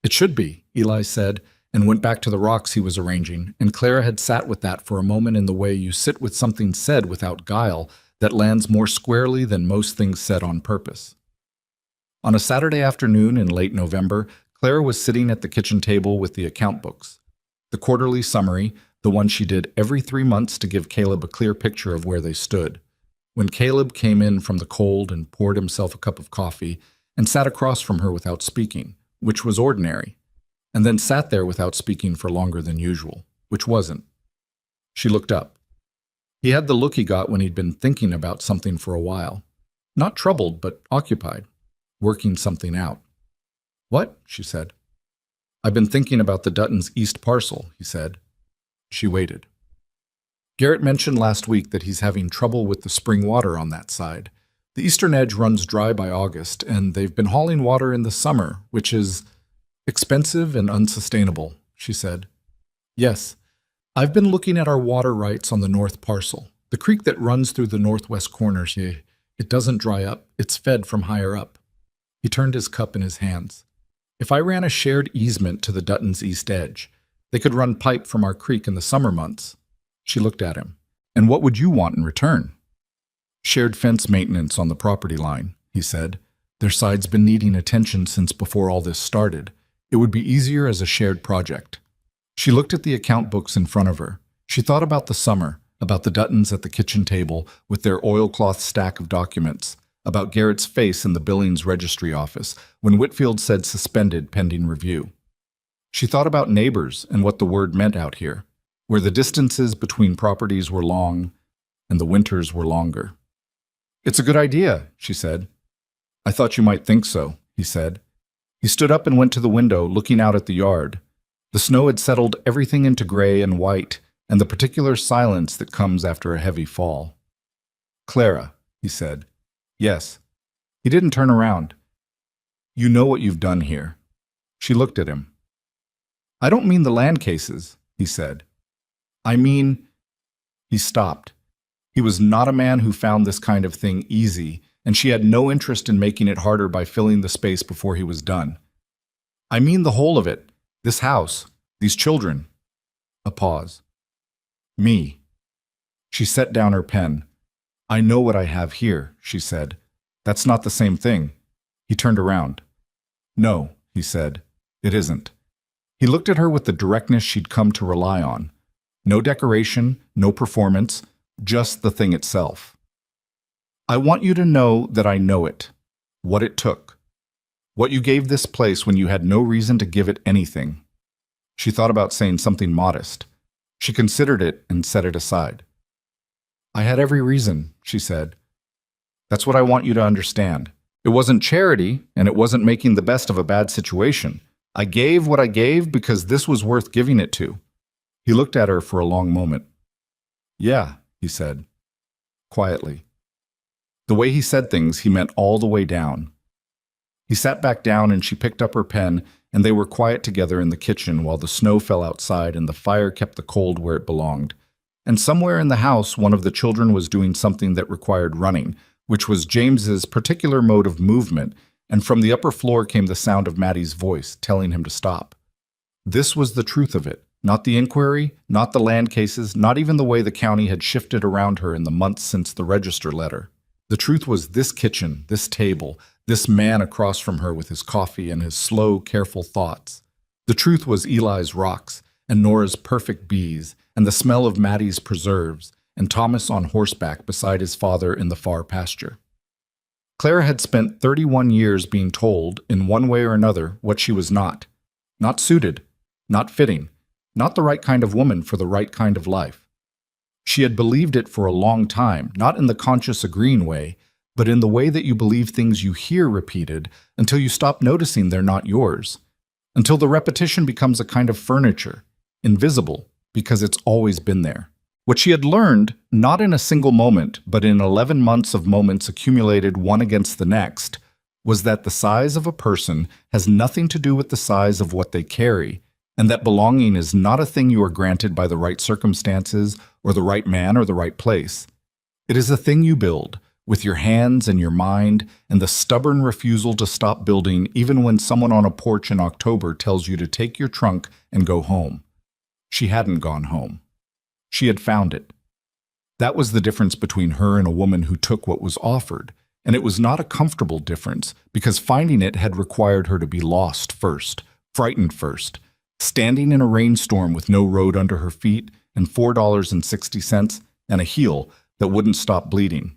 "It should be," Eli said, and went back to the rocks he was arranging, and Clara had sat with that for a moment in the way you sit with something said without guile that lands more squarely than most things said on purpose. On a Saturday afternoon in late November, Clara was sitting at the kitchen table with the account books. The quarterly summary, the one she did every 3 months to give Caleb a clear picture of where they stood. When Caleb came in from the cold and poured himself a cup of coffee and sat across from her without speaking, which was ordinary, and then sat there without speaking for longer than usual, which wasn't. She looked up. He had the look he got when he'd been thinking about something for a while. Not troubled, but occupied, working something out. "What?" she said. "I've been thinking about the Duttons' east parcel," he said. She waited. "Garrett mentioned last week that he's having trouble with the spring water on that side. The eastern edge runs dry by August, and they've been hauling water in the summer, which is expensive and unsustainable," she said. "Yes. I've been looking at our water rights on the north parcel. The creek that runs through the northwest corners here, it doesn't dry up. It's fed from higher up." He turned his cup in his hands. "If I ran a shared easement to the Duttons' east edge, they could run pipe from our creek in the summer months." She looked at him. "And what would you want in return?" "Shared fence maintenance on the property line," he said. "Their side's been needing attention since before all this started. It would be easier as a shared project." She looked at the account books in front of her. She thought about the summer, about the Duttons at the kitchen table with their oilcloth stack of documents, about Garrett's face in the Billings registry office when Whitfield said suspended pending review. She thought about neighbors and what the word meant out here, where the distances between properties were long and the winters were longer. "It's a good idea," she said. "I thought you might think so," he said. He stood up and went to the window, looking out at the yard. The snow had settled everything into gray and white, and the particular silence that comes after a heavy fall. "Clara," he said. "Yes." He didn't turn around. "You know what you've done here." She looked at him. "I don't mean the land cases," he said. "I mean—" He stopped. He was not a man who found this kind of thing easy, and she had no interest in making it harder by filling the space before he was done. "I mean the whole of it. This house. These children." A pause. "Me." She set down her pen. "I know what I have here," she said. "That's not the same thing." He turned around. "No," he said. "It isn't." He looked at her with the directness she'd come to rely on. No decoration, no performance, just the thing itself. "I want you to know that I know it. What it took. What you gave this place when you had no reason to give it anything." She thought about saying something modest. She considered it and set it aside. I had every reason, she said. That's what I want you to understand. It wasn't charity, and it wasn't making the best of a bad situation. I gave what I gave because this was worth giving it to. He looked at her for a long moment. Yeah, he said, quietly. The way he said things, he meant all the way down. He sat back down and she picked up her pen, and they were quiet together in the kitchen while the snow fell outside and the fire kept the cold where it belonged. And somewhere in the house, one of the children was doing something that required running, which was James's particular mode of movement, and from the upper floor came the sound of Maddie's voice telling him to stop. This was the truth of it, not the inquiry, not the land cases, not even the way the county had shifted around her in the months since the register letter. The truth was this kitchen, this table, this man across from her with his coffee and his slow, careful thoughts. The truth was Eli's rocks, and Nora's perfect bees, and the smell of Maddie's preserves, and Thomas on horseback beside his father in the far pasture. Clara had spent 31 years being told, in one way or another, what she was not. Not suited, not fitting, not the right kind of woman for the right kind of life. She had believed it for a long time, not in the conscious agreeing way, but in the way that you believe things you hear repeated until you stop noticing they're not yours, until the repetition becomes a kind of furniture, invisible, because it's always been there. What she had learned, not in a single moment, but in 11 months of moments accumulated one against the next, was that the size of a person has nothing to do with the size of what they carry, and that belonging is not a thing you are granted by the right circumstances or the right man or the right place. It is a thing you build, with your hands and your mind, and the stubborn refusal to stop building even when someone on a porch in October tells you to take your trunk and go home. She hadn't gone home. She had found it. That was the difference between her and a woman who took what was offered, and it was not a comfortable difference, because finding it had required her to be lost first, frightened first, standing in a rainstorm with no road under her feet and $4.60 and a heel that wouldn't stop bleeding.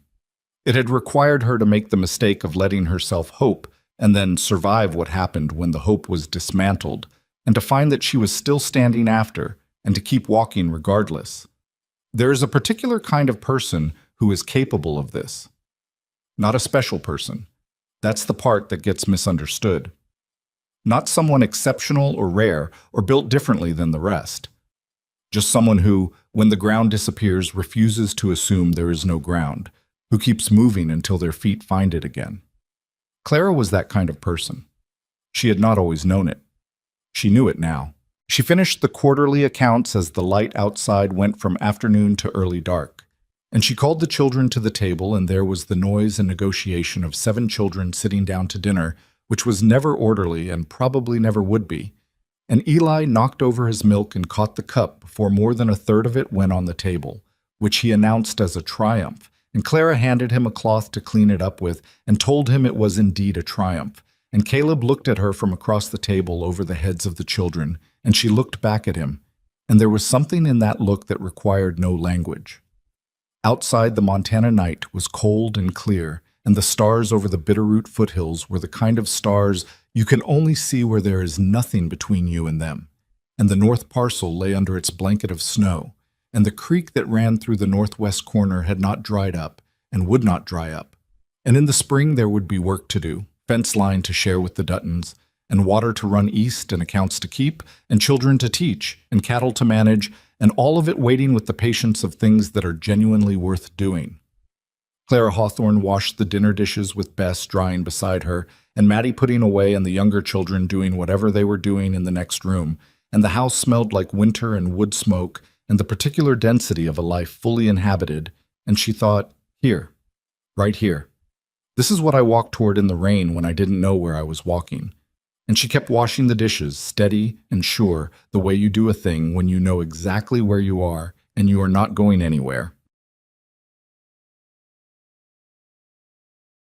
It had required her to make the mistake of letting herself hope and then survive what happened when the hope was dismantled, and to find that she was still standing after, and to keep walking regardless. There is a particular kind of person who is capable of this. Not a special person. That's the part that gets misunderstood. Not someone exceptional or rare or built differently than the rest. Just someone who, when the ground disappears, refuses to assume there is no ground, who keeps moving until their feet find it again. Clara was that kind of person. She had not always known it. She knew it now. She finished the quarterly accounts as the light outside went from afternoon to early dark, and she called the children to the table, and there was the noise and negotiation of 7 children sitting down to dinner, which was never orderly and probably never would be. And Eli knocked over his milk and caught the cup before more than a third of it went on the table, which he announced as a triumph, and Clara handed him a cloth to clean it up with and told him it was indeed a triumph. And Caleb looked at her from across the table over the heads of the children, and she looked back at him, and there was something in that look that required no language. Outside, the Montana night was cold and clear, and the stars over the Bitterroot foothills were the kind of stars you can only see where there is nothing between you and them. And the north parcel lay under its blanket of snow, and the creek that ran through the northwest corner had not dried up and would not dry up. And in the spring there would be work to do, fence line to share with the Duttons, and water to run east, and accounts to keep, and children to teach, and cattle to manage, and all of it waiting with the patience of things that are genuinely worth doing. Clara Hawthorne washed the dinner dishes with Bess drying beside her, and Maddie putting away, and the younger children doing whatever they were doing in the next room, and the house smelled like winter and wood smoke, and the particular density of a life fully inhabited, and she thought, here, right here. This is what I walked toward in the rain when I didn't know where I was walking. And she kept washing the dishes, steady and sure, the way you do a thing when you know exactly where you are and you are not going anywhere.